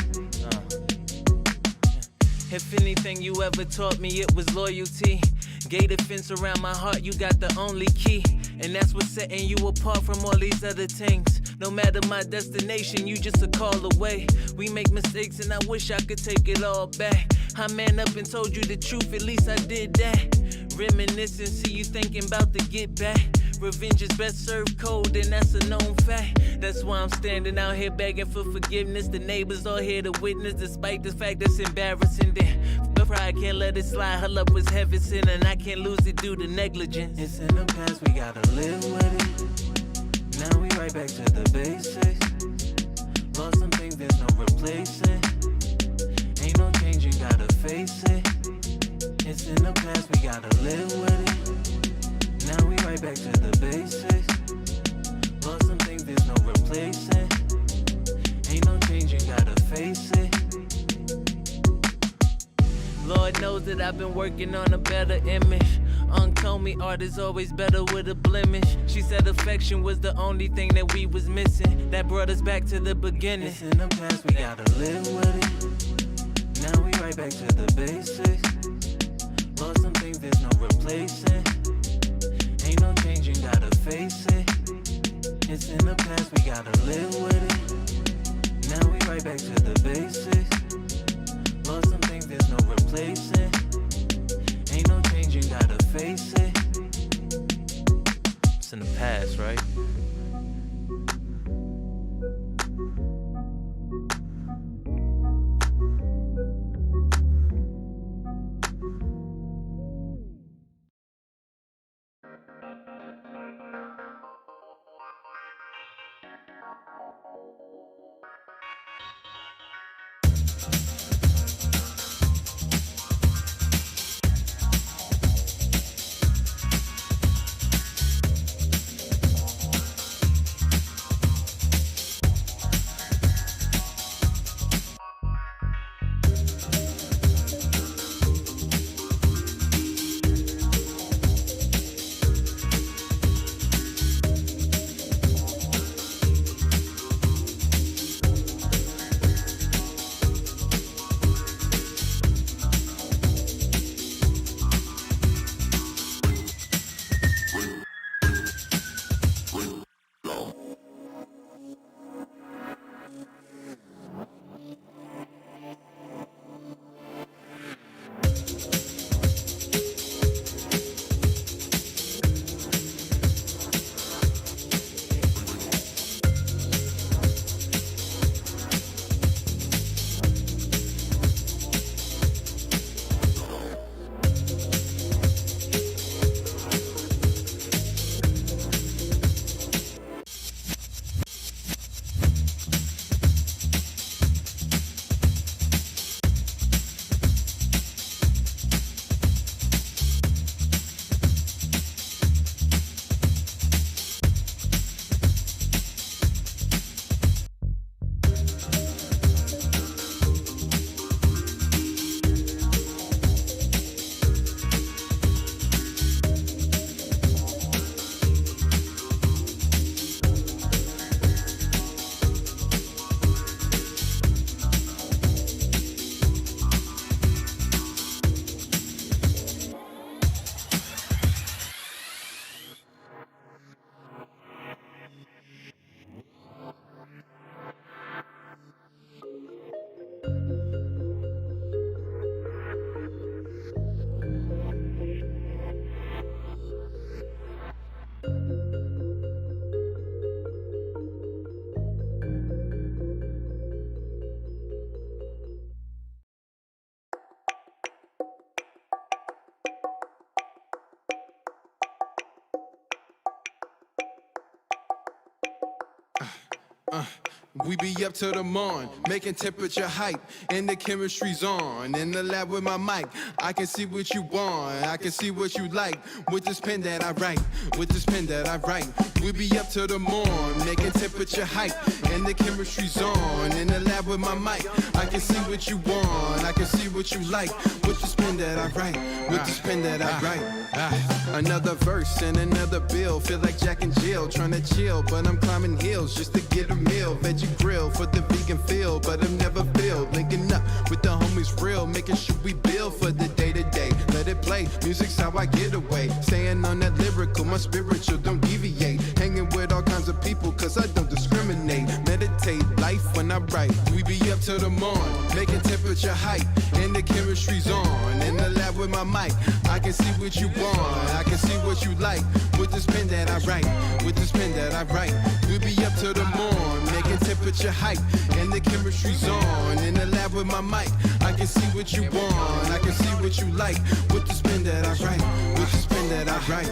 Speaker 8: If anything you ever taught me, it was loyalty. Gated fence around my heart, you got the only key. And that's what's setting you apart from all these other things. No matter my destination, you just a call away. We make mistakes and I wish I could take it all back. I man up and told you the truth, at least I did that. Reminiscing, see you thinking about to get back. Revenge is best served cold, and that's a known fact. That's why I'm standing out here begging for forgiveness. The neighbors all here to witness, despite the fact that's embarrassing. But pride can't let it slide. Her love was heaven sent, and I can't lose it due to negligence. It's in the past, we gotta live with it. Now we right back to the basics. Lost some things, there's no replacing. Ain't no changing, gotta face it. It's in the past, we gotta live with it. Now we right back to the basics. Lost some things, there's no replacing. Ain't no changing, gotta face it. Lord knows that I've been working on a better image. Unc told me art is always better with a blemish. She said affection was the only thing that we was missing. That brought us back to the beginning. It's in the past, we gotta live with it. Now we right back to the basics. Lost some things, there's no replacing. Ain't no changing, gotta face it. It's in the past, we gotta live with it. Now we right back to the basics. Lost some things, there's no replacing. Ain't no changing, gotta face it. It's in the past, right?
Speaker 9: We be up to the morn, making temperature hype, and the chemistry's on. In the lab with my mic, I can see what you want, I can see what you like. With this pen that I write, with this pen that I write. We be up to the morn, making temperature hype, and the chemistry's on. In the lab with my mic, I can see what you want, I can see what you like. With this pen that I write, with this pen that I write. Another verse and another bill, feel like Jack and Jill, trying to chill, but I'm climbing hills just to get a meal. Veggie grill for the vegan feel, but I'm never filled. Linking up with the homies real, making sure we build for the day to day. Let it play, music's how I get away. Staying on that lyrical, my spiritual don't deviate. Hanging with all kinds of people, cause I don't discriminate. Meditate, life when I write. We be up to the morn, making temperature hype, and the chemistry's on. In the lab with my mic, I can see what you want, I can see what you like. With this pen that I write, with this pen that I write. We be up to the morn, making temperature hype, and the chemistry's on. In the lab with my mic, I can see what you want, I can see what you like. With this pen that I write, with this pen that I write.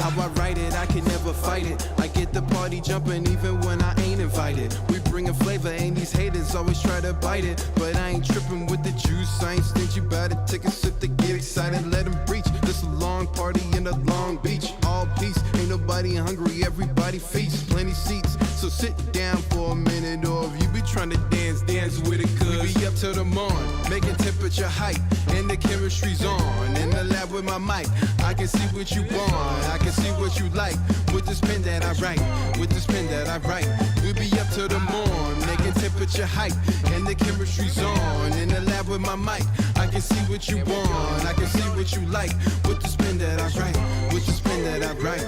Speaker 9: How I write it, I can never fight it. I get the party jumping even when I ain't invited. We bring a flavor and these haters always try to bite it. But I ain't tripping with the juice, I ain't stingy about it. Take a sip to get excited, let them breach. This a long party in a Long Beach. All peace, ain't nobody hungry, everybody feasts. Plenty seats, so sit down for a minute. Or if you be trying to dance, dance with it. Cause we be up to the morn, making temperature hype, and the chemistry's on. In the lab with my mic, I can see what you want, I can see what you like. With this pen that I write, with this pen that I write. We be up to the morn, making temperature hype, and the chemistry's on. In the lab with my mic, I can see what you want, I can see what you like. With this pen that I write, with this pen that I write.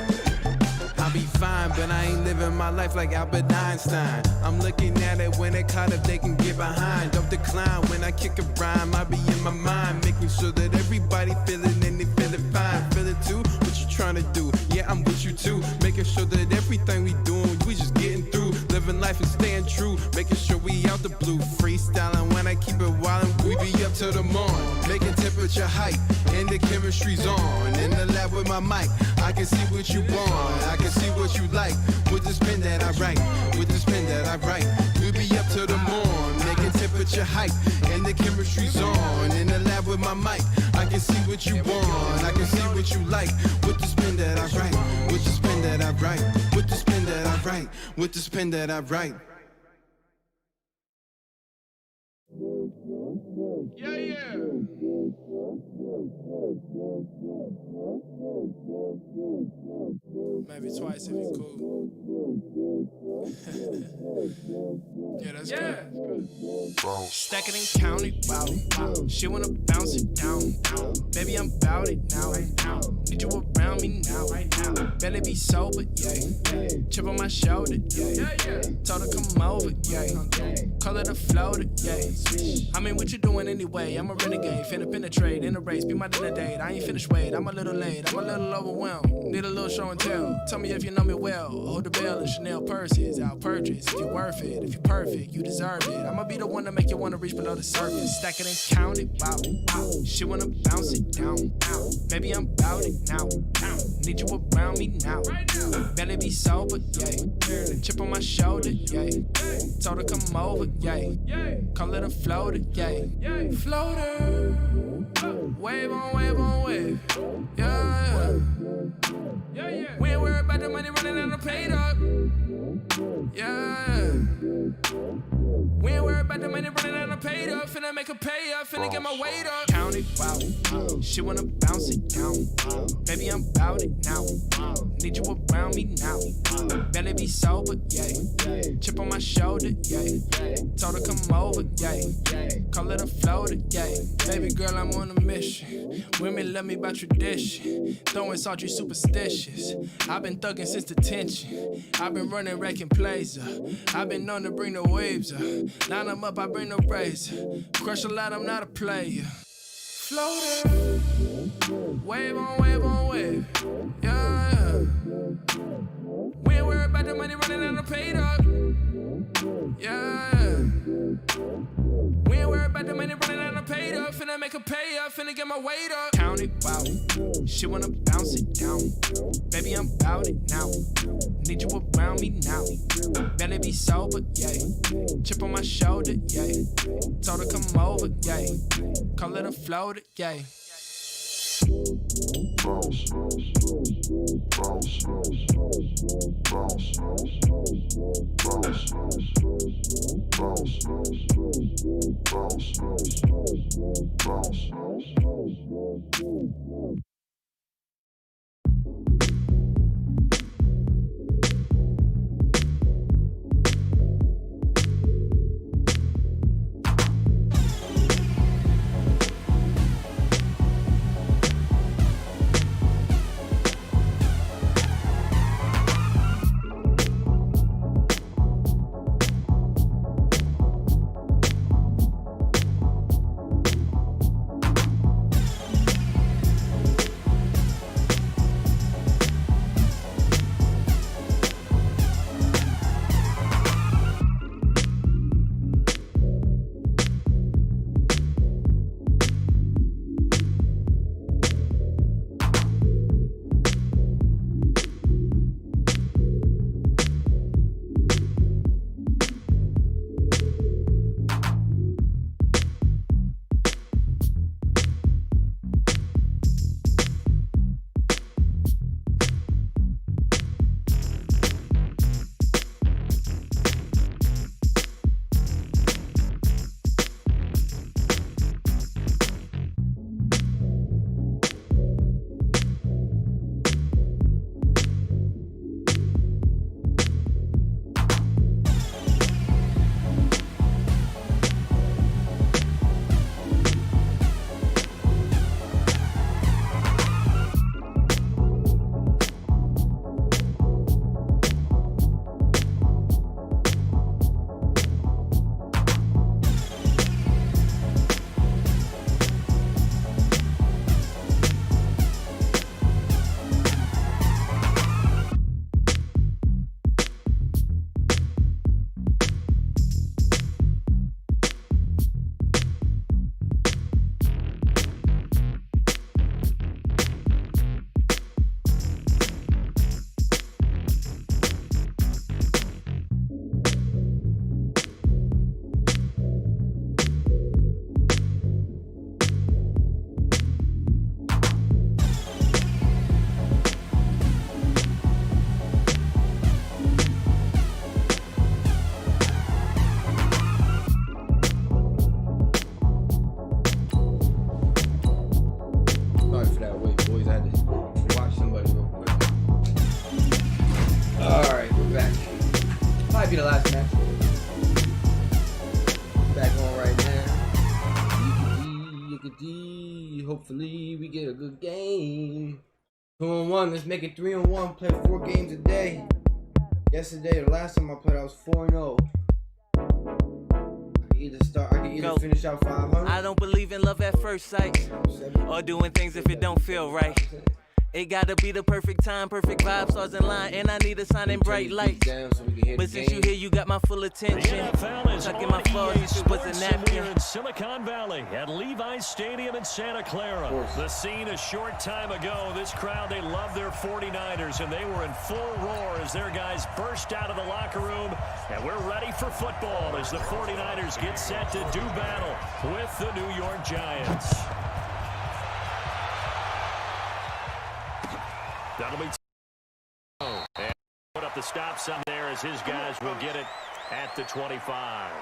Speaker 9: I be fine, but I ain't living my life like Albert Einstein. I'm looking at it when they caught up, they can get behind. Don't decline when I kick a rhyme, I be in my mind, making sure that everybody feeling and they feeling fine. Feel it too? What you trying to do? Yeah, I'm with you too. Making sure that everything we doing, we just getting through. Living life and staying true, making sure we out the blue. Freestyling when I keep it wildin', we be up to the morn, making temperature hype, and the chemistry's on. In the lab with my mic, I can see what you want, I can see what you like. With this pen that I write, with this pen that I write. We be up to the morn, making temperature hype, and the chemistry's on. In the lab with my mic, I can see what you want, I can see what you like. With this pen that I write, with this pen that I write, with this pen that I write, with this pen that I write.
Speaker 6: Yeah, yeah.
Speaker 7: Maybe twice if you cool. Yeah, that's good. Stack it and count it, wow. She wanna bounce it down. Baby, I'm bout it now. Need you around me now. Barely be sober, yeah. Chip on my shoulder, yeah. Told her come over, yeah. Call it a floater, yeah. I mean, what you doing anyway? I'm a renegade, finna penetrate in a race. Be my dinner date. I ain't finished wait. I'm a little late. I'm a little overwhelmed. Need a little show and tell. Tell me if you know me well. Hold the bell and Chanel purses. I'll purchase if you worth it. If you perfect, you deserve it. I'ma be the one to make you wanna reach below the surface. Stack it and count it, wow. She wanna bounce it down. Baby, I'm bout it now. Need you around me now. Barely be sober, yeah. Chip on my shoulder, yeah. Told her come over, yeah. Call it a floater, yeah. Floater. Wave on wave on wave. Yeah. We ain't worried about the money running out of paid up. Yeah. We ain't worried about the money running out of paid up. Finna make a pay up, finna get my weight up. Count it, wow. She wanna bounce it down. Baby, I'm bout it now. Need you around me now. Barely be sober, yeah. Chip on my shoulder, yeah. Told her come over, yeah. Call it a floater, yeah. Baby girl, I'm on a mission. Women love me by tradition. Throwing salt, you superstitious. I've been thugging since detention. I've been running, wrecking plays up. I've been known to bring the waves up. Line them up, I bring the razor. Crush a lot, I'm not a player. Floater. Wave on wave on wave. Yeah. We ain't worried about the money running out of paid up. Yeah. We ain't worried about the money running out of paid up. Finna make a pay up, finna get my weight up. Count it, wow. She wanna bounce it down. Baby, I'm bout it now. Need you around me now. Better be sober, yeah. Chip on my shoulder, yeah. Told her come over, yeah. Call it a floater, yeah.
Speaker 10: Bounce, bounce, bounce, bounce, bounce, bounce, bounce.
Speaker 2: Be the last match. Back on right now. Yickety. Hopefully we get a good game. 2-on-1. Let's make it 3-on-1. Play 4 games a day. Yesterday, the last time I played, I was 4-0. I can either finish out 500.
Speaker 8: I don't believe in love at first sight or doing things if it don't feel right. It gotta be the perfect time, perfect vibe, stars in line, and I need a sign in bright lights. But since you here, you got my full attention. Tucking my flaws, you should was a napkin.
Speaker 1: Here in Silicon Valley at Levi's Stadium in Santa Clara. The scene a short time ago. This crowd, they love their 49ers, and they were in full roar as their guys burst out of the locker room. And we're ready for football as the 49ers get set to do battle with the New York Giants. That'll be and put up the stop sign there as his guys will get it at the 25.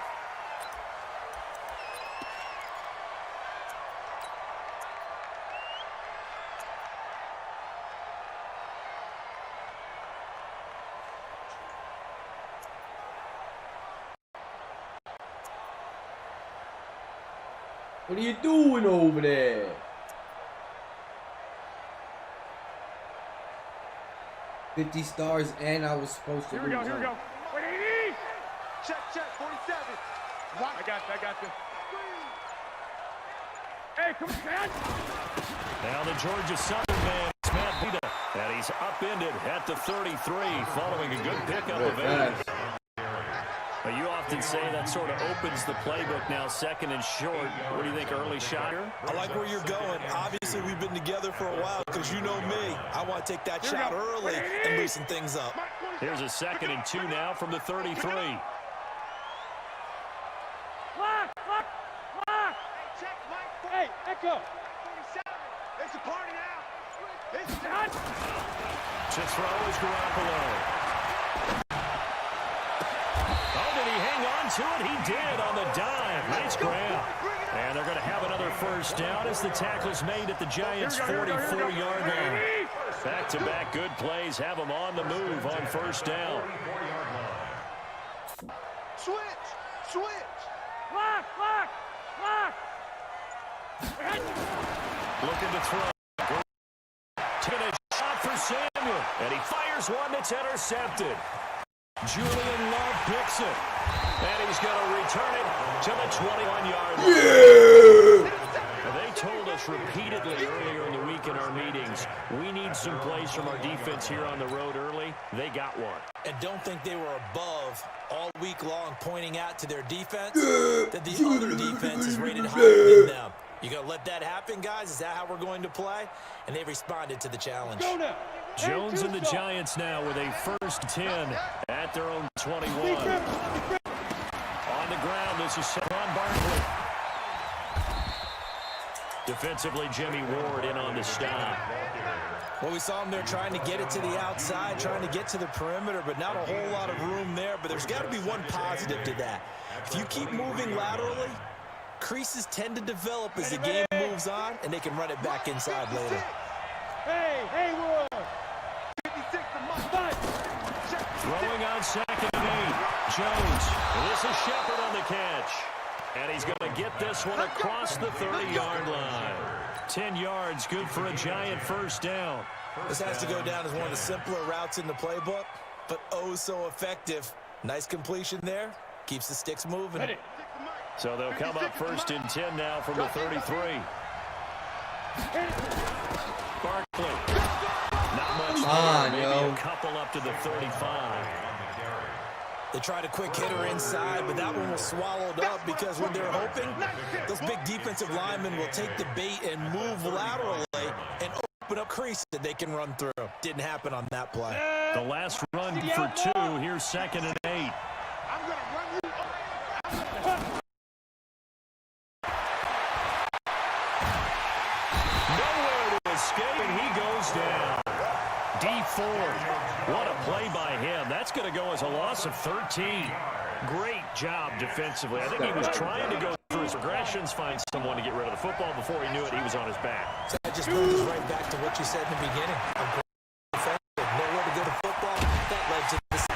Speaker 2: What are you doing over there? 50 stars, and I was supposed to lose.
Speaker 6: Here we go. Wait, 80!
Speaker 4: Check, 47.
Speaker 6: I got this. Hey, come on, man.
Speaker 1: Now the Georgia Southern man, Matt Pita, and he's upended at the 33 following a good pickup of 8. But you often say that sort of opens the playbook now, second and short. What do you think, early shot?
Speaker 3: I like where you're going. Obviously, we've been together for a while because you know me. I want to take that shot early and loosen things up.
Speaker 1: Here's a 2nd and 2 now from the 33.
Speaker 6: Block! Hey, Echo!
Speaker 4: It's a party now. It's
Speaker 6: done.
Speaker 1: To throw is Garoppolo. Oh, did he hang on to it? He did on the dive. Nice grab. And they're going to have another first down as the tackle's made at the Giants' 44-yard line. Back-to-back good plays have them on the move on first down.
Speaker 4: Switch!
Speaker 6: Block!
Speaker 1: Looking to throw. Taking a shot for Samuel. And he fires one that's intercepted. Julian Love picks it. And he's going to return it to the 21-yard line. They told us repeatedly earlier in the week in our meetings, we need some plays from our defense here on the road early. They got one.
Speaker 3: And don't think they were above all week long pointing out to their defense that the other defense is rated higher than them. You going to let that happen, guys? Is that how we're going to play? And they responded to the challenge.
Speaker 1: Jones and the Giants now with a first 10 at their own 21. On the ground, this is Saquon Barkley. Defensively, Jimmy Ward in on the stop.
Speaker 3: Well, we saw him there trying to get it to the outside, trying to get to the perimeter, but not a whole lot of room there. But there's got to be one positive to that. If you keep moving laterally, creases tend to develop as the game moves on, and they can run it back inside later.
Speaker 6: Hey, Wood!
Speaker 4: 56 to Mike.
Speaker 1: Throwing on 2nd and 8. Jones. This is Shepard on the catch. And he's going to get this one across the 30-yard line. 10 yards, good for a Giant first down.
Speaker 3: This has to go down as one of the simpler routes in the playbook, but oh so effective. Nice completion there. Keeps the sticks moving.
Speaker 1: So they'll come up first and 10 now from the 33. Barkley. Not much more. Maybe a couple up to the 35.
Speaker 3: They tried a quick hitter inside, but that one was swallowed up because when they're hoping, those big defensive linemen will take the bait and move laterally and open up crease that they can run through. Didn't happen on that play.
Speaker 1: The last run for 2. Here's 2nd and 8.
Speaker 4: I'm going to run you over.
Speaker 1: Nowhere to escape, and he goes down. D4. What a play by him. That's going to go as a loss of 13. Great job defensively. I think he was trying to go through his progressions, find someone to get rid of the football. Before he knew it, he was on his back.
Speaker 3: So that just brings us right back to what you said in the beginning. A great defensive, nowhere to get the football. That led to this.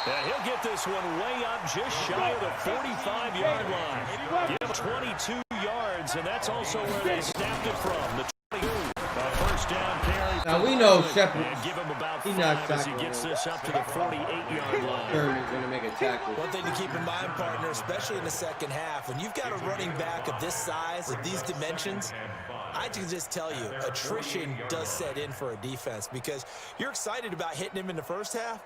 Speaker 1: Yeah, he'll get this one way up just shy of the 45-yard line. Give him 22 yards, and that's also where they snapped it from. The 22. First down carry.
Speaker 2: Now we know Shepard.
Speaker 1: Give him about
Speaker 2: He's
Speaker 1: 5
Speaker 2: not
Speaker 1: as he gets this up to the 48-yard line.
Speaker 2: Thurman's going to make a tackle.
Speaker 3: One thing to keep in mind, partner, especially in the second half, when you've got a running back of this size, of these dimensions, I can just tell you, attrition does set in for a defense because you're excited about hitting him in the first half.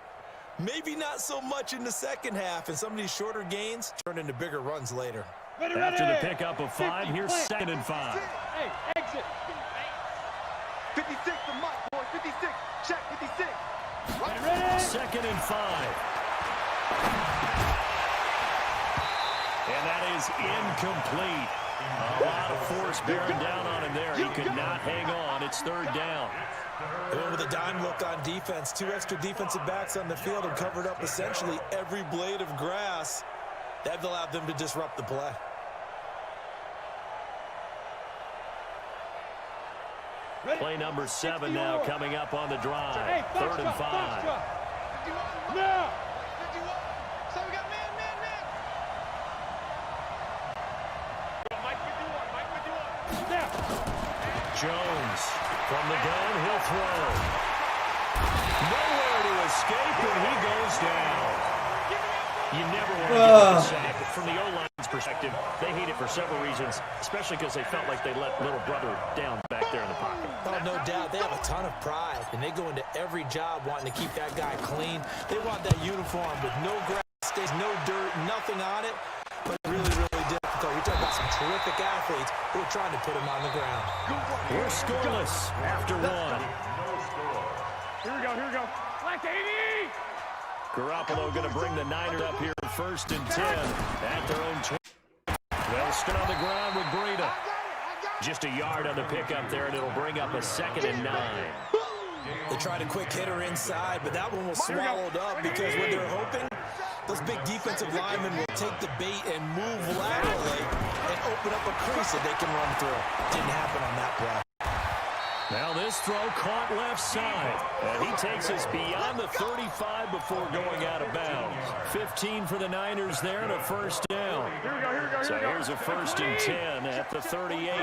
Speaker 3: Maybe not so much in the second half, and some of these shorter gains turn into bigger runs later.
Speaker 1: After the pickup of 5, here's 2nd and 5.
Speaker 6: Hey, exit.
Speaker 4: 56 to Mike, boy. 56. Check 56. Right.
Speaker 1: 2nd and 5. And that is incomplete. A lot of force bearing down on him there. He could not hang on. It's 3rd down.
Speaker 3: And with a dime look on defense, 2 extra defensive backs on the field and covered up essentially every blade of grass. That allowed them to disrupt the play.
Speaker 1: Play number 7 now coming up on the drive. 3rd and 5.
Speaker 6: No!
Speaker 4: So we got man. Mike 51.
Speaker 1: Jones from the gun, he'll throw. Nowhere to escape, and he goes down. You never want to get a sack. From the O-line's perspective, they hate it for several reasons, especially because they felt like they let little brother down back there in the pocket.
Speaker 3: Oh, no doubt. They have a ton of pride, and they go into every job wanting to keep that guy clean. They want that uniform with no grass stains, no dirt, nothing on it. But really, really difficult. We're talking about some terrific athletes who are trying to put him on the ground.
Speaker 1: We're scoreless after 1.
Speaker 6: Here we go. Black 80!
Speaker 1: Garoppolo going to bring the Niners up here 1st and 10 at their own 20. They'll start on the ground with Breida. Just a yard on the pickup there, and it'll bring up a 2nd and 9.
Speaker 3: They tried a quick hitter inside, but that one was swallowed up because what they're hoping, those big defensive linemen will take the bait and move laterally and open up a crease that they can run through. Didn't happen on that play.
Speaker 1: Now this throw caught left side, and he takes us beyond the 35 before going out of bounds. 15 for the Niners there and a 1st down. So here's a 1st and 10 at the 38.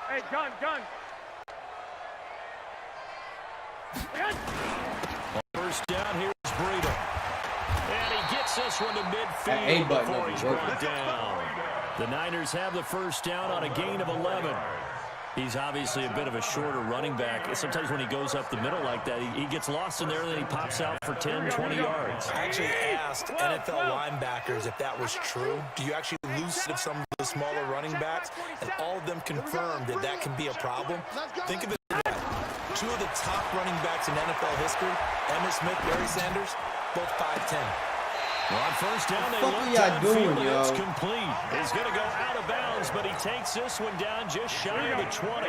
Speaker 6: Hey, gun.
Speaker 1: First down, here's Breida. And he gets this one to midfield before he's brought down. The Niners have the 1st down on a gain of 11. He's obviously a bit of a shorter running back. Sometimes when he goes up the middle like that, he gets lost in there, and then he pops out for 10, 20 yards.
Speaker 3: I actually asked NFL linebackers if that was true. Do you actually lose some of the smaller running backs? And all of them confirmed that that can be a problem. Think of it this way. 2 of the top running backs in NFL history, Emmitt Smith, Barry Sanders, both 5'10".
Speaker 1: On 1st down, they look
Speaker 2: doing,
Speaker 1: downfield,
Speaker 2: yo?
Speaker 1: it's complete. He's going to go out of bounds, but he takes this one down just shy of the 20.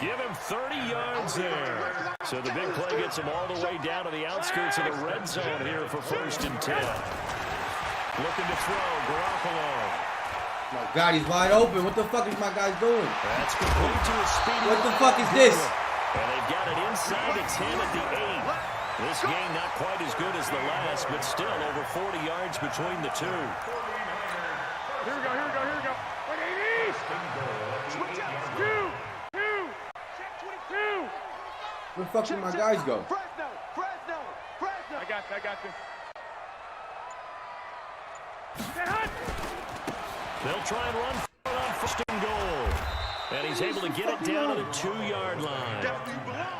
Speaker 1: Give him 30 yards there. So the big play gets him all the way down to the outskirts of the red zone here for 1st and 10. Looking to throw, Garoppolo.
Speaker 2: My God, he's wide open. What the fuck is my guy doing?
Speaker 1: That's complete to a speedy.
Speaker 2: What the fuck is this?
Speaker 1: And they've got it inside the 10 at the 8. This game not quite as good as the last, but still over 40 yards between the two.
Speaker 6: Here we go. Wait, 80! Switch out. 2.
Speaker 2: Where the fuck did my guys go?
Speaker 6: Fresno. I got you.
Speaker 1: They'll try and run for it on 1st and goal. And he's able to get it down to the 2-yard line.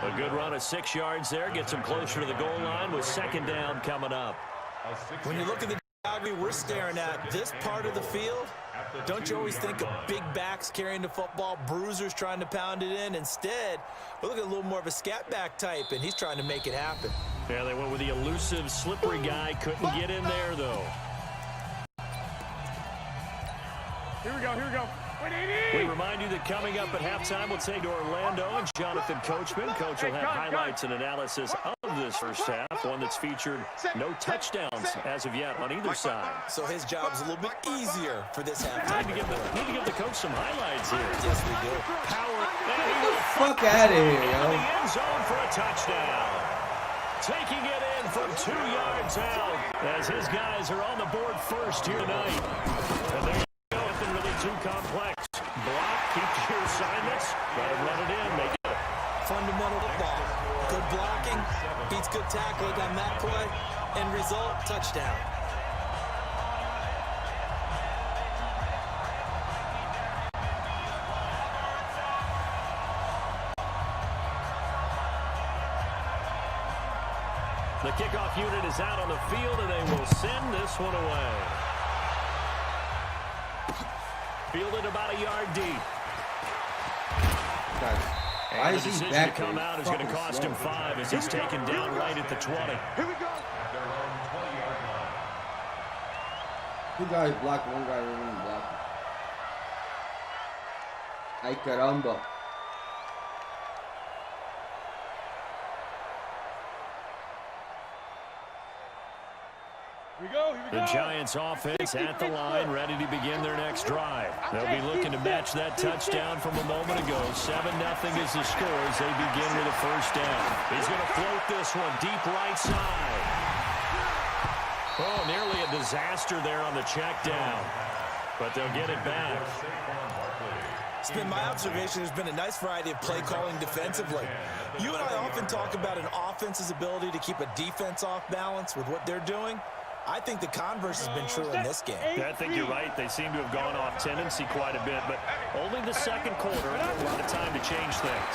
Speaker 1: A good run of 6 yards there. Gets him closer to the goal line with 2nd down coming up.
Speaker 3: When you look at the geography we're staring at, this part of the field, don't you always think of big backs carrying the football, bruisers trying to pound it in? Instead, we're looking at a little more of a scat back type, and he's trying to make it happen.
Speaker 1: Yeah, they went with the elusive, slippery guy. Couldn't get in there, though.
Speaker 6: Here we go.
Speaker 1: We remind you that coming up at halftime, we'll take to Orlando and Jonathan Coachman. Coach will have highlights and analysis of this first half, one that's featured no touchdowns as of yet on either side.
Speaker 3: So his job's a little bit easier for this halftime.
Speaker 1: Need to give the coach some highlights here.
Speaker 3: Yes, we do.
Speaker 1: Power.
Speaker 2: Get the fuck out of here, yo.
Speaker 1: In the end zone for a touchdown. Taking it in from 2 yards out as his guys are on the board first here tonight. And there you go. Nothing really too complex. Block, keep your assignments. Let him run it in. Make it.
Speaker 3: Fundamental football. Good blocking, beats good tackling on that play. End result, touchdown.
Speaker 1: The kickoff unit is out on the field, and they will send this one away. Fielded about a yard deep. And the decision to come out is going to cost him 5 as he's taken down right at the 20.
Speaker 6: Here we go.
Speaker 2: Two guys blocked, one guy didn't block. Ay caramba.
Speaker 6: Here we go.
Speaker 1: The Giants offense at the line, ready to begin their next drive. They'll be looking to match that touchdown from a moment ago. 7-0 is the score as they begin with a first down. He's going to float this one deep right side. Oh, nearly a disaster there on the check down, but they'll get it back.
Speaker 3: It's been my observation there's been a nice variety of play calling defensively. You and I often talk about an offense's ability to keep a defense off balance with what they're doing. I think the converse has been true in this game.
Speaker 1: I think you're right. They seem to have gone off tendency quite a bit, but only the second quarter. A lot of time to change things.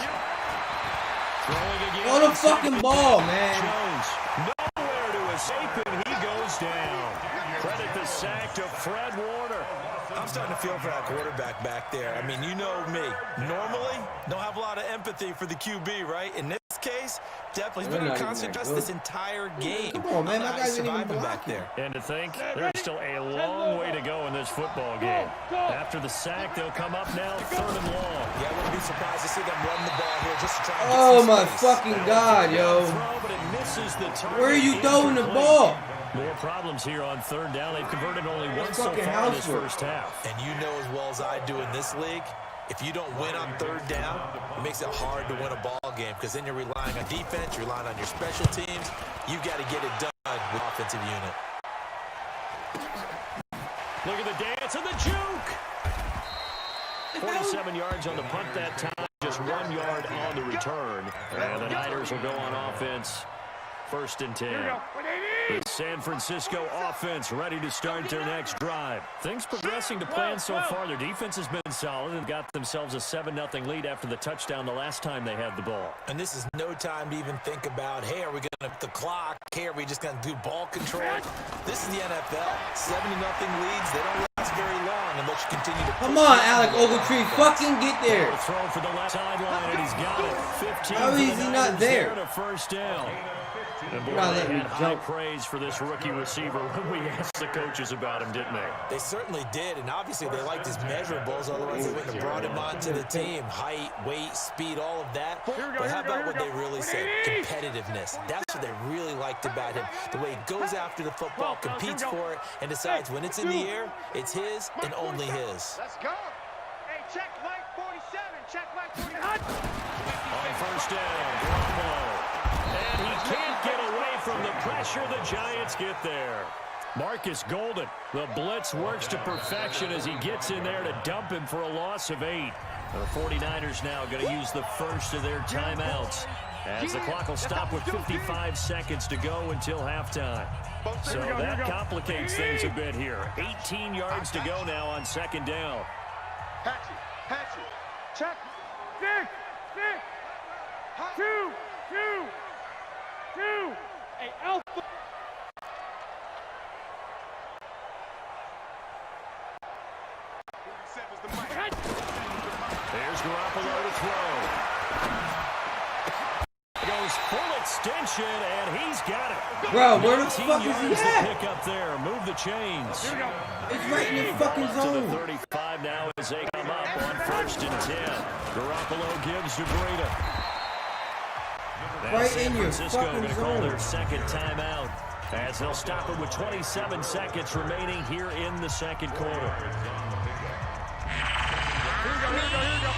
Speaker 1: Throwing again.
Speaker 2: Oh, the fucking ball, man.
Speaker 1: Jones nowhere to escape, and he goes down. Credit the sack to Fred Warner.
Speaker 3: I'm starting to feel for that quarterback back there. I mean, you know me. Normally, don't have a lot of empathy for the QB, right? In this case, definitely. He's been in constant trust this entire game.
Speaker 2: Come on, man. My guys ain't even
Speaker 3: surviving back
Speaker 2: blocking.
Speaker 3: there.
Speaker 1: And to think, there's still a long way to go in this football game. After the sack, they'll come up now 3rd and long.
Speaker 3: Yeah, I wouldn't be surprised to see them run the ball here just to try and get
Speaker 2: Oh
Speaker 3: some
Speaker 2: my
Speaker 3: space.
Speaker 2: fucking God, yo. Where are you throwing the ball?
Speaker 1: More problems here on 3rd down. They've converted only one so
Speaker 2: fucking
Speaker 1: far in this
Speaker 2: housework.
Speaker 1: first half.
Speaker 3: And you know as well as I do in this league, if you don't win on 3rd down, it makes it hard to win a ball game because then you're relying on defense, you're relying on your special teams. You've got to get it done with the offensive unit.
Speaker 1: Look at the dance and the juke. 47 yards on the punt that time, just 1 yard on the return. And the Niners will go on offense. 1st and 10. The San Francisco offense ready to start their next drive. Things progressing to plan so far. Their defense has been solid and got themselves a 7-0 lead after the touchdown the last time they had the ball.
Speaker 3: And this is no time to even think about, hey, are we going to the clock? Hey, are we just going to do ball control? This is the NFL. 7-0 leads. They don't last very long unless you continue to
Speaker 2: Come on, Alec Ogletree. Fucking get there.
Speaker 1: Throw for the left sideline, and he's got it. 15
Speaker 2: How
Speaker 1: for
Speaker 2: is
Speaker 1: the
Speaker 2: he
Speaker 1: Niners
Speaker 2: not there?
Speaker 1: and a 1st down. And boy,
Speaker 2: You're not
Speaker 1: they
Speaker 2: letting
Speaker 1: had
Speaker 2: me
Speaker 1: high
Speaker 2: jump.
Speaker 1: praise for this rookie receiver when we asked the coaches about him, didn't they?
Speaker 3: They certainly did, and obviously they liked his measurables, otherwise they wouldn't have brought him onto the team. Height, weight, speed, all of that. But how about what they really said? Competitiveness. That's what they really liked about him. The way he goes after the football, competes for it, and decides when it's in the air, it's his and only his.
Speaker 6: Let's go. Hey, check Mike 47. Check Mike 47.
Speaker 1: On 1st down, Garoppolo. And he can't get away from the pressure. The Giants get there. Marcus Golden. The blitz works to perfection as he gets in there to dump him for a loss of 8. The 49ers now going to use the first of their timeouts as the clock will stop with 55 seconds to go until halftime. So that complicates things a bit here. 18 yards to go now on 2nd down.
Speaker 6: Hatchet. Check. 6. 2. Hey, Alpha.
Speaker 1: There's Garoppolo to throw. Goes full extension, and he's got it.
Speaker 2: Bro, where the fuck is he
Speaker 1: yards to
Speaker 2: at?
Speaker 1: pick up there. Move the chains.
Speaker 2: It's right in the fucking
Speaker 1: To the
Speaker 2: zone.
Speaker 1: 35 now as they come up on 1st and 10. Garoppolo gives to Breida.
Speaker 2: Right in your
Speaker 1: Francisco
Speaker 2: fucking
Speaker 1: going to call
Speaker 2: zone.
Speaker 1: their 2nd timeout as they'll stop it with 27 seconds remaining here in the 2nd quarter.
Speaker 6: Here we go.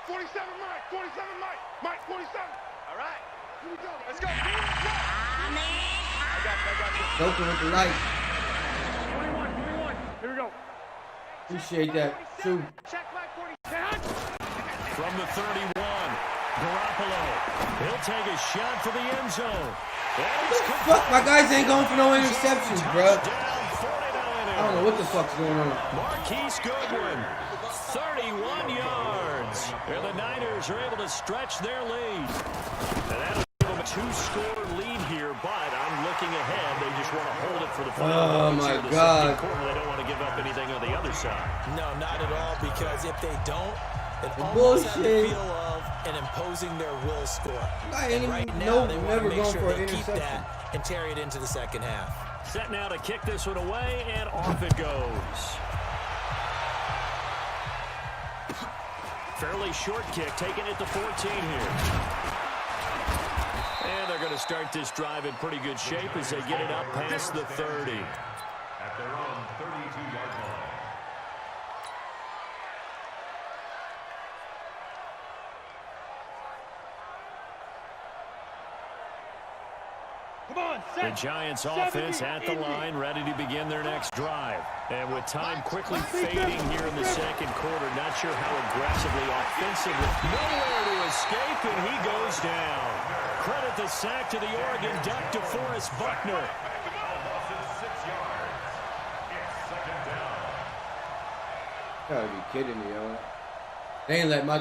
Speaker 6: 47 Mike, 47. All right. Here we go. Let's go. I got you.
Speaker 2: Open with the light.
Speaker 6: 21. Here we go.
Speaker 2: Appreciate that. Shoot.
Speaker 6: Check Mike 47.
Speaker 1: From the 31, Garoppolo. He'll take a shot for the end zone.
Speaker 2: Fuck, my guys ain't going for no interceptions, bro.
Speaker 1: Down 49ers.
Speaker 2: I don't know what the fuck's going on.
Speaker 1: Marquise Goodwin, 31 yards. And the Niners are able to stretch their lead. And that'll give them a 2-score lead here, but I'm looking ahead. They just want to hold it for the final.
Speaker 2: Oh,
Speaker 1: moments
Speaker 2: my
Speaker 1: here in the
Speaker 2: God.
Speaker 1: second quarter. They don't want to give up anything on the other side.
Speaker 3: No, not at all, because if they don't, it
Speaker 2: The
Speaker 3: almost has the
Speaker 2: bullshit.
Speaker 3: feel of an imposing their will score.
Speaker 2: I ain't
Speaker 3: And right
Speaker 2: even
Speaker 3: now,
Speaker 2: know,
Speaker 3: they want
Speaker 2: never
Speaker 3: to make
Speaker 2: going
Speaker 3: sure
Speaker 2: for an
Speaker 3: they keep
Speaker 2: interception.
Speaker 3: that and carry it into the second half.
Speaker 1: Set now to kick this one away, and off it goes. Fairly short kick, taking it to 14 here. And they're going to start this drive in pretty good shape as they get it up past the 30.
Speaker 5: At their own 32-yard line.
Speaker 6: Come on,
Speaker 1: The Giants offense at the line, ready to begin their next drive. And with time quickly fading here in the second quarter, not sure how aggressively offensive, with nowhere to escape, and he goes down. Credit the sack to the Oregon Duck, DeForest Buckner.
Speaker 5: Loss of 6 yards. It's 2nd down.
Speaker 2: Gotta be kidding me, yo. They ain't let my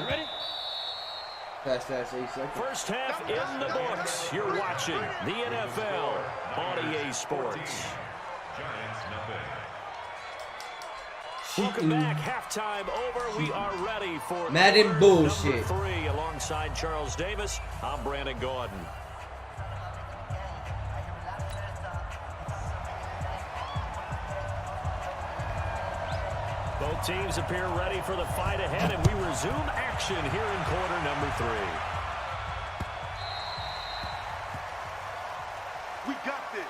Speaker 2: past that 8 seconds.
Speaker 1: First half in the books. You're watching the NFL on EA Sports.
Speaker 5: Giants nothing.
Speaker 1: Welcome back. Halftime over. We are ready for
Speaker 2: Madden bullshit.
Speaker 1: Number 3 alongside Charles Davis. I'm Brandon Gordon. Both teams appear ready for the fight ahead, and we resume action here in quarter number 3.
Speaker 6: We got this.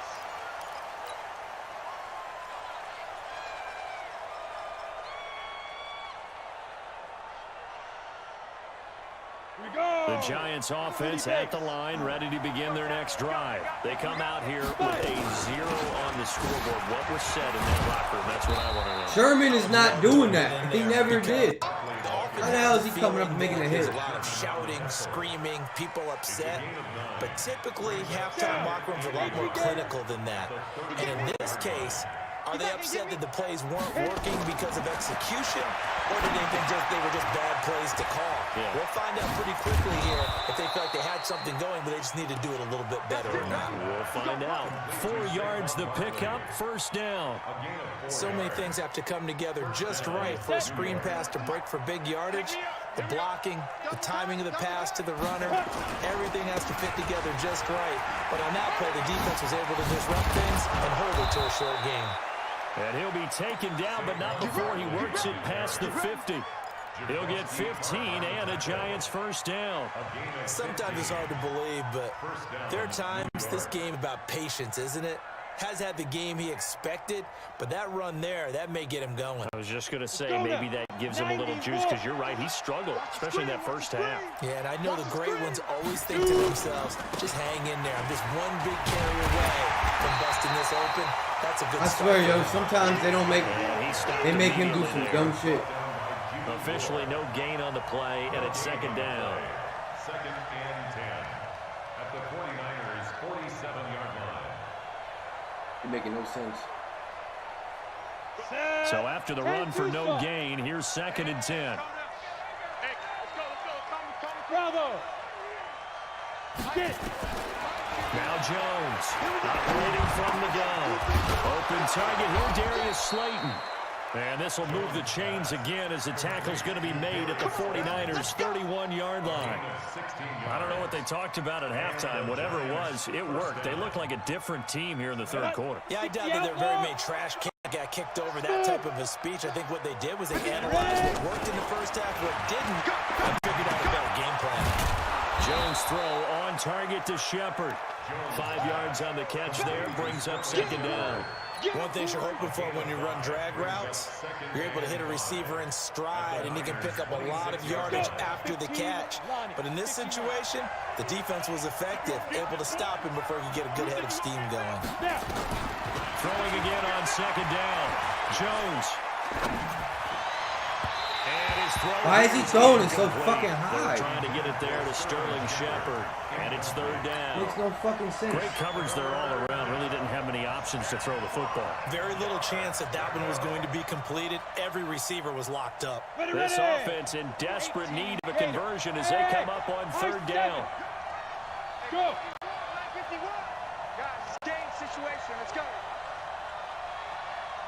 Speaker 6: Here we go.
Speaker 1: The Giants offense at the line, ready to begin their next drive. They come out here with a 0 on the scoreboard. What was said in that locker room? That's what I want to know.
Speaker 2: Sherman is not doing that. He never did. How the hell is he coming up and making a hit?
Speaker 3: There's a lot of shouting, screaming, people upset. But typically, halftime locker rooms are a lot more clinical than that. And in this case, are they upset that the plays weren't working because of execution, or did they think they were just bad plays to call?
Speaker 1: Yeah.
Speaker 3: We'll find out pretty quickly here if they feel like they had something going, but they just need to do it a little bit better or not.
Speaker 1: We'll find out. 4 yards the pickup, first down.
Speaker 3: So many things have to come together just right for a screen pass to break for big yardage. The blocking, the timing of the pass to the runner, everything has to fit together just right. But on that play, the defense was able to disrupt things and hold it to a short game.
Speaker 1: And he'll be taken down, but not before he works it past the 50. He'll get 15 and a Giants first down.
Speaker 3: Sometimes it's hard to believe, but there are times this game about patience, isn't it? Has had the game he expected, but that run there, that may get him going.
Speaker 1: I was just going to say, maybe that gives him a little juice, because you're right, he struggled, especially in that first half.
Speaker 3: Yeah, and I know the great ones always think to themselves, just hang in there. I'm just one big carry away from busting this open. That's a good
Speaker 2: I swear, yo, sometimes they don't make, they make him do some dumb shit.
Speaker 1: Officially no gain on the play, and it's second down.
Speaker 5: Second and 10 at the 49ers 47-yard line.
Speaker 2: It's making no sense.
Speaker 1: So after the run for no gain, here's second and 10.
Speaker 6: Hey, let's go. Bravo.
Speaker 1: Now Jones, operating from the gun. Open target here, Darius Slayton. And this will move the chains again as the tackle's going to be made at the 49ers' 31-yard line. I don't know what they talked about at halftime. Whatever it was, it worked. They look like a different team here in the third quarter.
Speaker 3: Yeah, I doubt that there very many trash cans got kicked over that type of a speech. I think what they did was they analyzed what worked in the first half, what didn't, and figured out a better game plan.
Speaker 1: Jones throw on target to Shepard. 5 yards on the catch there, brings up second down.
Speaker 3: One thing you're hoping for when you run drag routes, you're able to hit a receiver in stride, and he can pick up a lot of yardage after the catch. But in this situation, the defense was effective, able to stop him before he could get a good head of steam going.
Speaker 1: Throwing again on second down. Jones. And his throw.
Speaker 2: Why is he throwing it so fucking high?
Speaker 1: They're trying to get it there to Sterling Shepard. And it's third down.
Speaker 2: Makes no fucking sense.
Speaker 1: Great coverage there all around. Really didn't have many options to throw the football.
Speaker 3: Very little chance that that one was going to be completed. Every receiver was locked up.
Speaker 1: This offense in desperate need of a conversion as they come up on third down.
Speaker 6: Go. 51. Guys, game situation. Let's go.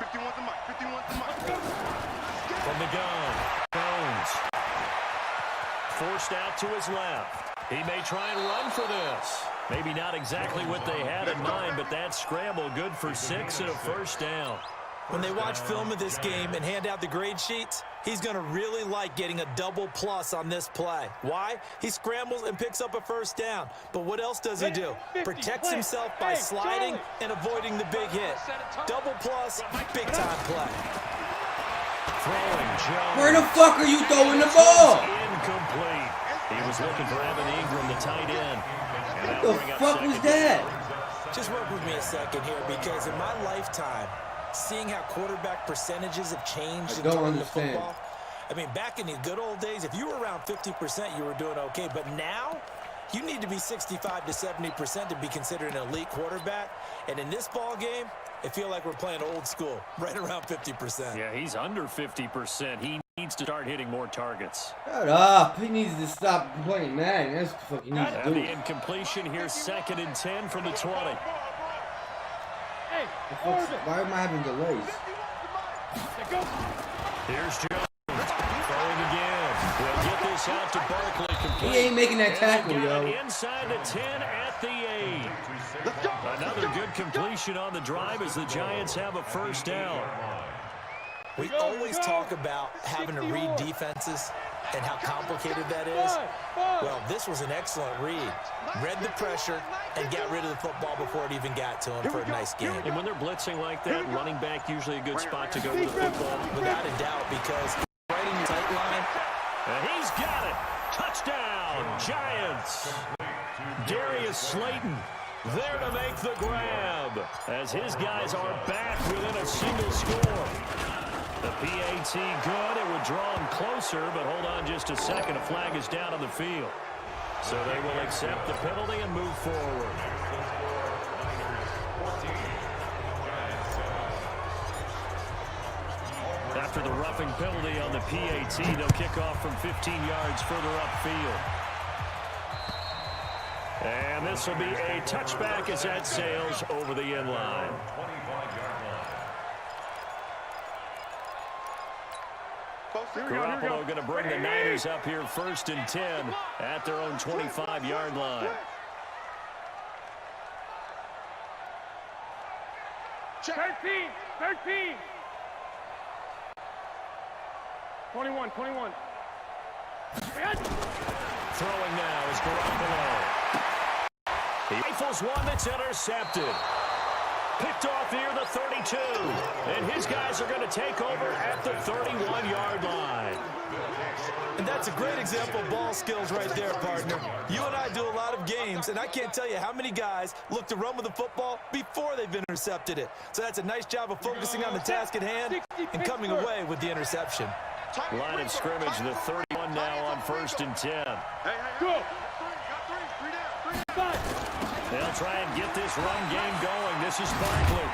Speaker 6: 51's the mic. 51's the mic.
Speaker 1: From the gun, Jones. Forced out to his left. He may try and run for this. Maybe not exactly what they had in mind, but that scramble good for 6 and a first down.
Speaker 3: When they watch film of this game and hand out the grade sheets, he's going to really like getting a double plus on this play. Why? He scrambles and picks up a first down. But what else does he do? Protects himself by sliding and avoiding the big hit. Double plus, big time play.
Speaker 1: Throwing Jones.
Speaker 2: Where the fuck are you throwing the ball?
Speaker 1: Incomplete. He was looking for Evan Ingram, the tight end.
Speaker 2: What the fuck was that?
Speaker 3: Just work with me a second here, because in my lifetime, seeing how quarterback percentages have changed in the football. I mean, back in the good old days, if you were around 50%, you were doing okay. But now, you need to be 65 to 70% to be considered an elite quarterback. And in this ball game, I feel like we're playing old school, right around 50%.
Speaker 1: Yeah, he's under 50%. He needs to start hitting more targets.
Speaker 2: Shut up. He needs to stop playing Madden. That's what the fuck he needs to do.
Speaker 1: The incompletion here, second and 10 from the 20.
Speaker 2: Why am I having delays?
Speaker 1: Here's Jones. Throwing again. We'll get this out to Barkley. Complete.
Speaker 2: He ain't making that tackle, yo.
Speaker 1: Inside the 10 at the 8. Another good completion on the drive as the Giants have a first down.
Speaker 3: We always talk about having to read defenses and how complicated that is. Well, this was an excellent read. Read the pressure and got rid of the football before it even got to him for a nice game.
Speaker 1: And when they're blitzing like that, running back usually a good spot to go with the football.
Speaker 3: Without a doubt, because right in your tight line.
Speaker 1: And he's got it. Touchdown, Giants. Darius Slayton there to make the grab as his guys are back within a single score. The PAT good. It would draw him closer, but hold on just a second. A flag is down on the field. So they will accept the penalty and move forward. After the roughing penalty on the PAT, they'll kick off from 15 yards further upfield. And this will be a touchback as that sails over the end line. Garoppolo going to bring the Niners up here 1st and 10 at their own 25-yard line.
Speaker 6: Check. 13. 21.
Speaker 1: Throwing now is Garoppolo. He rifles one that's intercepted. Picked off near the 32. And his guys are going to take over at the 31-yard line.
Speaker 3: And that's a great example of ball skills right there, partner. You and I do a lot of games, and I can't tell you how many guys look to run with the football before they've intercepted it. So that's a nice job of focusing on the task at hand and coming away with the interception.
Speaker 1: Line of scrimmage, the 31 now on 1st and 10.
Speaker 6: Go.
Speaker 1: They'll try and get this run game going. This is Barkley.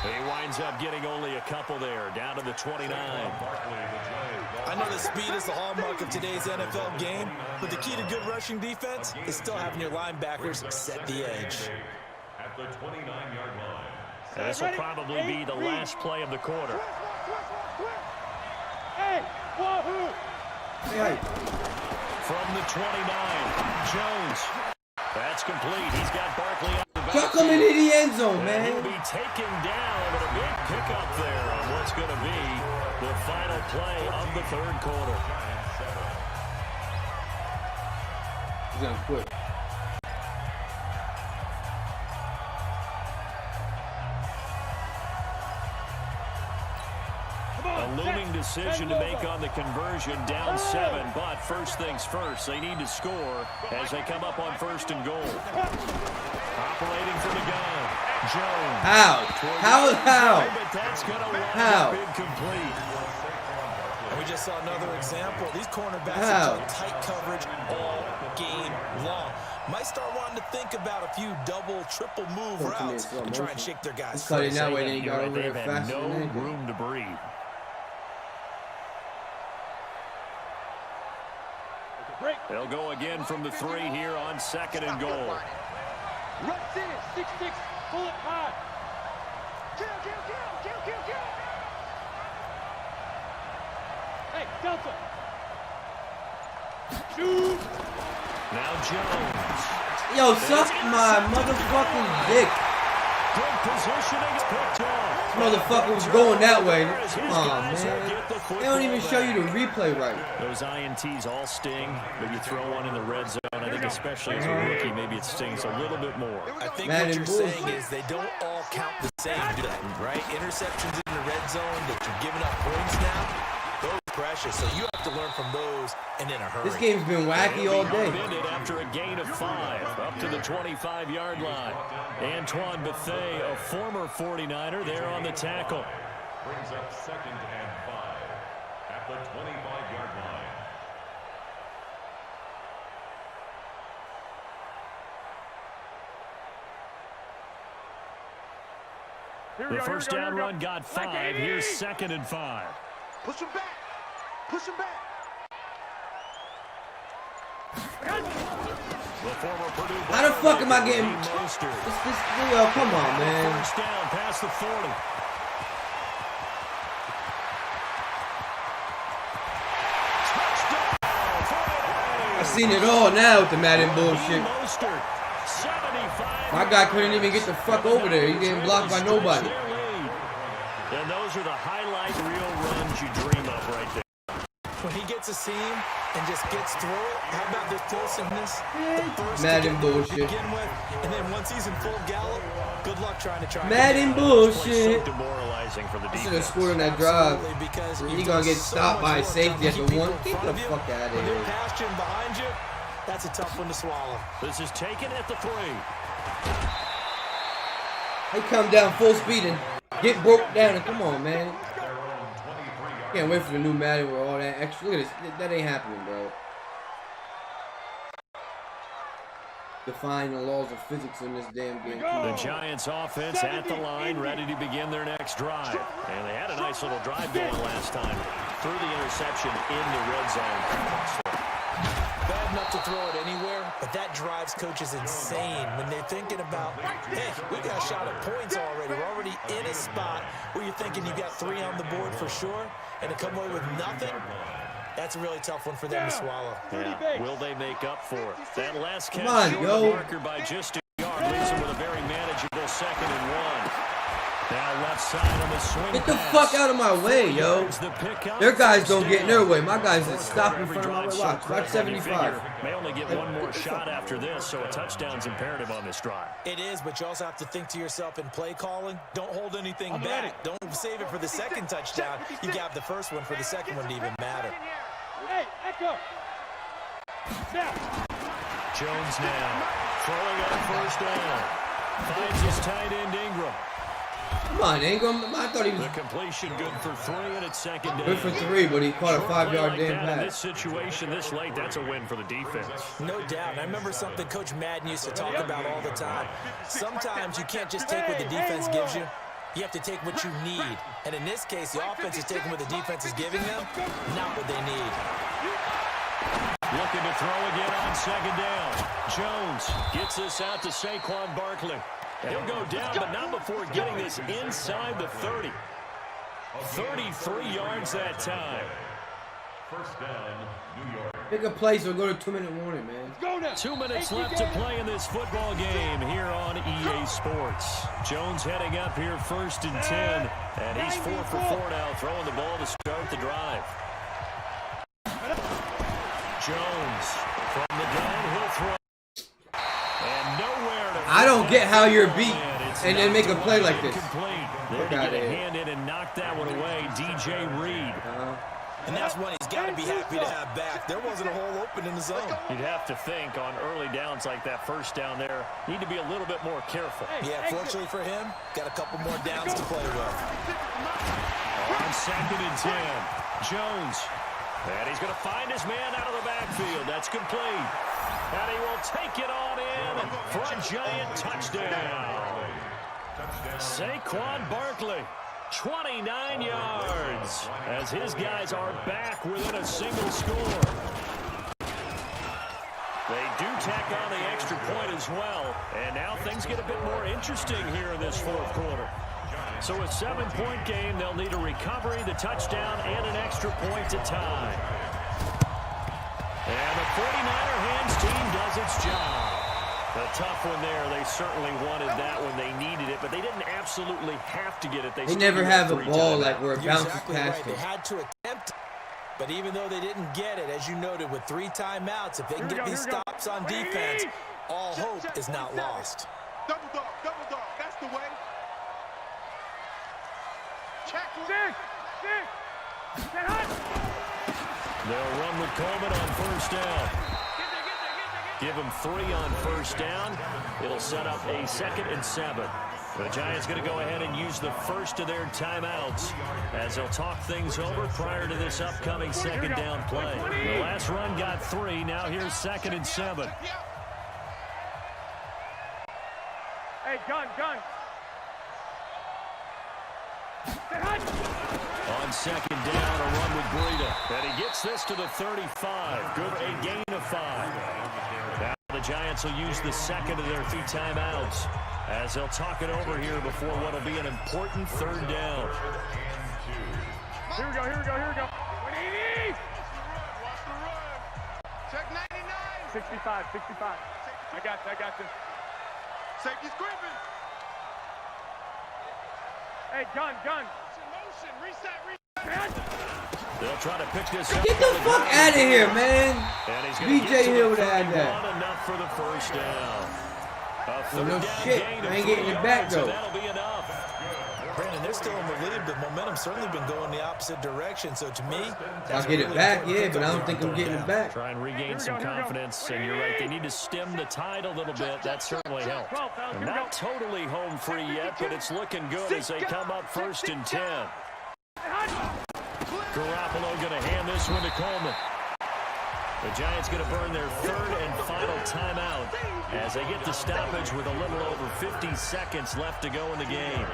Speaker 1: He winds up getting only a couple there, down to the 29.
Speaker 3: I know that speed is the hallmark of today's NFL game, but the key to good rushing defense is still having your linebackers set the edge.
Speaker 5: At the 29-yard line.
Speaker 1: And this will probably be the last play of the quarter.
Speaker 2: Hey.
Speaker 1: From the 29, Jones. That's complete. He's got Barkley up the back.
Speaker 2: Chuck him into the end zone, man.
Speaker 1: He'll be taken down, but a big pickup there on what's going to be the final play of the 3rd quarter.
Speaker 2: He's going to quit.
Speaker 1: A looming decision to make on the conversion, down 7, but first things first, they need to score as they come up on 1st and goal. Operating from the gun, Jones.
Speaker 2: How?
Speaker 1: But that's going to wind up incomplete.
Speaker 3: And we just saw another example. These cornerbacks have done tight coverage all game long. Might start wanting to think about a few double, triple move routes and try and shake their guys free.
Speaker 2: That way, then he got over there fast.
Speaker 1: No room to breathe. They'll go again from the 3 here on 2nd and goal.
Speaker 6: Run center, 6-6, pull it high. Kill. Hey, Delta. Shoot.
Speaker 1: Now Jones.
Speaker 2: Yo, suck my motherfucking dick.
Speaker 1: Good positioning, picked off.
Speaker 2: Motherfucker was going that way. Come on, man. They don't even show you the replay right.
Speaker 1: Those INTs all sting, but you throw one in the red zone. I think especially as a rookie, maybe it stings a little bit more.
Speaker 3: I think what you're saying is they don't all count the same, right? Interceptions in the red zone that you're giving up points now, those are precious. So you have to learn from those and in a hurry.
Speaker 2: This game's been wacky all day.
Speaker 1: After a gain of 5, up to the 25-yard line. Antoine Bethea, a former 49er, there on the tackle.
Speaker 5: Brings up 2nd and 5 at the 25-yard line.
Speaker 1: The first down run got 5. Here's 2nd and 5.
Speaker 6: Push him back.
Speaker 2: How the fuck am I getting? Yo, come on, man.
Speaker 1: First down past the 40.
Speaker 2: seen it all now with the Madden bullshit. My guy couldn't even get the fuck over there. He getting blocked by nobody.
Speaker 1: And those are the highlight reel runs you dream of right there.
Speaker 3: When he gets a seam and just gets through it, how about the impulsiveness?
Speaker 2: Madden bullshit.
Speaker 3: Begin with, and then once he's in full gallop, good luck trying to try.
Speaker 2: Madden bullshit.
Speaker 1: So demoralizing for the defense.
Speaker 2: Should have scored on that drive.
Speaker 3: Because
Speaker 2: He gonna get stopped by a safety at the one. Get the fuck out of
Speaker 3: When they're
Speaker 2: here.
Speaker 3: past you and behind you, that's a tough one to swallow.
Speaker 1: This is taken at the 3.
Speaker 2: They come down full speed and get broke down. And come on, man. Can't wait for the new Madden with all that extra. Look at this. That ain't happening, bro. Defying the laws of physics in this damn game.
Speaker 1: The Giants offense at the line, ready to begin their next drive. And they had a nice little drive going last time. Threw the interception in the red zone.
Speaker 3: Bad enough to throw it anywhere, but that drives coaches insane when they're thinking about, hey, we got a shot at points already. We're already in a spot where you're thinking you got 3 on the board for sure, and to come away with nothing, that's a really tough one for them to swallow.
Speaker 1: Yeah. Will they make up for it? That last catch
Speaker 2: Come on, yo.
Speaker 1: marker by just a yard leaves them with a very manageable 2nd and 1. Now left side on the swing.
Speaker 2: Get the
Speaker 1: pass.
Speaker 2: fuck out of my way, yo. Their guys don't get in their way. My guys just stop in front of my way. Watch 75.
Speaker 1: May only get one more shot after this, so a touchdown's imperative on this drive.
Speaker 3: It is, but you also have to think to yourself in play calling, don't hold anything back. Don't save it for the second touchdown. You got the first one for the second one to even matter.
Speaker 6: Hey, echo.
Speaker 1: Jones now throwing on first down. Finds his tight end Ingram.
Speaker 2: Come on, Ingram. I thought he was
Speaker 1: The completion good for 3, and it's 2nd down.
Speaker 2: good for 3, but he caught a 5-yard damn
Speaker 1: In this
Speaker 2: pass.
Speaker 1: situation this late, that's a win for the defense.
Speaker 3: No doubt. And I remember something Coach Madden used to talk about all the time. Sometimes you can't just take what the defense gives you. You have to take what you need. And in this case, the offense is taking what the defense is giving them, not what they need.
Speaker 1: Looking to throw again on 2nd down. Jones gets this out to Saquon Barkley. He'll go down, but not before getting this inside the 30. 33 yards that time.
Speaker 5: First down, New York.
Speaker 2: Pick a place or go to 2-minute warning, man.
Speaker 1: 2 minutes left to play in this football game here on EA Sports. Jones heading up here 1st and 10, and he's 4 for 4 now, throwing the ball to start the drive. Jones from the gun, he'll throw. And nowhere to
Speaker 2: I don't get how you're beat
Speaker 1: it's
Speaker 2: and then make a play like this.
Speaker 1: Incomplete. There to
Speaker 2: Fuck
Speaker 1: get
Speaker 2: outta
Speaker 1: a
Speaker 2: here.
Speaker 1: hand in and knock that one away, DJ Reed.
Speaker 3: And that's one he's got to be happy to have back. There wasn't a hole open in the zone.
Speaker 1: You'd have to think on early downs like that first down there, need to be a little bit more careful.
Speaker 3: Yeah, fortunately for him, got a couple more downs to play with.
Speaker 1: On 2nd and 10, Jones. And he's going to find his man out of the backfield. That's complete. And he will take it on in for a giant touchdown. Saquon Barkley, 29 yards, as his guys are back within a single score. They do tack on the extra point as well, and now things get a bit more interesting here in this 4th quarter. So a 7-point game, they'll need a recovery, the touchdown, and an extra point to tie. And the 49er hands team does its job. A tough one there. They certainly wanted that when they needed it, but they didn't absolutely have to get it.
Speaker 2: They never have a ball like where it bounces
Speaker 3: Exactly
Speaker 2: past
Speaker 3: right.
Speaker 2: them.
Speaker 3: They had to attempt, but even though they didn't get it, as you noted, with 3 timeouts, if they can get these stops on defense, all hope is not lost.
Speaker 6: Double dog, that's the way. Check.
Speaker 1: They'll run with Coleman on first down. Give him 3 on first down. It'll set up a 2nd and 7. The Giants going to go ahead and use the first of their timeouts as they'll talk things over prior to this upcoming 2nd down play. The last run got 3. Now here's 2nd and 7.
Speaker 6: Hey, gun.
Speaker 1: On 2nd down, a run with Breida. And he gets this to the 35. Good, a gain of 5. Now the Giants will use the 2nd of their 3 timeouts as they'll talk it over here before what will be an important 3rd down.
Speaker 6: Here we go. 180. Check 99. 65. I got this. Safety's creeping. Hey, gun. Motion, reset.
Speaker 1: They'll try to pick this up.
Speaker 2: Get the fuck out of here, man.
Speaker 1: And he's
Speaker 2: BJ Hill would have had that.
Speaker 1: Not enough for the first down.
Speaker 2: Well, no shit. I ain't getting it back, though.
Speaker 1: That'll be enough.
Speaker 3: Brandon, they're still in the lead, but momentum's certainly been going the opposite direction. So to me,
Speaker 2: I'll get it back, yeah, but I don't think I'm getting it back.
Speaker 1: Try and regain some confidence, and you're right. They need to stem the tide a little bit. That certainly helped. They're not totally home free yet, but it's looking good as they come up 1st and 10. Garoppolo going to hand this one to Coleman. The Giants going to burn their 3rd and final timeout as they get the stoppage with a little over 50 seconds left to go in the game.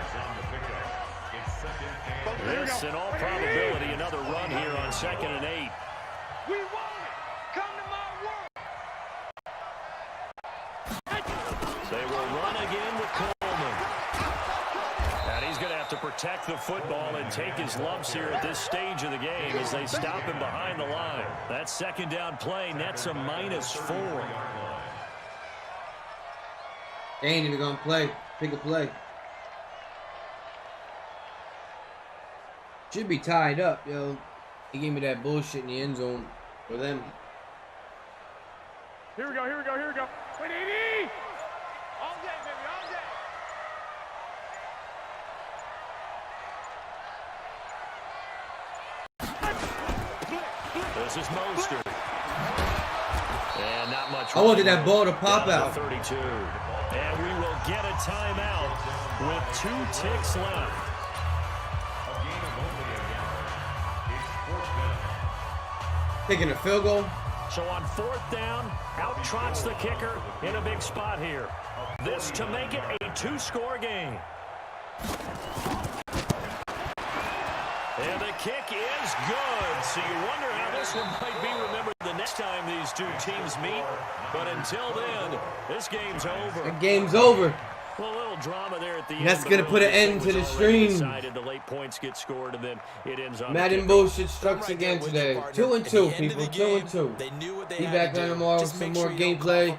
Speaker 1: This, in all probability, another run here on 2nd and 8.
Speaker 6: We want it. Come to my world.
Speaker 1: They will run again with Coleman. And he's going to have to protect the football and take his lumps here at this stage of the game as they stop him behind the line. That 2nd down play nets a -4.
Speaker 2: They ain't even gonna play. Pick a play. Should be tied up, yo. He gave me that bullshit in the end zone for them.
Speaker 6: Here we go. Wait, 80! All day, baby, all day.
Speaker 1: This is Mostert. And not much.
Speaker 2: I wanted that ball to pop out.
Speaker 1: 32. And we will get a timeout with 2 ticks left.
Speaker 2: Taking a field goal.
Speaker 1: So on 4th down, out trots the kicker in a big spot here. This to make it a 2-score game. And the kick is good. So you wonder how this one might be remembered the next time these two teams meet. But until then, this game's over.
Speaker 2: The game's over.
Speaker 1: Well, a little drama there at the end.
Speaker 2: That's gonna put an end to the stream.
Speaker 1: The late points get scored, and then it ends on
Speaker 2: Madden bullshit strikes again today. 2 and 2, people. 2 and 2. Be back on tomorrow with some more gameplay.